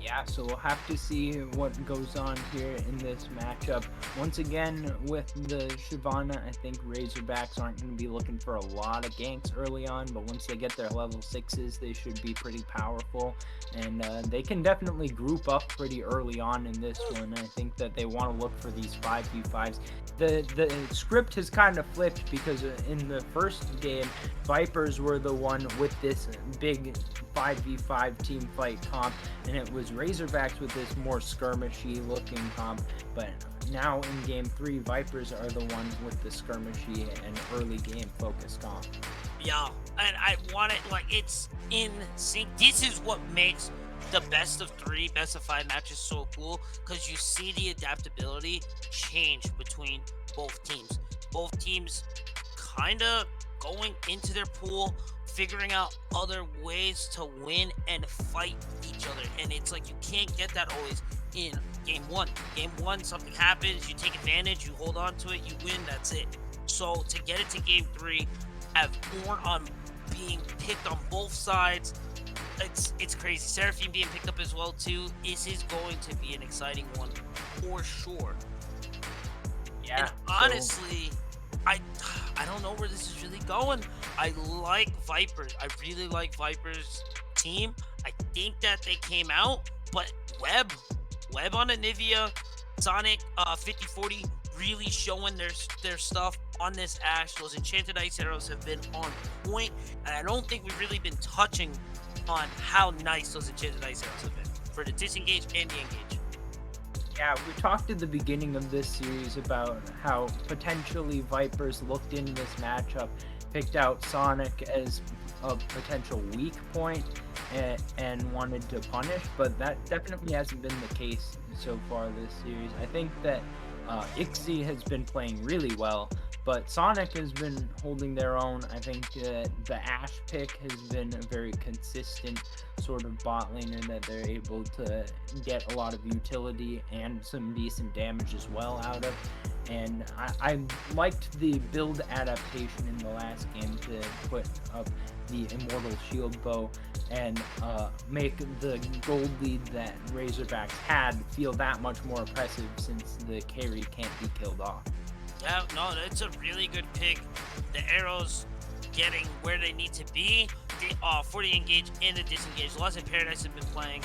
Yeah, so we'll have to see what goes on here in this matchup. Once again, with the Shyvana, I think Razorbacks aren't going to be looking for a lot of ganks early on, but once they get their level 6s, they should be pretty powerful, and they can definitely group up pretty early on in this one. I think that they want to look for these 5v5s. The script has kind of flipped, because in the first game, Vipers were the one with this big 5v5 team fight comp, and it was Razorbacks with this more skirmishy looking comp. But now in game 3, Vipers are the one with the skirmishy and early game focus comp. Yeah, and I want it, like, it's in sync. This is what makes the best of 3, best of 5 matches so cool, because you see the adaptability change between both teams. Both teams kind of going into their pool, figuring out other ways to win and fight each other. And it's like, you can't get that always in game 1. Game 1, something happens, you take advantage, you hold on to it, you win, that's it. So to get it to game 3, have Ornn on being picked on both sides, it's crazy. Seraphine being picked up as well too. This is going to be an exciting one for sure. Yeah. And honestly, I don't know where this is really going. I like Vipers. I really like Vipers team. I think that they came out, but Webb on Anivia, Sonic 5040 really showing their stuff on this Ashe. Those enchanted ice arrows have been on point, and I don't think we've really been touching on how nice those enchanted ice arrows have been for the disengage and the engage. Yeah, we talked at the beginning of this series about how potentially Vipers looked into this matchup, picked out Sonic as a potential weak point, and wanted to punish, but that definitely hasn't been the case so far this series. I think that Ixie has been playing really well, but Sonic has been holding their own. I think that the Ashe pick has been a very consistent sort of bot laner that they're able to get a lot of utility and some decent damage as well out of. And I liked the build adaptation in the last game to put up the Immortal Shield Bow and make the gold lead that Razorbacks had feel that much more oppressive, since the carry can't be killed off. Yeah, no, that's a really good pick. The arrows getting where they need to be for the engage and the disengage. Lost in Paradise have been playing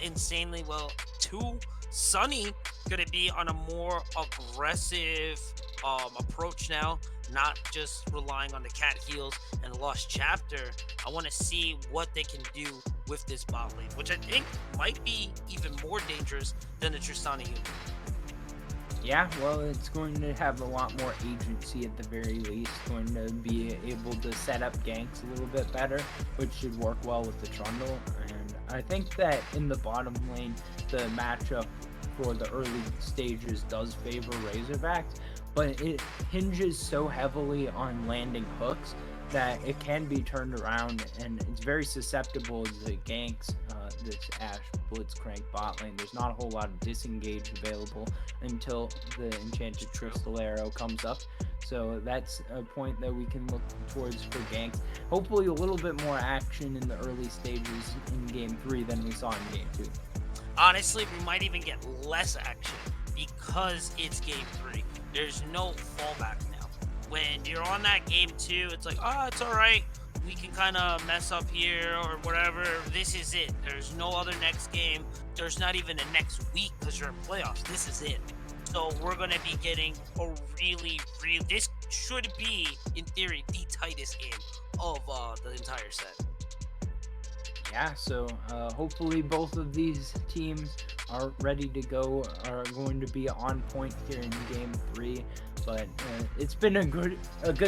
insanely well too. Sunny gonna be on a more aggressive approach now, not just relying on the cat heals and the Lost Chapter. I want to see what they can do with this bot lane, which I think might be even more dangerous than the Tristana unit. Yeah, well, it's going to have a lot more agency at the very least. Going to be able to set up ganks a little bit better, which should work well with the Trundle. And I think that in the bottom lane, the matchup for the early stages does favor Razorbacks, but it hinges so heavily on landing hooks that it can be turned around, and it's very susceptible to ganks. This Ashe Blitzcrank bot lane, there's not a whole lot of disengage available until the Enchanted Crystal Arrow comes up. So that's a point that we can look towards for ganks. Hopefully a little bit more action in the early stages in Game 3 than we saw in Game 2. Honestly, we might even get less action because it's Game 3. There's no fallback now. When you're on that Game 2, it's like, oh, it's all right. We can kind of mess up here or whatever. This is it. There's no other next game. There's not even a next week because you're in playoffs. This is it. So we're going to be getting a this should be, in theory, the tightest game of the entire set. Yeah, so hopefully both of these teams are ready to go, are going to be on point here in Game 3. But it's been a good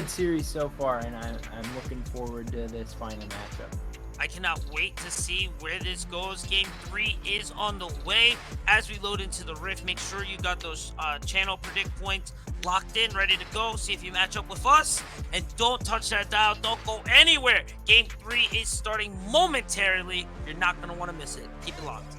series so far, and I'm looking forward to this final matchup. I cannot wait to see where this goes. Game 3 is on the way. As we load into the Rift, make sure you got those channel predict points locked in, ready to go. See if you match up with us. And don't touch that dial. Don't go anywhere. Game 3 is starting momentarily. You're not going to want to miss it. Keep it locked.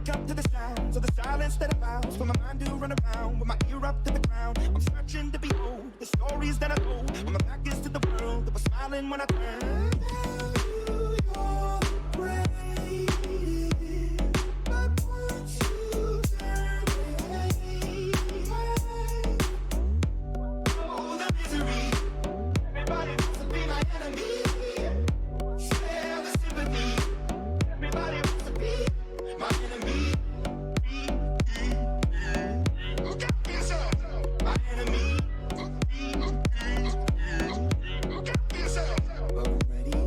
Up to the sounds of the silence that allows for my mind to run around with my ear up to the ground. I'm searching to behold the stories that I told when my back is to the world that was smiling when I turned. Oh, the misery. Everybody wants to be my enemy. Share the sympathy. Everybody wants to be my enemy. Look out for yourself. My enemy. Look out for yourself.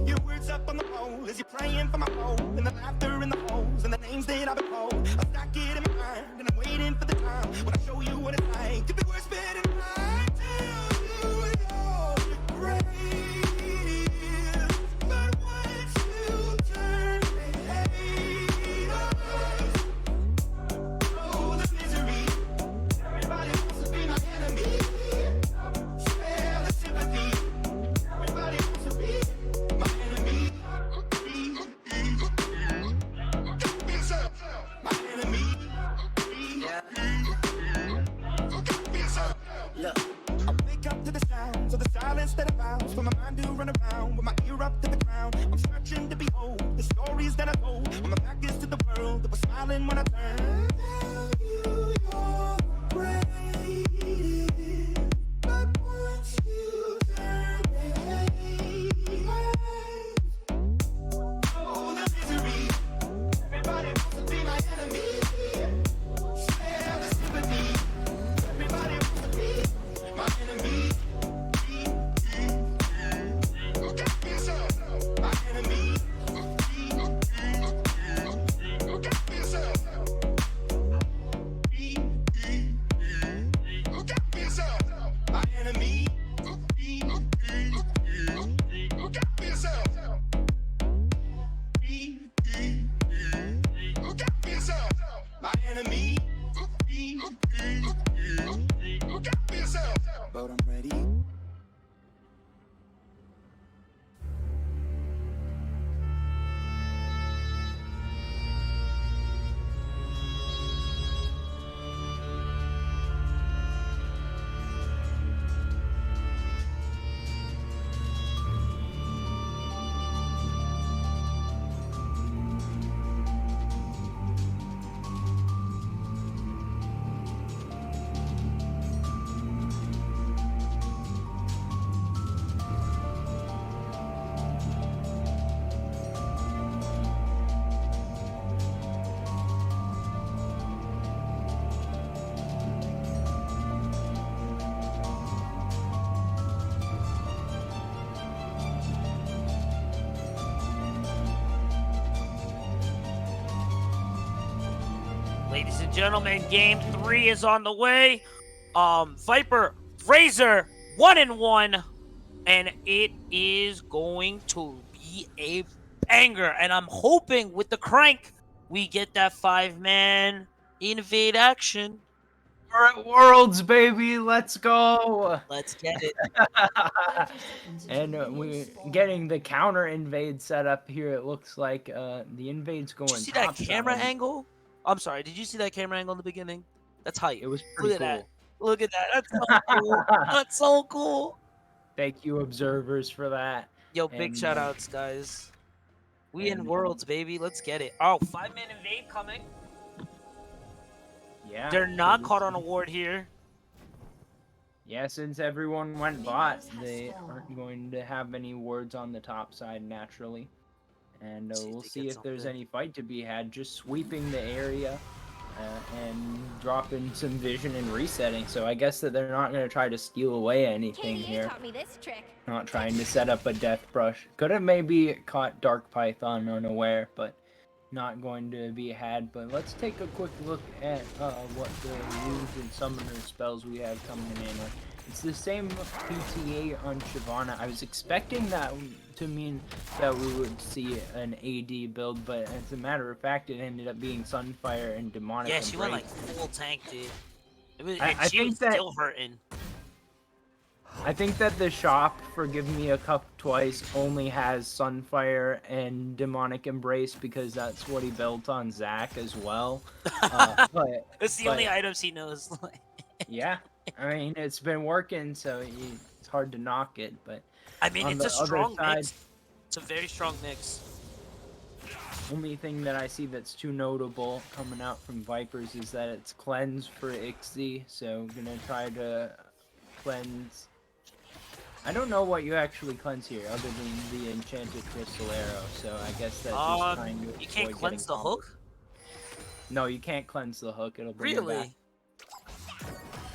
Your words up on the pole as you're praying for my hope, and the laughter in the holes and the names that I've been called. I stack it in my mind and I'm waiting for the time when I show you what it's like to be worse fit in mine. Tell you you're great, but once you turn me hate. Oh, the misery. Everybody wants to be my enemy. Spare the sympathy. Everybody wants to be my enemy. Look out for yourself. My enemy. Look out for yourself. Look. I wake up to the sounds of the silence that allows for my mind to run around with my ear up to the ground. I'm searching to behold the stories that I told when my back is to the world that was smiling when I turned. You're great, but once you turn me oh, the misery. Everybody wants to be my enemy. Spare the sympathy. Everybody wants to be my enemy. Look out for yourself. My enemy. Look out for yourself. Look out for yourself. My enemy. Look out for yourself. Look out for yourself. My enemy. Look out for yourself. But I'm ready. Ladies and gentlemen, game 3 is on the way. Viper, RZR, 1-1, and it is going to be a banger. And I'm hoping with the crank, we get that 5-man invade action. We're at Worlds, baby. Let's go. Let's get it. And we're getting the counter invade set up here. It looks like the invade's going. Did you see that topside. camera angle? I'm sorry. Did you see that camera angle in the beginning? That's hype. It was pretty Look at cool. that. Look at that. That's so cool. That's so cool. Thank you, observers, for that. Yo, big And, shout outs, guys. We in and, Worlds, baby. Let's get it. Oh, 5-man invade coming. Yeah. They're not so caught this- on a ward here. Yeah, since everyone went bot, they aren't going to have any wards on the top side naturally. And See if we'll they see get if there's something. any fight to be had. Just sweeping the area and dropping some vision and resetting. So I guess that they're not going to try to steal away anything here. taught me this trick. Not trying to set up a death brush. Could have maybe caught Dark Python unaware, but not going to be had. But let's take a quick look at what the runes and summoner spells we have coming in. It's the same PTA on Shyvana. I was expecting that to mean that we would see an AD build, but as a matter of fact, it ended up being Sunfire and Demonic. Yeah, she went like Embrace. full tank, dude. It was, I and she think was that- still hurting. I think that the shop for Give Me a Cup Twice only has Sunfire and Demonic Embrace because that's what he built on Zac as well. But It's the but- only items he knows. yeah, I mean it's been working, so it's hard to knock it. But I mean, on it's a the other strong side- mix. It's a very strong mix. only thing that I see that's too notable coming out from Vipers is that it's cleanse for Ixie, so I'm gonna try to cleanse. I don't know what you actually cleanse here, other than the enchanted crystal arrow. So I guess that's just trying to. You can't avoid cleanse getting the comboed. hook? No, you can't cleanse the hook. It'll bring it back. Really?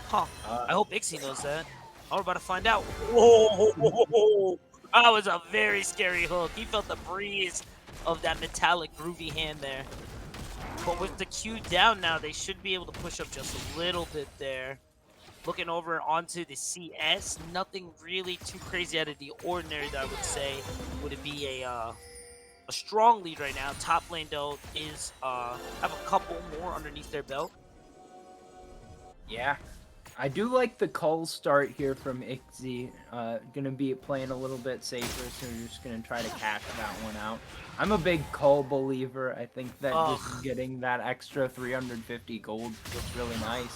Huh. Uh, I hope Ixie knows that. Oh, we're about to find out. Whoa! That was a very scary hook. He felt the breeze of that metallic groovy hand there. But with the Q down now, they should be able to push up just a little bit there. Looking over onto the CS, nothing really too crazy out of the ordinary that I would say. Would it be a strong lead right now? Top lane though is have a couple more underneath their belt. Yeah. I do like the cull start here from Ixie. Gonna be playing a little bit safer, so we're just gonna try to cash that one out. I'm a big cull believer. I think that just getting that extra 350 gold looks really nice.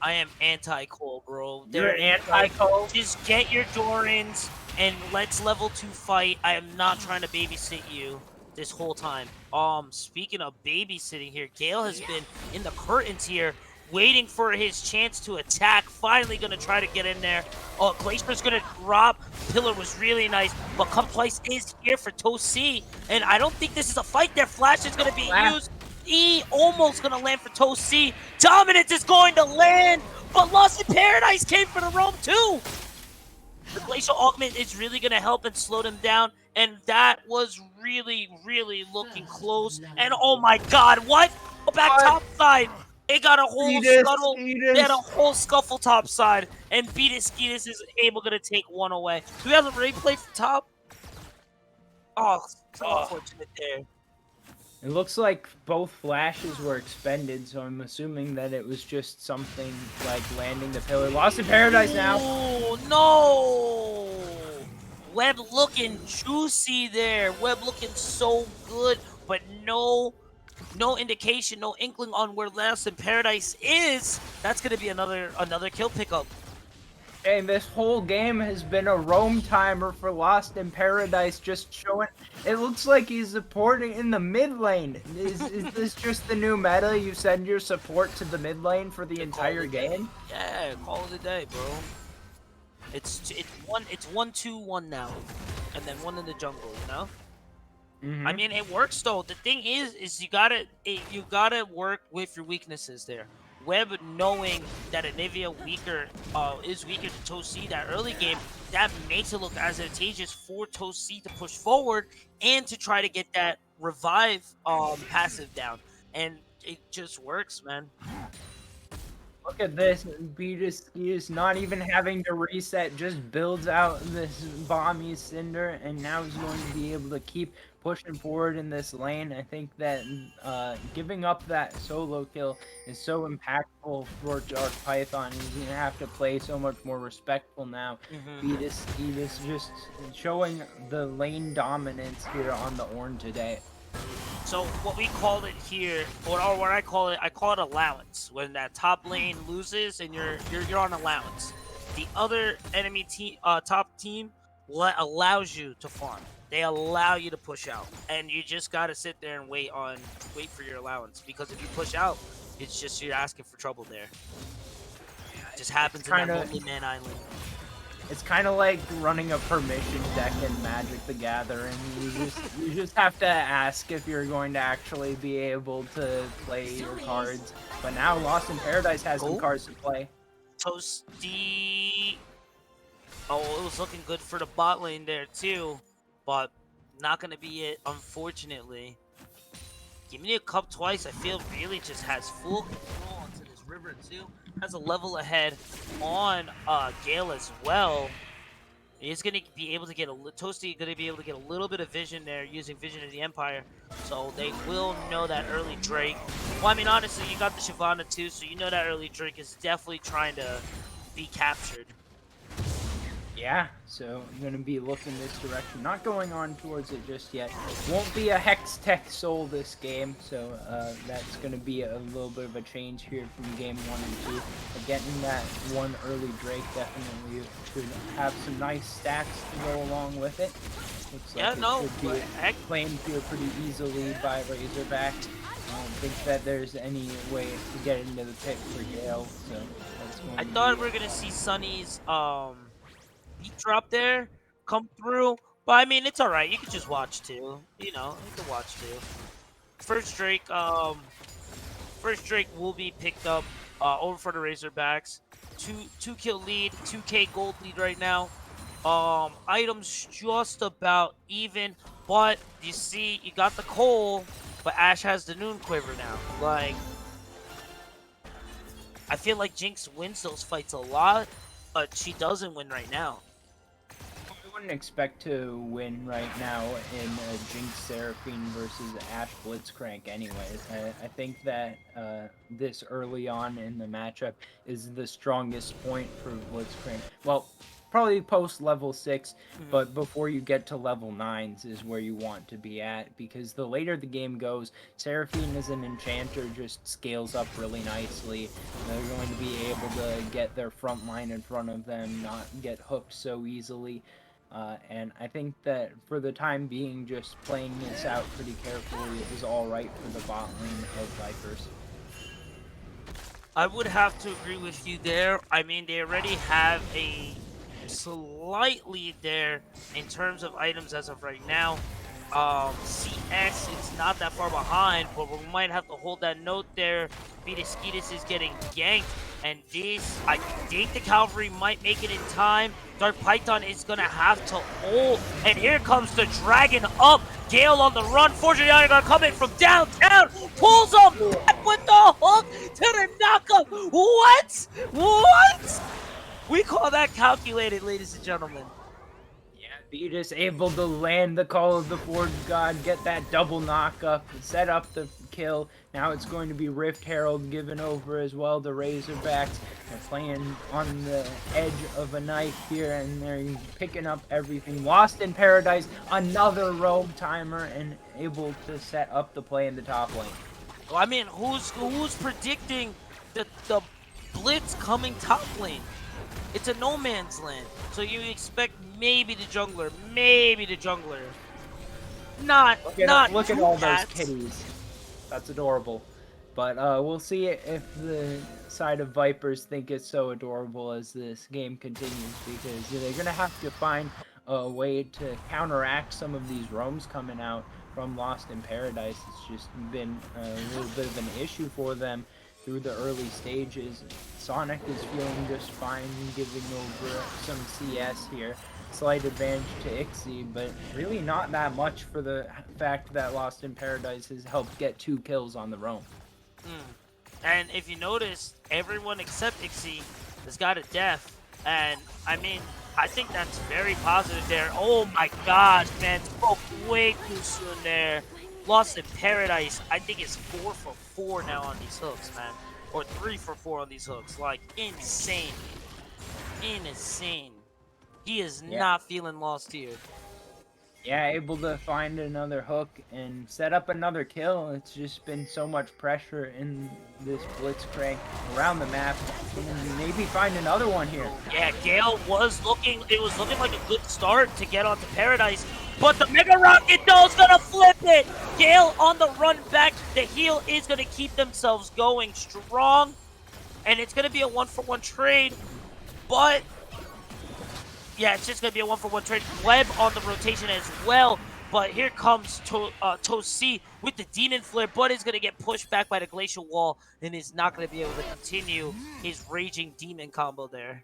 I am anti-Cole, bro. You're They're anti-cull? Just get your Dorans and let's level 2 fight. I am not trying to babysit you this whole time. Speaking of babysitting here, Gale has been in the curtains here, waiting for his chance to attack. Finally gonna try to get in there. Oh, Glacier's gonna drop. Pillar was really nice, but Cup Twice is here for Tosi, and I don't think this is a fight there. Flash is gonna be used. E almost gonna land for Tosi. Dominance is going to land, but Lost in Paradise came for the roam too. The Glacial Augment is really gonna help and slow them down, and that was really, really looking close. And oh my God, what? Go back top side. They got a whole scuttle. They had a whole scuffle top side, and Skeetus is gonna take one away. Do we have a replay from top? Oh, so unfortunate there. It looks like both flashes were expended, so I'm assuming that it was just something like landing the pillar. Lost in Paradise now. Oh no! Web looking juicy there. Web looking so good, but no indication, no inkling on where Lost in Paradise is. That's gonna be another kill pickup. Hey, this whole game has been a roam timer for Lost in Paradise, just showing. It looks like he's supporting in the mid lane. Is this just the new meta? You send your support to the mid lane for the entire game? Yeah, call it a day, bro. It's 1-2-1 now, and then one in the jungle. You know. I mean, it works though. The thing is you gotta work with your weaknesses there. Web knowing that Anivia is weaker to Tosi that early game, that makes it look advantageous for Tosi to push forward and to try to get that revive passive down. And it just works, man. Look at this. Beatus is not even having to reset, just builds out this bomby Cinder, and now he's going to be able to keep pushing forward in this lane. I think that giving up that solo kill is so impactful for Dark Python. He's going to have to play so much more respectful now. Beatus just showing the lane dominance here on the Ornn today. So what we call it here, or what I call it allowance. When that top lane loses and you're on allowance, the other enemy team, top team, allows you to farm. They allow you to push out, and you just gotta sit there and wait for your allowance. Because if you push out, it's just you're asking for trouble there. It just happens in that lonely man island. It's kind of like running a permission deck in Magic the Gathering. You just have to ask if you're going to actually be able to play your cards. But now Lost in Paradise has some cards to play. Toasty. Oh, it was looking good for the bot lane there too, but not gonna be it, unfortunately. Give me a cup twice. I feel really just has full control onto this river too. Has a level ahead on Gale as well. He's gonna be able to get Toasty gonna be able to get a little bit of vision there using Vision of the Empire. So they will know that early Drake. Well, I mean, honestly, you got the Shyvana too, so you know that early Drake is definitely trying to be captured. Yeah, so I'm going to be looking this direction. Not going on towards it just yet. Won't be a Hex Tech Soul this game, so that's going to be a little bit of a change here from game 1 and 2. But getting that one early Drake definitely should have some nice stacks to go along with it. Looks like it should be claimed here pretty easily by Razorback. I don't think that there's any way to get into the pick for Gale, so that's going I thought we were going to see Sunny's beat drop there come through, but I mean, it's all right. You can just watch too. You know, you can watch too. First Drake will be picked up over for the Razorbacks. Two kill lead, 2K gold lead right now. Items just about even, but you see, you got the Cole, but Ash has the Noon Quiver now. Like, I feel like Jinx wins those fights a lot, but she doesn't win right now. I wouldn't expect to win right now in a Jinx Seraphine versus Ash Blitzcrank anyways. I think that this early on in the matchup is the strongest point for Blitzcrank. Well, probably post level 6, but before you get to level 9s is where you want to be at, because the later the game goes, Seraphine as an enchanter just scales up really nicely. They're going to be able to get their front line in front of them, not get hooked so easily. And I think that for the time being, just playing this out pretty carefully is alright for the bot lane of Vipers. I would have to agree with you there. I mean, they already have a slight lead there in terms of items as of right now. CS is not that far behind, but we might have to hold that note there. Beatus is getting ganked, and this, I think the Cavalry might make it in time. Dark Python is gonna have to ult, and here comes the Dragon up. Gale on the run. Fortunately, gonna come in from downtown, pulls him with the hook to the knockup. What? What? We call that calculated, ladies and gentlemen. Beatus able to land the Call of the Forge God, get that double knockup, set up the kill. Now it's going to be Rift Herald given over as well to Razorbacks. They're playing on the edge of a knife here, and they're picking up everything. Lost in Paradise, another rogue timer, and able to set up the play in the top lane. Well, I mean, who's predicting the blitz coming top lane? It's a no man's land, so you expect maybe the jungler. Look at all those kitties. That's adorable. But we'll see if the side of Vipers think it's so adorable as this game continues, because they're gonna have to find a way to counteract some of these roams coming out from Lost in Paradise. It's just been a little bit of an issue for them through the early stages. Sonic is feeling just fine, giving over some CS here. Slight advantage to Ixie, but really not that much for the fact that Lost in Paradise has helped get 2 kills on the roam. And if you notice, everyone except Ixie has got a death. And I mean, I think that's very positive there. Oh my gosh, man. Spoke way too soon there. Lost in Paradise. I think it's 4 for 4 now on these hooks, man. Or 3 for 4 on these hooks. Like, insane. Insane. He is Yeah. not feeling lost here. Yeah, able to find another hook and set up another kill. It's just been so much pressure in this Blitzcrank around the map. And maybe find another one here. Yeah, Gale was looking, it was looking like a good start to get onto Paradise, but the Mega Rocket though is gonna flip it! Gale on the run back, the heal is gonna keep themselves going strong, and it's gonna be a 1-for-1 trade, but yeah, it's just gonna be a 1-for-1 trade. Web on the rotation as well. But here comes Tosi with the Demon Flare, but is going to get pushed back by the Glacial Wall and is not going to be able to continue his Raging Demon combo there.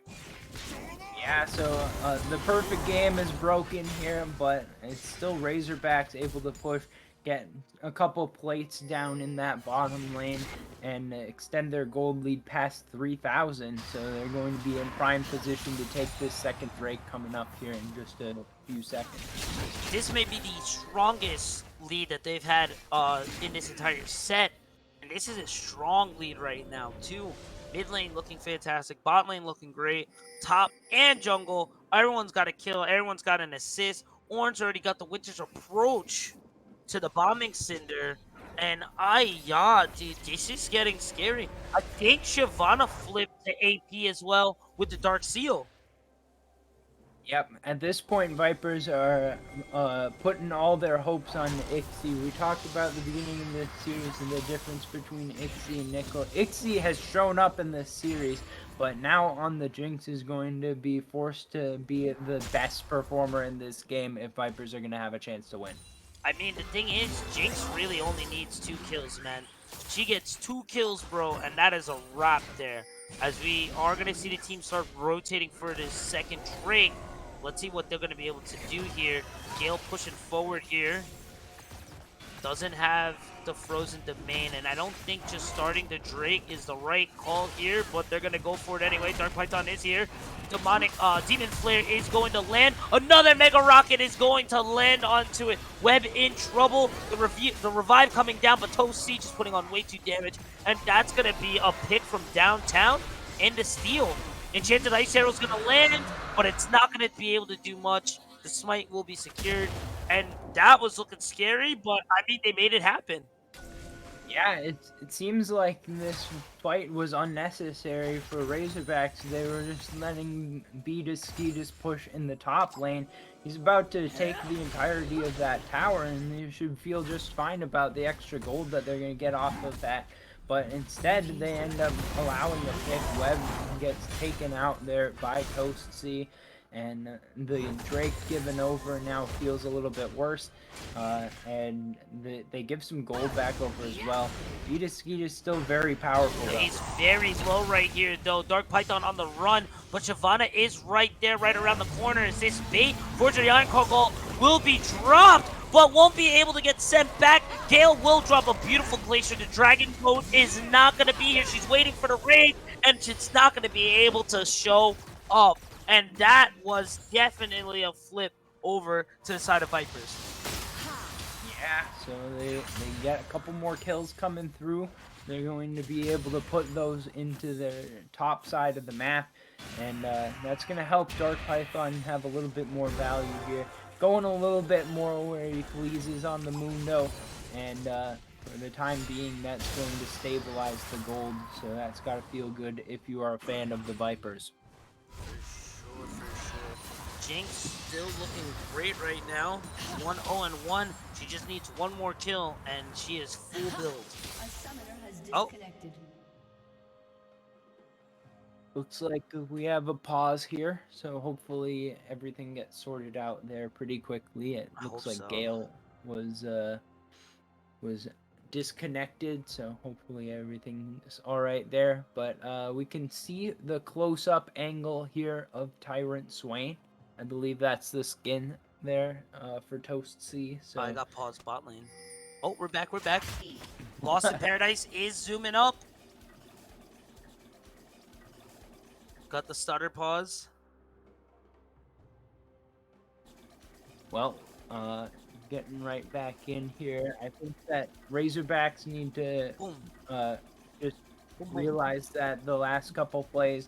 Yeah, so the perfect game is broken here, but it's still Razorbacks able to push, get a couple plates down in that bottom lane, and extend their gold lead past 3,000. So they're going to be in prime position to take this second Drake coming up here in just a few seconds. This may be the strongest lead that they've had in this entire set, and this is a strong lead right now too. Mid lane looking fantastic, bot lane looking great, top and jungle, everyone's got a kill, everyone's got an assist. Orange already got the Winter's Approach to the Bombing Cinder, and yeah, dude, this is getting scary. I think Shyvana flipped the AP as well with the Dark Seal. Yep, at this point, Vipers are putting all their hopes on Ixie. We talked about the beginning of this series and the difference between Ixie and Nickel. Ixie has shown up in this series, but now on the Jinx is going to be forced to be the best performer in this game if Vipers are going to have a chance to win. I mean, the thing is, Jinx really only needs 2 kills, man. She gets 2 kills, bro, and that is a wrap there. As we are going to see the team start rotating for this second Drake. Let's see what they're going to be able to do here. Gale pushing forward here. Doesn't have the Frozen Domain, and I don't think just starting the Drake is the right call here, but they're going to go for it anyway. Dark Python is here. Demon Flare is going to land. Another Mega Rocket is going to land onto it. Web in trouble. The revive coming down, but Tosi just putting on way too damage, and that's going to be a pick from downtown and the steal. Enchanted Ice Arrow is going to land, but it's not going to be able to do much. The smite will be secured, and that was looking scary, but I mean, they made it happen. Yeah, it seems like this fight was unnecessary for Razorbacks. They were just letting B2C just push in the top lane. He's about to take the entirety of that tower, and they should feel just fine about the extra gold that they're going to get off of that. But instead, they end up allowing the pick. Web gets taken out there by Toasty, and the Drake given over now feels a little bit worse. And they give some gold back over as well. Skeet is still very powerful, though. He's very low right here, though. Dark Python on the run, but Shyvana is right there, right around the corner. Is this bait? Fortunately, Iron Gargoyle will be dropped, but won't be able to get sent back. Gale will drop a beautiful Glacier. The Dragon Boat is not going to be here. She's waiting for the raid, and she's not going to be able to show up. And that was definitely a flip over to the side of Vipers. Yeah, so they get a couple more kills coming through. They're going to be able to put those into their top side of the map, and that's going to help Dark Python have a little bit more value here. Going a little bit more where he pleases on the Mundo, and for the time being, that's going to stabilize the gold, so that's got to feel good if you are a fan of the Vipers. For sure. Jinx still looking great right now. 1-0-1. She just needs one more kill, and she is full build. Oh. Looks like we have a pause here, so hopefully everything gets sorted out there pretty quickly. It looks like Gale was disconnected, so hopefully everything's all right there. But we can see the close-up angle here of Tyrant Swain. I believe that's the skin there for Toast C. So I got paused bot lane. Oh, we're back. We're back. Lost in Paradise is zooming up. Got the stutter pause. Well, getting right back in here. I think that Razorbacks need to Boom. just realize that the last couple plays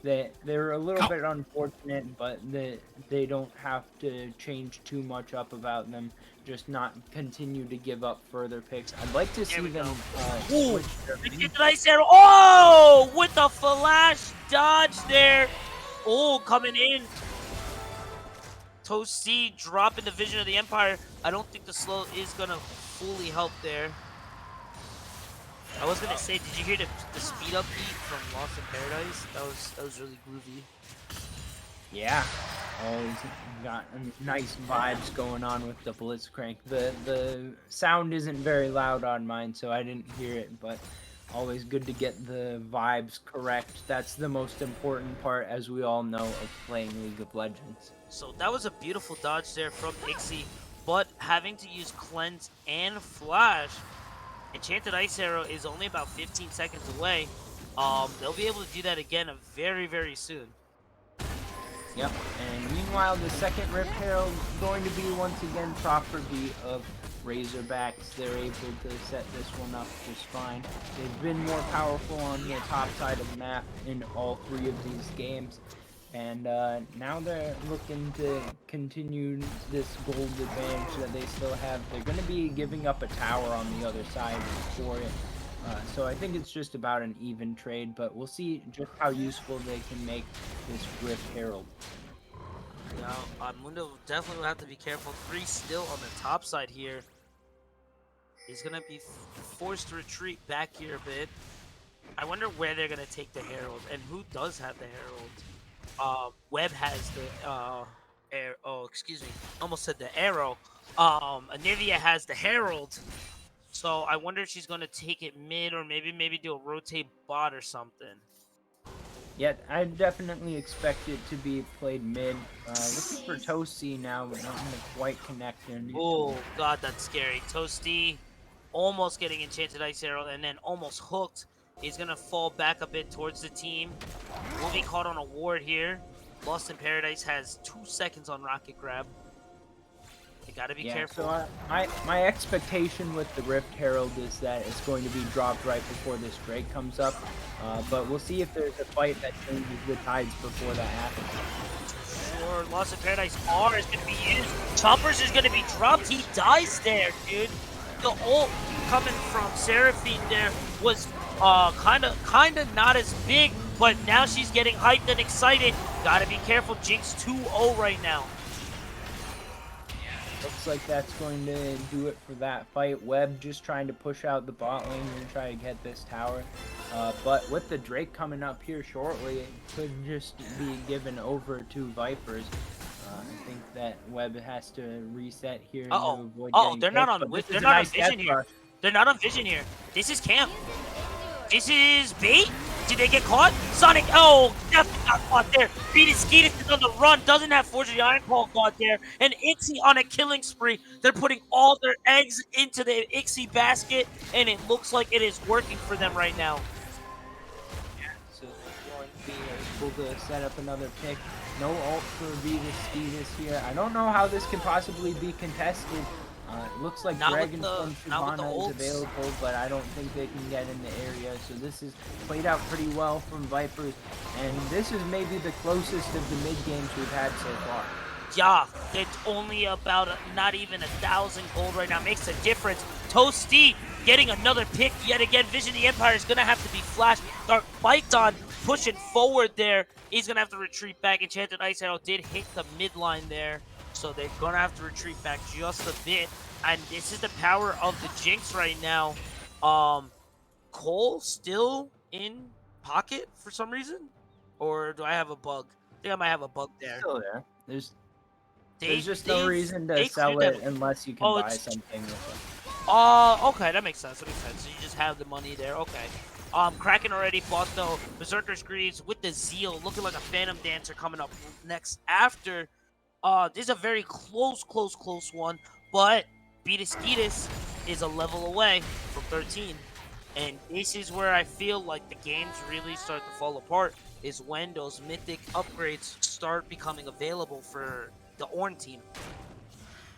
that they're a little bit unfortunate, but they don't have to change too much up about them. Just not continue to give up further picks. I'd like to see them switch their Get the nice arrow. Oh, with the flash dodge there. Oh, coming in. Toasty dropping the Vision of the Empire. I don't think the slow is gonna fully help there. I was gonna say, did you hear the speed up beat from Lost in Paradise? That was really groovy. Yeah, always got nice vibes going on with the Blitzcrank. The sound isn't very loud on mine, so I didn't hear it, but always good to get the vibes correct. That's the most important part, as we all know, of playing League of Legends. So that was a beautiful dodge there from Ixie, but having to use Cleanse and Flash, Enchanted Ice Arrow is only about 15 seconds away. They'll be able to do that again very, very soon. Yep, and meanwhile, the second Rift Herald going to be once again proper beat of Razorbacks. They're able to set this one up just fine. They've been more powerful on the top side of the map in all 3 of these games. And now they're looking to continue this gold advantage that they still have. They're going to be giving up a tower on the other side for it. So I think it's just about an even trade, but we'll see just how useful they can make this Rift Herald. Now, Mundo definitely will have to be careful. 3 still on the top side here. He's going to be forced to retreat back here a bit. I wonder where they're going to take the Herald, and who does have the Herald? Webb has the excuse me, almost said the arrow. Anivia has the Herald, so I wonder if she's gonna take it mid or maybe do a rotate bot or something. Yeah, I definitely expect it to be played mid. Looking for Toasty now, but not quite connecting. Oh god, that's scary. Toasty almost getting Enchanted Ice Arrow and then almost hooked. He's gonna fall back a bit towards the team. Will be caught on a ward here. Lost in Paradise has 2 seconds on Rocket Grab. You gotta be careful. So my expectation with the Rift Herald is that it's going to be dropped right before this Drake comes up. But we'll see if there's a fight that changes the tides before that happens. Sure, Lost in Paradise R is gonna be used. Choppers is gonna be dropped. He dies there, dude. The ult coming from Seraphine there was kinda not as big, but now she's getting hyped and excited. Gotta be careful. Jinx 2-0 right now. Looks like that's going to do it for that fight. Webb just trying to push out the bot lane and try to get this tower. But with the Drake coming up here shortly, it could just be given over to Vipers. I think that Webb has to reset here to avoid getting they're not picked, on Vision here. They're not on Vision here. This is camp. This is bait. Did they get caught? Sonic, definitely got caught there. Skeetus is on the run, doesn't have Forge of the Iron Claw caught there. And Ixie on a killing spree. They're putting all their eggs into the Ixie basket, and it looks like it is working for them right now. So they're going to be able to set up another pick. No ult for Skeetus here. I don't know how this can possibly be contested. It looks like Dragon from Shyvana is available, but I don't think they can get in the area. So this is played out pretty well from Vipers, and this is maybe the closest of the mid games we've had so far. Yeah, it's only about not even 1,000 gold right now. Makes a difference. Toasty getting another pick yet again. Vision of the Empire is going to have to be flashed. Dark Python pushing forward there. He's going to have to retreat back. Enchanted Ice Arrow did hit the mid line there, so they're going to have to retreat back just a bit. And this is the power of the Jinx right now. Cole still in pocket for some reason? Or do I have a bug? I think I might have a bug there. Still there. There's just no reason to sell it unless you can buy something with it. Okay, that makes sense. So you just have the money there. Okay. Kraken already bought the Berserker's Greaves with the Zeal, looking like a Phantom Dancer coming up next after. This is a very close one, but Skeetus is a level away from 13. And this is where I feel like the games really start to fall apart, is when those mythic upgrades start becoming available for the Ornn team.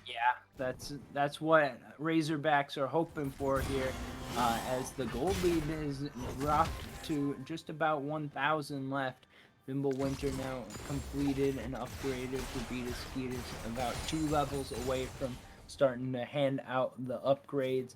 Yeah, that's what Razorbacks are hoping for here, as the gold lead is dropped to just about 1,000 left. Winter now completed and upgraded for Victoris, about 2 levels away from starting to hand out the upgrades.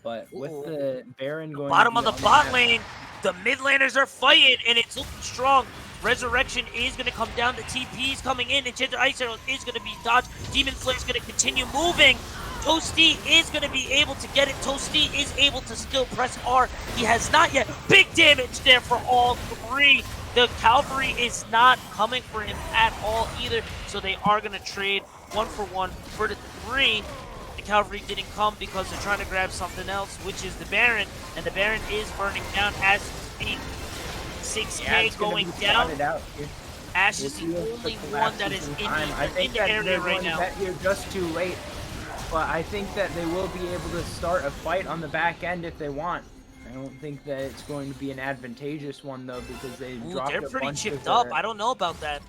But with Ooh. the Baron going Bottom to of be the on bot map- lane, the mid laners are fighting, and it's looking strong. Resurrection is going to come down. The TP is coming in. Enchanted Ice Arrow is going to be dodged. Demon Flare is going to continue moving. Toasty is going to be able to get it. Toasty is able to still press R. He has not yet. Big damage there for all 3. The Cavalry is not coming for him at all either, so they are going to trade 1 for 1 for the 3. The Cavalry didn't come because they're trying to grab something else, which is the Baron, and the Baron is burning down as we speak. 6K it's gonna going be down. spotted out here. Ash We'll is see the if only the one that collapse is in in time. I the think that area they're right going to now. get here just too late, but I think that they will be able to start a fight on the back end if they want. I don't think that it's going to be an advantageous one though, because they Ooh, dropped they're a pretty bunch chipped of up. their... I don't know about that.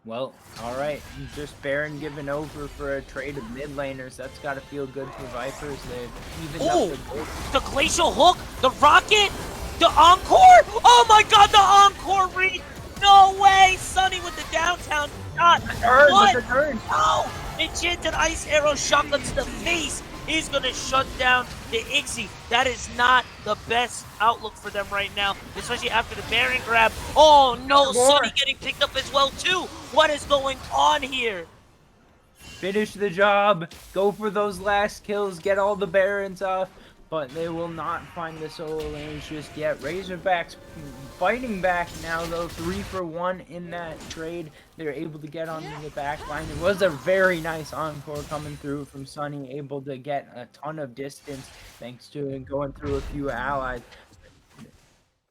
Well, all right, just Baron giving over for a trade of mid laners. That's got to feel good for Vipers. They've evened Ooh, up the gold. the Glacial Hook, the Rocket, the Encore. Oh my God, the Encore read. No way, Sunny with the downtown shot. What? With the turn. No! Enchanted Ice Arrow shotgun to the face is going to shut down the Ixie. That is not the best outlook for them right now, especially after the Baron grab. Oh no, More. Sunny getting picked up as well too. What is going on here? Finish the job. Go for those last kills. Get all the Barons off. But they will not find the solo lanes just yet. Razorbacks fighting back now, though. 3 for 1 in that trade. They're able to get onto the back line. It was a very nice encore coming through from Sunny, able to get a ton of distance thanks to going through a few allies.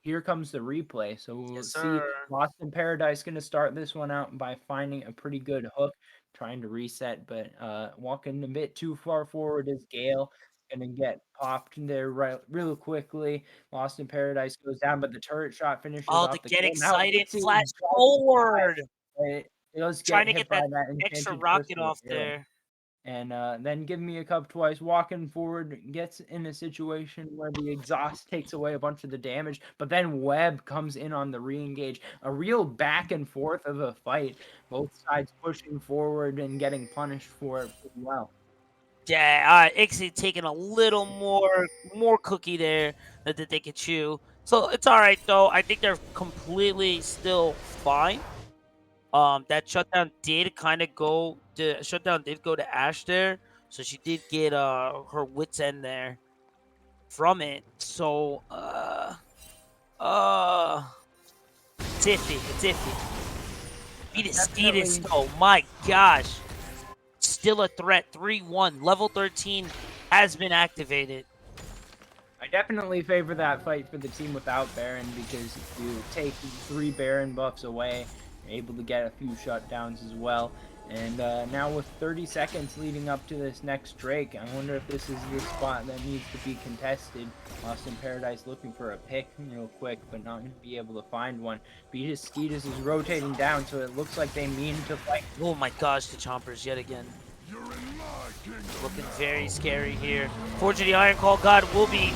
Here comes the replay. So we'll Yes, see. sir. Lost in Paradise going to start this one out by finding a pretty good hook, trying to reset, but walking a bit too far forward is Gale. Going to get popped there real quickly. Lost in Paradise goes down, but the turret shot finishes Oh, off the the get kill. Now excited Dixie flash is forward. it does Trying get to hit get by that that extra enchanted rocket crystal off arrow. there. And then give me a cup twice, walking forward, gets in a situation where the exhaust takes away a bunch of the damage, but then Webb comes in on the re-engage. A real back and forth of a fight. Both sides pushing forward and getting punished for it pretty well. Yeah, Ixie taking a little more cookie there that they could chew. So it's all right though. I think they're completely still fine. That shutdown did kind of go. The shutdown did go to Ash there, so she did get her wits end there from it. So it's iffy. It's iffy. Victoris though, my gosh, still a threat. 3-1, level 13 has been activated. I definitely favor that fight for the team without Baron, because if you take 3 Baron buffs away, you're able to get a few shutdowns as well. And now with 30 seconds leading up to this next Drake, I wonder if this is the spot that needs to be contested. Lost in Paradise looking for a pick real quick, but not going to be able to find one. Victoris is rotating down, so it looks like they mean to fight. Oh my gosh, the chompers yet again. Looking very scary here. Fortunately, Iron Call God will be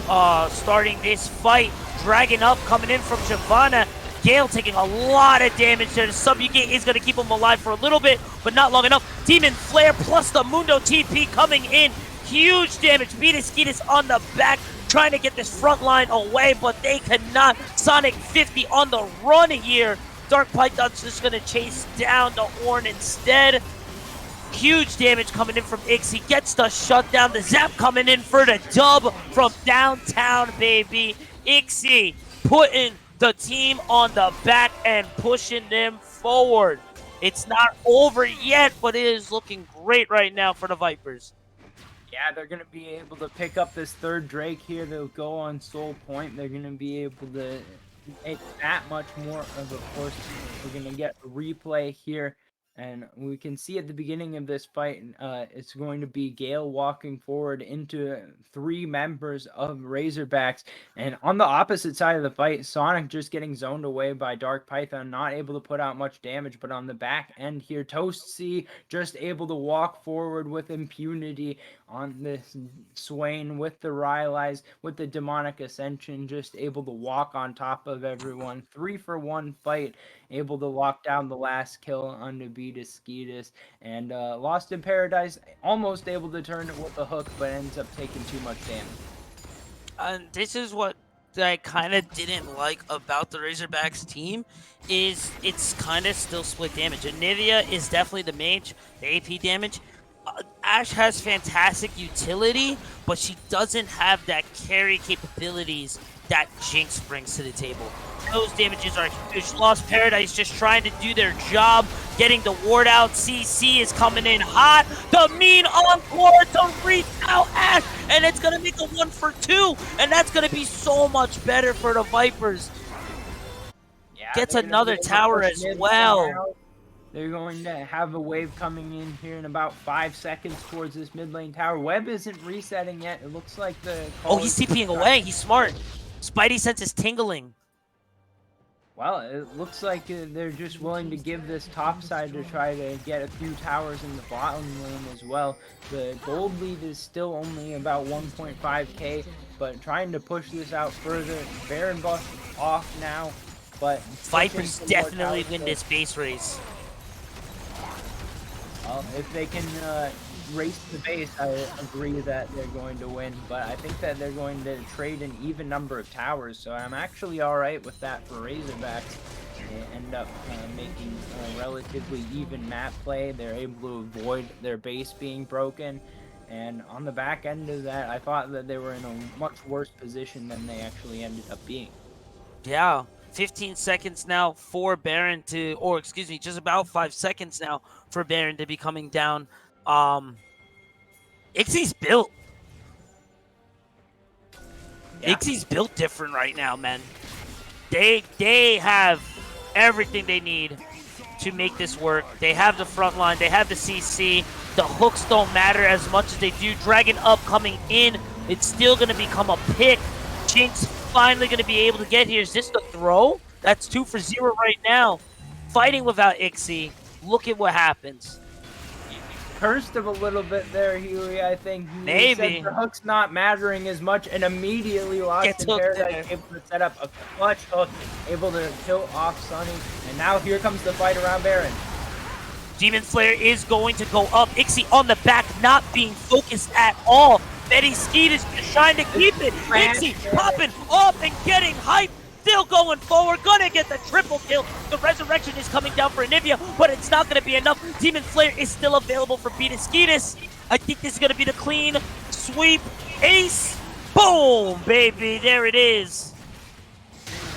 starting this fight. Dragon up, coming in from Shyvana. Gale taking a lot of damage there. The Subjugate is going to keep him alive for a little bit, but not long enough. Demon Flare plus the Mundo TP coming in. Huge damage. Victoris on the back, trying to get this front line away, but they cannot. Sonic 50 on the run here. Dark Python's just going to chase down the Ornn instead. Huge damage coming in from Ixie. Gets the shutdown. The Zap coming in for the dub from downtown, baby. Ixie putting the team on the back and pushing them forward. It's not over yet, but it is looking great right now for the Vipers. Yeah, they're going to be able to pick up this third Drake here. They'll go on Soul Point. They're going to be able to make that much more of a force. We're going to get a replay here. And we can see at the beginning of this fight, it's going to be Gale walking forward into 3 members of Razorbacks. And on the opposite side of the fight, Sonic just getting zoned away by Dark Python, not able to put out much damage. But on the back end here, Toasty just able to walk forward with impunity on this Swain with the Rylai's, with the Demonic Ascension, just able to walk on top of everyone. 3-for-1 fight, able to lock down the last kill on Victoris, and Lost in Paradise almost able to turn it with a hook, but ends up taking too much damage. And this is what I kind of didn't like about the Razorbacks team, is it's kind of still split damage. Anivia is definitely the mage, the AP damage. Ash has fantastic utility, but she doesn't have that carry capabilities that Jinx brings to the table. Those damages are huge. Lost Paradise just trying to do their job, getting the ward out. CC is coming in hot. The mean encore to reach out Ash, and it's going to make a 1-for-2, and that's going to be so much better for the Vipers. Yeah, Gets they're gonna another be able to tower push as mid well. now. They're going to have a wave coming in here in about 5 seconds towards this mid lane tower. Web isn't resetting yet. It looks like the... Oh, he's TPing away. He's smart. Spidey sense is tingling. Well, it looks like they're just willing to give this top side to try to get a few towers in the bottom lane as well. The gold lead is still only about 1.5k, but trying to push this out further. Baron buff off now, but... Vipers definitely win this base race. Well, if they can race the base, I agree that they're going to win, but I think that they're going to trade an even number of towers, so I'm actually alright with that for Razorbacks. They end up making a relatively even map play. They're able to avoid their base being broken, and on the back end of that, I thought that they were in a much worse position than they actually ended up being. Yeah. 15 seconds now for Baron to, or excuse me, just about 5 seconds now for Baron to be coming down. Ixie's built. Yeah. Ixie's built different right now, man. They have everything they need to make this work. They have the front line. They have the CC. The hooks don't matter as much as they do. Dragon up coming in. It's still going to become a pick. Jinx finally going to be able to get here. Is this the throw? That's 2-for-0 right now. Fighting without Ixie. Look at what happens. Cursed him a little bit there, Huey, I think. Maybe. Said the hook's not mattering as much, and immediately Lost in Paradise able to set up a clutch hook, able to kill off Sunny, and now here comes the fight around Baron. Demon Slayer is going to go up. Ixie on the back, not being focused at all. Betty Skeet is just trying to keep it. Ixie popping off and getting hyped. Still going forward, gonna get the triple kill. The resurrection is coming down for Anivia, but it's not gonna be enough. Demon Slayer is still available for Victoris. I think this is gonna be the clean sweep. Ace, boom, baby, there it is.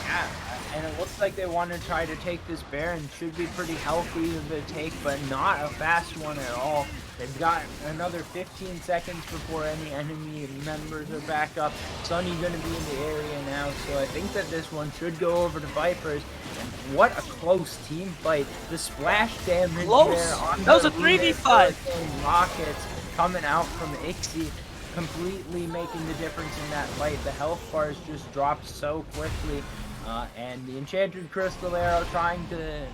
Yeah, and it looks like they want to try to take this Baron. Should be pretty healthy to take, but not a fast one at all. They've got another 15 seconds before any enemy members are back up. Sunny gonna be in the area now, so I think that this one should go over to Vipers. And what a close team fight. The splash damage there on that was a the 3v5. Rockets coming out from Ixie, completely making the difference in that fight. The health bars just dropped so quickly. And the Enchanted Crystal Arrow trying to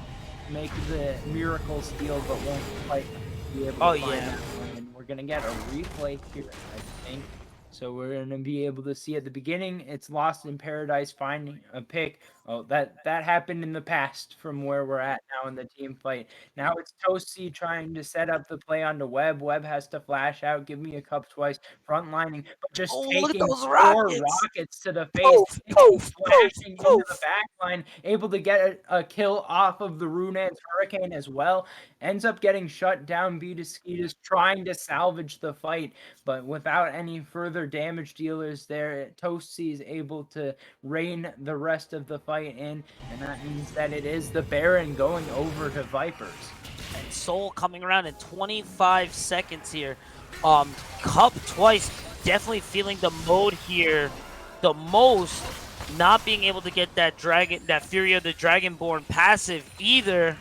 make the miracle steal, but won't quite be able to find that one. And we're gonna get a replay here, I think. So we're gonna be able to see at the beginning, it's Lost in Paradise finding a pick. Oh, that happened in the past from where we're at now in the team fight. Now it's Toasty trying to set up the play onto Web. Web has to flash out, give me a cup twice, frontlining, but just taking 4 rockets to the face, flashing into the back line, able to get a kill off of the Runaan's Hurricane as well. Ends up getting shut down. Victoris trying to salvage the fight, but without any further damage dealers there, Toasty is able to rein the rest of the fight in, and that means that it is the Baron going over to Vipers. And Soul coming around in 25 seconds here. Cup twice, definitely feeling the mode here the most. Not being able to get that dragon, that Fury of the Dragonborn passive either.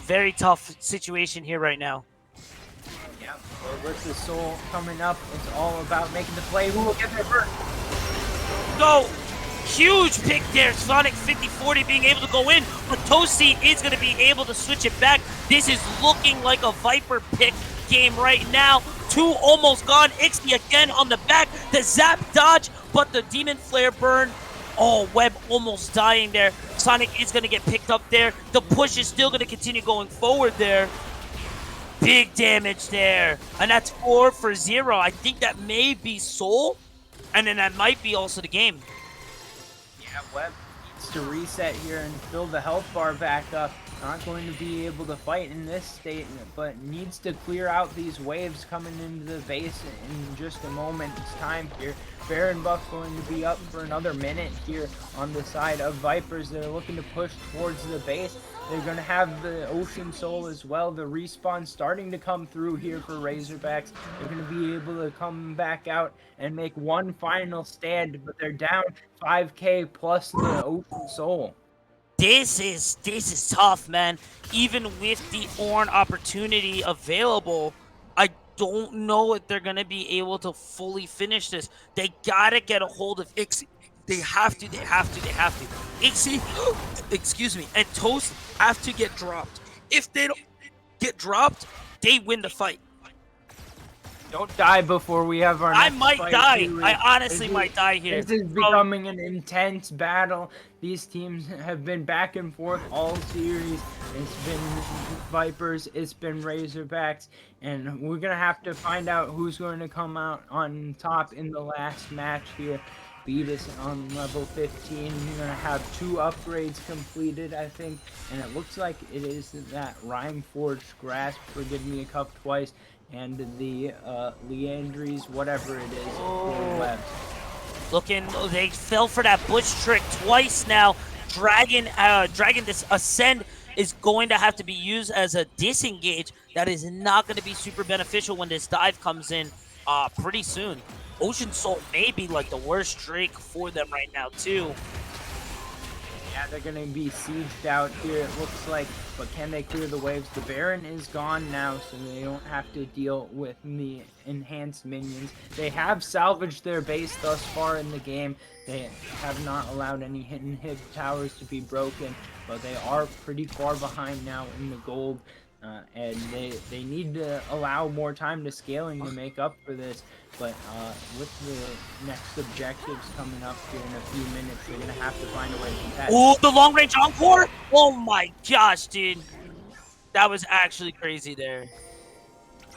Very tough situation here right now. Yeah, versus Soul coming up. It's all about making the play. Who will get there first? Go! Huge pick there. Sonic 50-40 being able to go in, but Toasty is going to be able to switch it back. This is looking like a Viper pick game right now. 2 almost gone. Ixie again on the back. The zap dodge, but the Demon Flare burn. Oh, Web almost dying there. Sonic is going to get picked up there. The push is still going to continue going forward there. Big damage there. And that's 4 for 0. I think that may be Soul. And then that might be also the game. Yeah, Web needs to reset here and fill the health bar back up. Not going to be able to fight in this state, but needs to clear out these waves coming into the base in just a moment's time here. Baron buff going to be up for another minute here on the side of Vipers. They're looking to push towards the base. They're going to have the Ocean Soul as well. The respawn starting to come through here for Razorbacks. They're going to be able to come back out and make one final stand, but they're down 5k plus the Ocean Soul. This is tough, man. Even with the Ornn opportunity available, I don't know if they're gonna be able to fully finish this. They gotta get a hold of Ixie. They have to. Ixie, excuse me, and Toast have to get dropped. If they don't get dropped, they win the fight. Don't die before we have our I next might fight, die. Huey. I honestly might die here. This is becoming an intense battle. These teams have been back and forth all series. It's been Vipers, it's been Razorbacks, and we're going to have to find out who's going to come out on top in the last match here. Beatus on level 15. You're going to have 2 upgrades completed, I think, and it looks like it is that Rhyme Forged Grasp, Forgive Me a Cup Twice, and the Leandries, whatever it is, for Web. They fell for that bush trick twice now. Dragon this Ascend is going to have to be used as a disengage. That is not going to be super beneficial when this dive comes in pretty soon. Ocean Soul may be like the worst Drake for them right now too. Yeah, they're going to be sieged out here, it looks like, but can they clear the waves? The Baron is gone now, so they don't have to deal with the enhanced minions. They have salvaged their base thus far in the game. They have not allowed any hidden hip towers to be broken, but they are pretty far behind now in the gold. And they need to allow more time to scaling to make up for this. But with the next objectives coming up here in a few minutes, they're going to have to find a way to contest. Oh, the long range encore! Oh my gosh, dude. That was actually crazy there.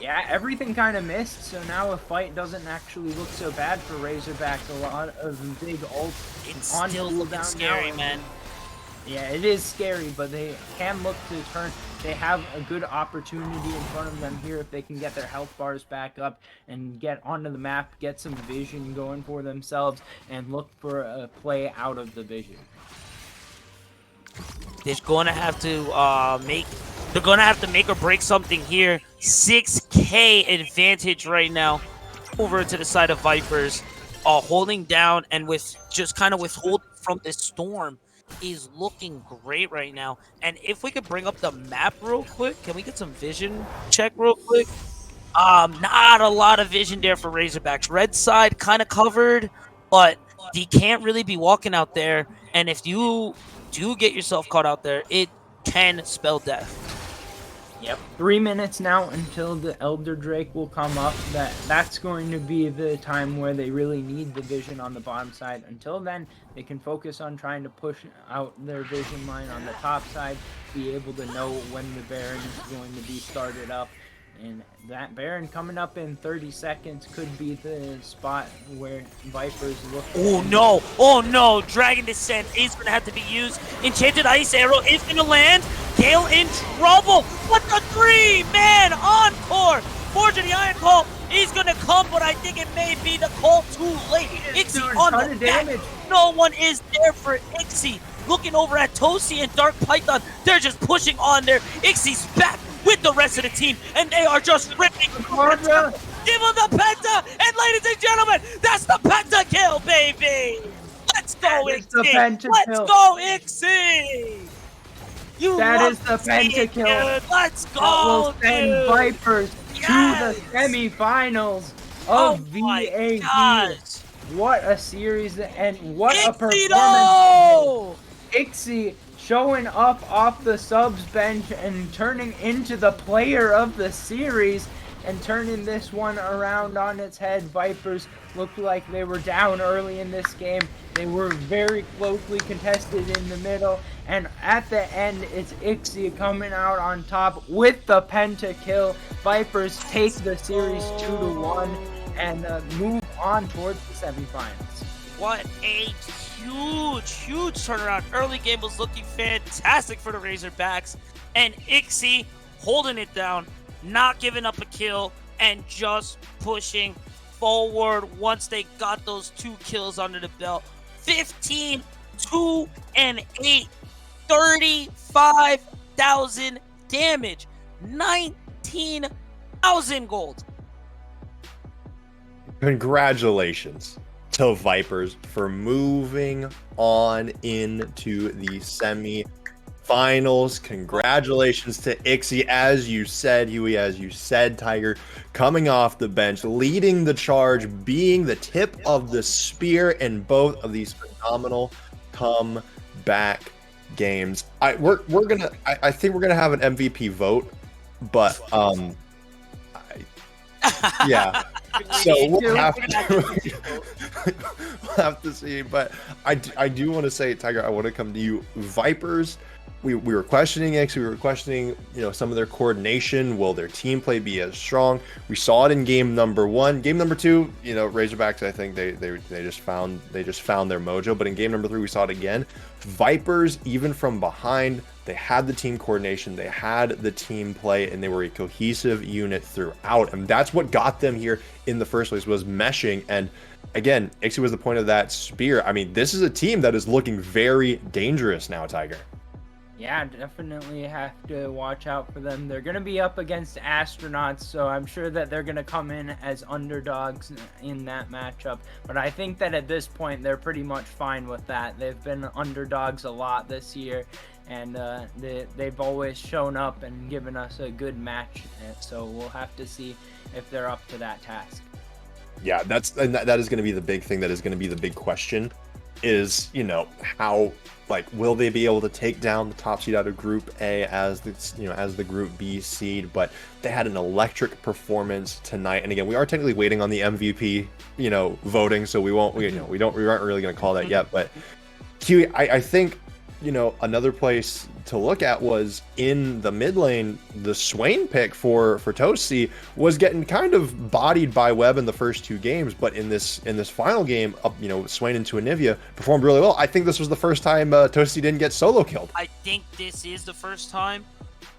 Yeah, everything kind of missed, so now a fight doesn't actually look so bad for Razorbacks. A lot of big ults It's on still cooldown looking scary, now. man. Yeah, it is scary, but they can look to turn. They have a good opportunity in front of them here if they can get their health bars back up and get onto the map, get some vision going for themselves, and look for a play out of the vision. They're gonna have to make or break something here. 6k advantage right now over to the side of Vipers. Holding down and with just kind of withhold from this storm is looking great right now. And if we could bring up the map real quick, can we get some vision check real quick? Not a lot of vision there for Razorbacks. Red side kind of covered, but you can't really be walking out there. And if you do get yourself caught out there, it can spell death. Yep. 3 minutes now until the Elder Drake will come up. That's going to be the time where they really need the vision on the bottom side. Until then, they can focus on trying to push out their vision line on the top side, be able to know when the Baron is going to be started up. And that Baron coming up in 30 seconds could be the spot where Vipers look. Oh no, Dragon Descent is going to have to be used. Enchanted Ice Arrow is going to land. Gale in trouble. What the 3-man encore? Fortune the Iron Call is going to come, but I think it may be the call too late. Ixie on the back. No one is there for Ixie. Looking over at Toasty and Dark Python, they're just pushing on there. Ixie's back with the rest of the team, and they are just ripping. Give him the penta, and ladies and gentlemen, that's the penta kill, baby. Let's go, Ixie. Let's go, Ixie. You That love is the to see it, pentakill. dude. Let's That will go, send dude. Vipers Yes. to the semifinals Oh of my VAD. gosh. What a series and what a performance. Exito! Ixie showing up off the subs bench and turning into the player of the series and turning this one around on its head. Vipers looked like they were down early in this game. They were very closely contested in the middle, and at the end, it's Ixie coming out on top with the pentakill. Vipers take the series 2-1 and move on towards the semifinals. What a huge turnaround. Early game was looking fantastic for the Razorbacks, and Ixie holding it down, not giving up a kill, and just pushing forward once they got those 2 kills under the belt. 15, 2, and 8, 35,000 damage, 19,000 gold. Congratulations to Vipers for moving on into the semi-finals. Congratulations to Ixie, as you said, Huey, as you said, Tiger, coming off the bench, leading the charge, being the tip of the spear in both of these phenomenal comeback games. I think we're gonna have an MVP vote, but yeah. So we'll have to see. But I do want to say, Tiger, I want to come to you. Vipers, we were questioning Ixie. We were questioning, some of their coordination. Will their team play be as strong? We saw it in game number 1. Game number 2, Razorbacks, I think they just found their mojo. But in game number 3, we saw it again. Vipers, even from behind, they had the team coordination, they had the team play, and they were a cohesive unit throughout. And that's what got them here in the first place, was meshing. And again, Ixie was the point of that spear. I mean, this is a team that is looking very dangerous now, Tiger. Yeah, definitely have to watch out for them. They're going to be up against Astronauts, so I'm sure that they're going to come in as underdogs in that matchup. But I think that at this point, they're pretty much fine with that. They've been underdogs a lot this year, and they've always shown up and given us a good match. So we'll have to see if they're up to that task. Yeah, that is going to be the big thing. That is going to be the big question, is, how, will they be able to take down the top seed out of Group A as the Group B seed? But they had an electric performance tonight. And again, we are technically waiting on the MVP, voting, so we aren't really going to call that yet. But Huey, I think, another place to look at was in the mid lane. The Swain pick for Toasty was getting kind of bodied by Webb in the first 2 games, but in this final game, Swain into Anivia performed really well. I think this was the first time Toasty didn't get solo killed. I think this is the first time.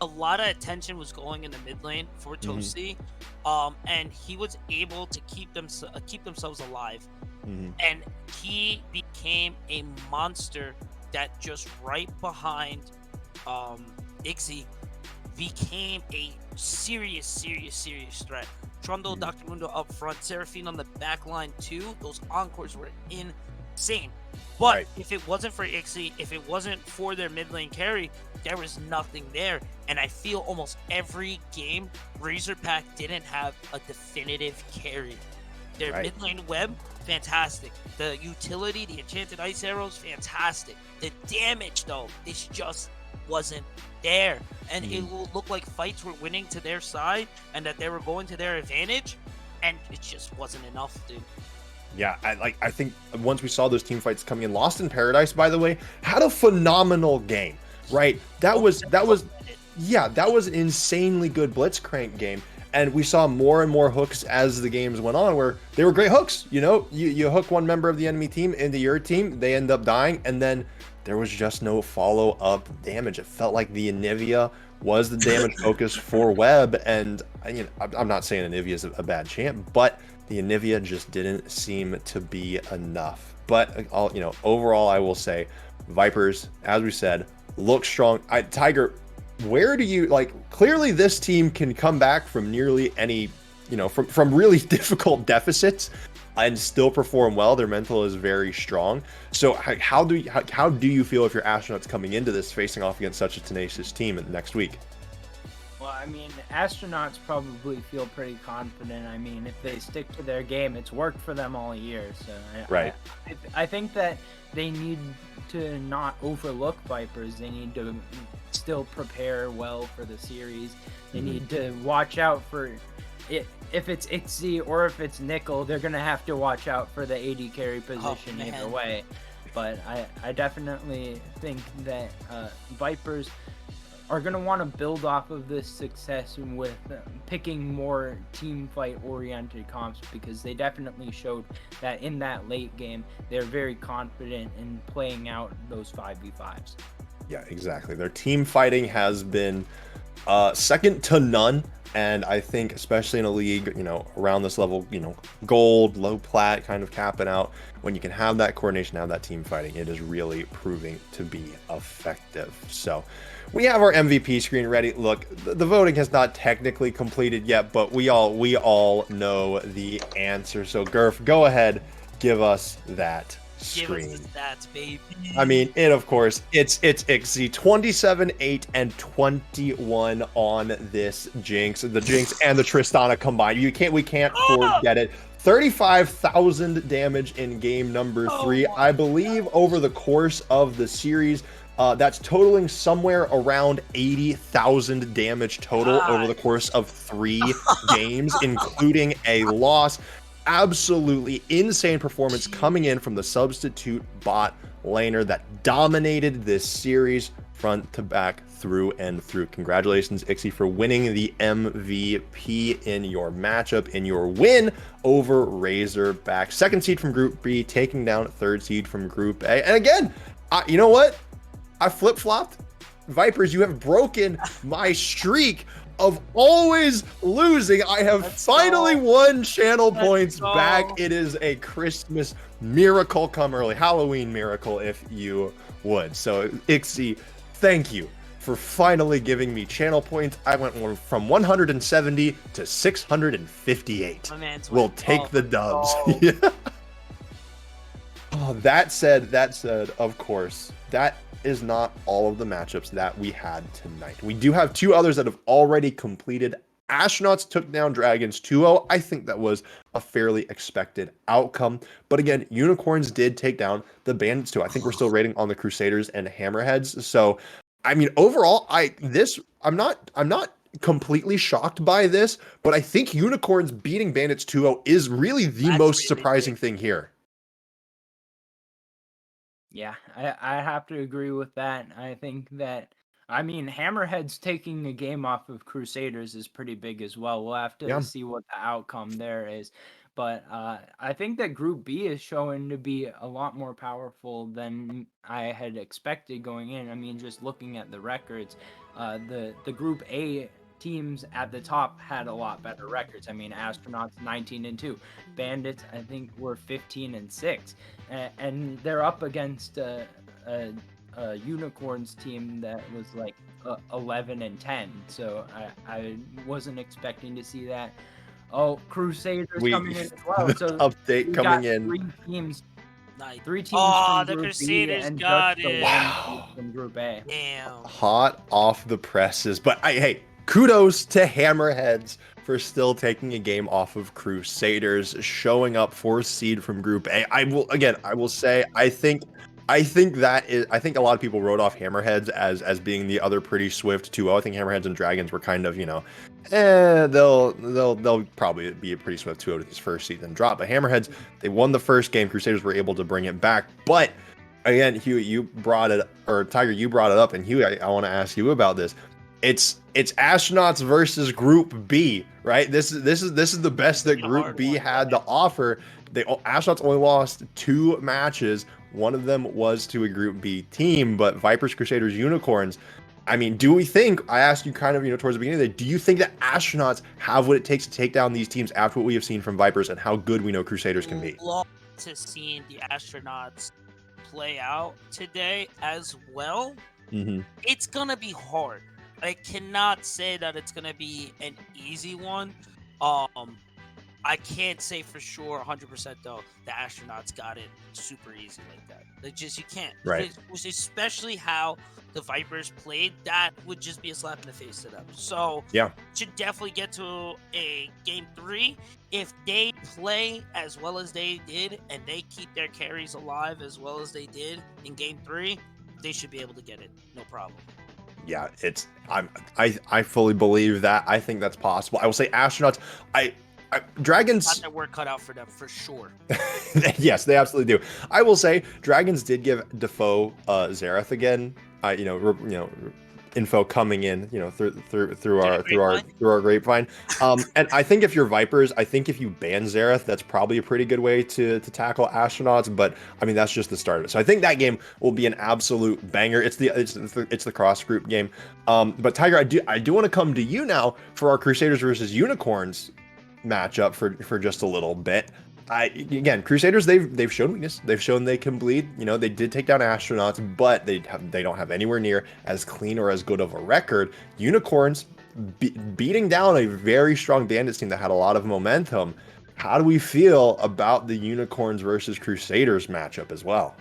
A lot of attention was going in the mid lane for Toasty, and he was able to keep themselves alive, and he became a monster that just right behind Ixie became a serious threat. Trundle, Dr. Mundo up front, Seraphine on the back line too. Those encores were insane. But if it wasn't for Ixie, if it wasn't for their mid lane carry, there was nothing there. And I feel almost every game, Razorpack didn't have a definitive carry. Their mid lane Web, fantastic. The utility, the enchanted ice arrows, fantastic. The damage though, this just wasn't there. And it will look like fights were winning to their side and that they were going to their advantage, and it just wasn't enough, dude. Yeah, I think once we saw those team fights coming in, Lost in Paradise, by the way, had a phenomenal game, right? That was an insanely good Blitzcrank game. And we saw more and more hooks as the games went on, where they were great hooks. You hook one member of the enemy team into your team, they end up dying, and then there was just no follow-up damage. It felt like the Anivia was the damage focus for Webb, and I'm not saying Anivia is a bad champ, but the Anivia just didn't seem to be enough. But overall, I will say, Vipers, as we said, look strong. Tiger, where do you clearly this team can come back from nearly any, from really difficult deficits. and still perform well. Their mental is very strong. So how do you feel if your astronauts coming into this facing off against such a tenacious team in the next week? Well, I mean, astronauts probably feel pretty confident. I mean, if they stick to their game, it's worked for them all year. So Right. I think that they need to not overlook Vipers. They need to still prepare well for the series. They need to watch out for it. If it's Ixie or if it's Nickel, they're going to have to watch out for the AD carry position either way. But I definitely think that Vipers are going to want to build off of this success with picking more team fight oriented comps, because they definitely showed that in that late game they're very confident in playing out those 5v5s. Yeah, exactly. Their team fighting has been second to none. And I think especially in a league, around this level, gold, low plat, kind of capping out, when you can have that coordination, have that team fighting, it is really proving to be effective. So we have our MVP screen ready. Look, the voting has not technically completed yet, but we all know the answer. So Gurf, go ahead, give us that screen. Give us the stats, baby. I mean, of course, it's Ixie, 27, 8, and 21 on this Jinx. The Jinx and the Tristana combined. We can't forget it. 35,000 damage in game number 3. I believe over the course of the series, that's totaling somewhere around 80,000 damage total over the course of 3 games, including a loss. Absolutely insane performance coming in from the substitute bot laner that dominated this series front to back, through and through. Congratulations, Ixie, for winning the MVP in your matchup, in your win over Razorback. Second seed from Group B, taking down third seed from Group A. And again, you know what? I flip-flopped. Vipers, you have broken my streak of always losing. I have finally won channel points back. It is a Christmas miracle come early, Halloween miracle, if you would. So Ixie, thank you for finally giving me channel points. I went from 170 to 658. We'll take the dubs. Yeah. Oh, that said, of course, that is not all of the matchups that we had tonight. We do have 2 others that have already completed. Astronauts took down Dragons 2-0. I think that was a fairly expected outcome. But again, Unicorns did take down the Bandits too. I think we're still rating on the Crusaders and Hammerheads. So, I mean, overall, I'm not completely shocked by this, but I think Unicorns beating Bandits 2-0 is really the most surprising thing here. Yeah, I have to agree with that. I think that, I mean, Hammerheads taking a game off of Crusaders is pretty big as well. We'll have to see what the outcome there is. But I think that Group B is showing to be a lot more powerful than I had expected going in. I mean, just looking at the records, the Group A teams at the top had a lot better records. I mean, Astronauts 19-2, Bandits I think were 15-6, and they're up against a Unicorns team that was like 11-10. So I wasn't expecting to see that. Oh, Crusaders coming in as well. So update coming in. 3 teams. Nice. 3 teams Oh, from the Group Crusaders B and got just the it. 1 team from Group A. Damn. Hot off the presses. But hey, kudos to Hammerheads for still taking a game off of Crusaders, showing up 4th seed from Group A. I will say, I think a lot of people wrote off Hammerheads as being the other pretty swift 2-0. I think Hammerheads and Dragons were kind of, they'll probably be a pretty swift 2-0 to this first seed and drop. But Hammerheads, they won the first game. Crusaders were able to bring it back. But again, Hugh, you brought it, or Tiger, you brought it up, and Hugh, I want to ask you about this. It's Astronauts versus Group B, right? This is the best that Group B had to offer. Astronauts only lost 2 matches. One of them was to a Group B team, but Vipers, Crusaders, Unicorns. I mean, do we think, I asked you kind of, towards the beginning of the day, do you think that Astronauts have what it takes to take down these teams after what we have seen from Vipers and how good we know Crusaders can be? Love to see the Astronauts play out today as well. It's going to be hard. I cannot say that it's going to be an easy one. I can't say for sure 100% though the astronauts got it super easy like that. Like just you can't. Right. Especially how the Vipers played, that would just be a slap in the face to them. So Yeah. should definitely get to a game 3. If they play as well as they did and they keep their carries alive as well as they did in game 3, they should be able to get it. No problem. Yeah, I fully believe that. I think that's possible. I will say astronauts. Dragons Got their work cut out for them for sure. Yes, they absolutely do. I will say Dragons did give Defoe Xerath again. Info coming in, through our grapevine. And I think if you're Vipers, I think if you ban Xerath, that's probably a pretty good way to tackle astronauts. But I mean, that's just the start of it. So I think that game will be an absolute banger. It's the cross group game. But Tiger, I do want to come to you now for our Crusaders versus Unicorns matchup for just a little bit. Again, Crusaders, they've shown weakness. They've shown they can bleed. They did take down astronauts, but they don't have anywhere near as clean or as good of a record. Unicorns beating down a very strong Bandits team that had a lot of momentum. How do we feel about the Unicorns versus Crusaders matchup as well?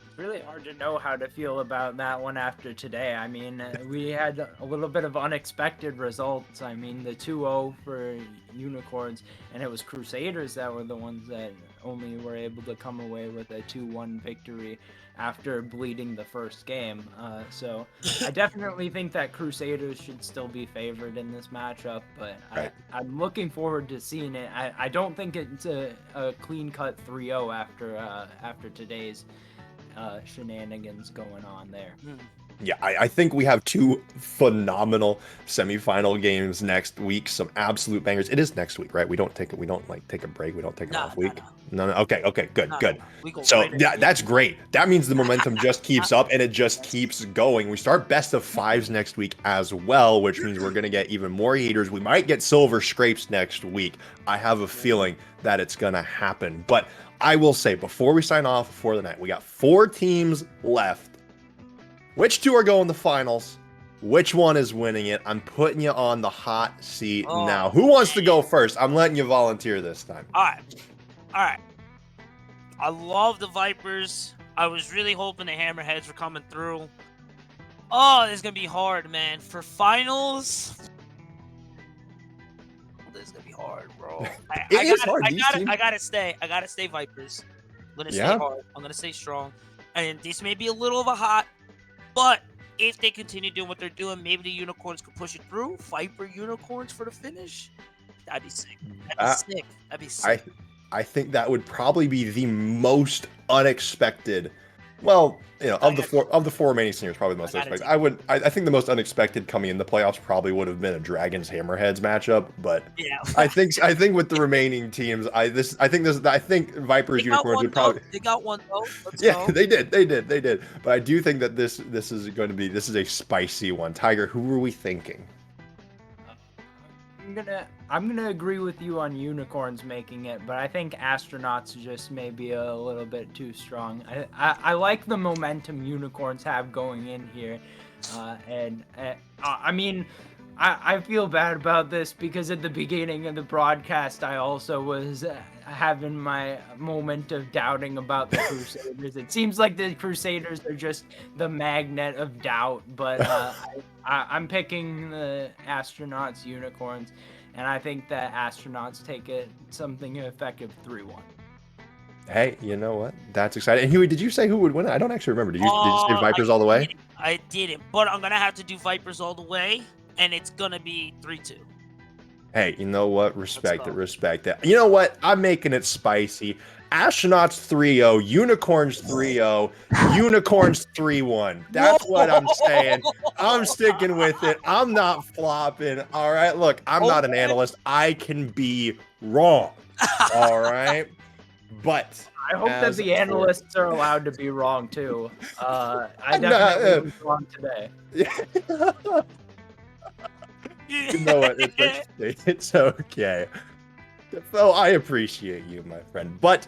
It's really hard to know how to feel about that one after today. I mean, we had a little bit of unexpected results. I mean, the 2-0 for Unicorns, and it was Crusaders that were the ones that only were able to come away with a 2-1 victory after bleeding the first game. So I definitely think that Crusaders should still be favored in this matchup, but Right. I'm looking forward to seeing it. I don't think it's a clean-cut 3-0 after today's shenanigans going on there. Yeah, I think we have 2 phenomenal semifinal games next week. Some absolute bangers. It is next week, right? We don't take a break. We don't take an off week. No. Okay, good. So right yeah, that's great. That means the momentum just keeps up and it just keeps going. We start best of 5s next week as well, which means we're gonna get even more heaters. We might get silver scrapes next week. I have a feeling that it's gonna happen. But I will say, before we sign off for the night, we got 4 teams left. Which 2 are going to finals? Which one is winning it? I'm putting you on the hot seat now. Who wants to go first? I'm letting you volunteer this time. All right. I love the Vipers. I was really hoping the Hammerheads were coming through. Oh, this is going to be hard, man. For finals, this is going to be hard, bro. It is hard. I got to stay. I got to stay Vipers. I'm going to stay hard. I'm going to stay strong. And this may be a little of a hot, but if they continue doing what they're doing, maybe the Unicorns could push it through. Viper Unicorns for the finish. That'd be sick. That'd be sick. I think that would probably be the most unexpected. Well, of the four remaining seniors, probably the most unexpected. I think the most unexpected coming in the playoffs probably would have been a Dragons Hammerheads matchup. But yeah. I think with the remaining teams, I think Vipers Unicorns would probably. They got one though. Let's go. They did. But I do think that this is a spicy one. Tiger, who were we thinking? I'm gonna agree with you on Unicorns making it, but I think Astronauts just may be a little bit too strong. I like the momentum Unicorns have going in here, I mean, I feel bad about this because at the beginning of the broadcast I also was having my moment of doubting about the Crusaders. It seems like the Crusaders are just the magnet of doubt, but I'm picking the Astronauts Unicorns, and I think that Astronauts take it something effective 3-1. Hey, you know what? That's exciting. And Huey, did you say who would win it? I don't actually remember. Did you say Vipers all the way? I didn't, but I'm gonna have to do Vipers all the way, and it's gonna be 3-2. Hey, you know what? Respect it. You know what? I'm making it spicy. Astronauts 3-0, Unicorns 3-0, Unicorns 3-1. That's what I'm saying. I'm sticking with it. I'm not flopping. All right. Look, I'm not an analyst. I can be wrong. All right. But I hope that the analysts are allowed to be wrong too. I definitely was wrong today. You know what? It's okay. So I appreciate you, my friend. But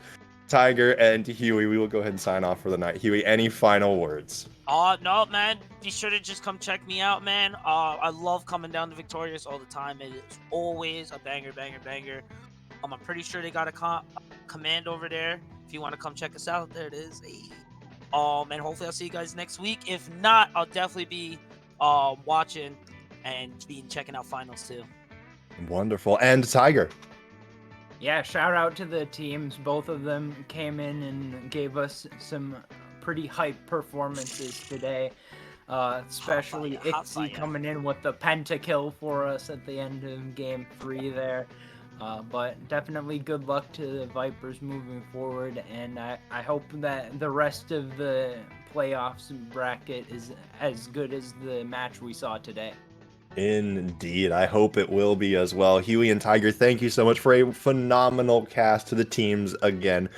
Tiger and Huey, we will go ahead and sign off for the night. Huey, any final words? No, man. Be sure to just come check me out, man. I love coming down to Victoris all the time. It is always a banger. I'm pretty sure they got a command over there. If you want to come check us out, there it is. Hey. And hopefully I'll see you guys next week. If not, I'll definitely be watching and checking out finals too. Wonderful. And Tiger. Yeah, shout out to the teams. Both of them came in and gave us some pretty hype performances today. Especially Ixie coming in with the pentakill for us at the end of game 3 there. But definitely good luck to the Vipers moving forward, and I hope that the rest of the playoffs bracket is as good as the match we saw today. Indeed. I hope it will be as well. Huey and Tiger, thank you so much for a phenomenal cast to the teams again.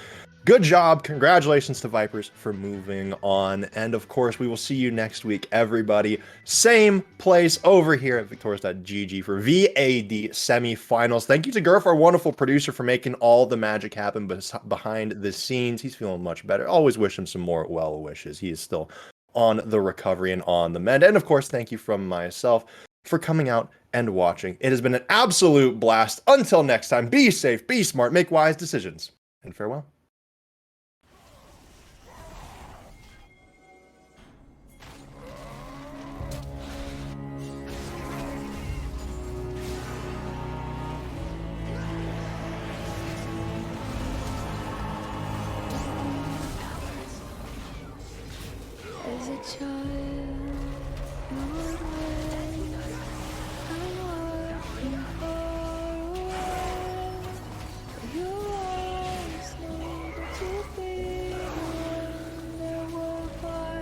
Good job. Congratulations to Vipers for moving on. And of course, we will see you next week, everybody. Same place over here at Victoris.gg for VAD semifinals. Thank you to Gurf, our wonderful producer, for making all the magic happen behind the scenes. He's feeling much better. Always wish him some more well wishes. He is still on the recovery and on the mend. And of course, thank you from myself for coming out and watching. It has been an absolute blast. Until next time, be safe, be smart, make wise decisions, and farewell. As a child, you would wait. I'm walking far away. You always needed to be the one that will find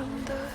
longer.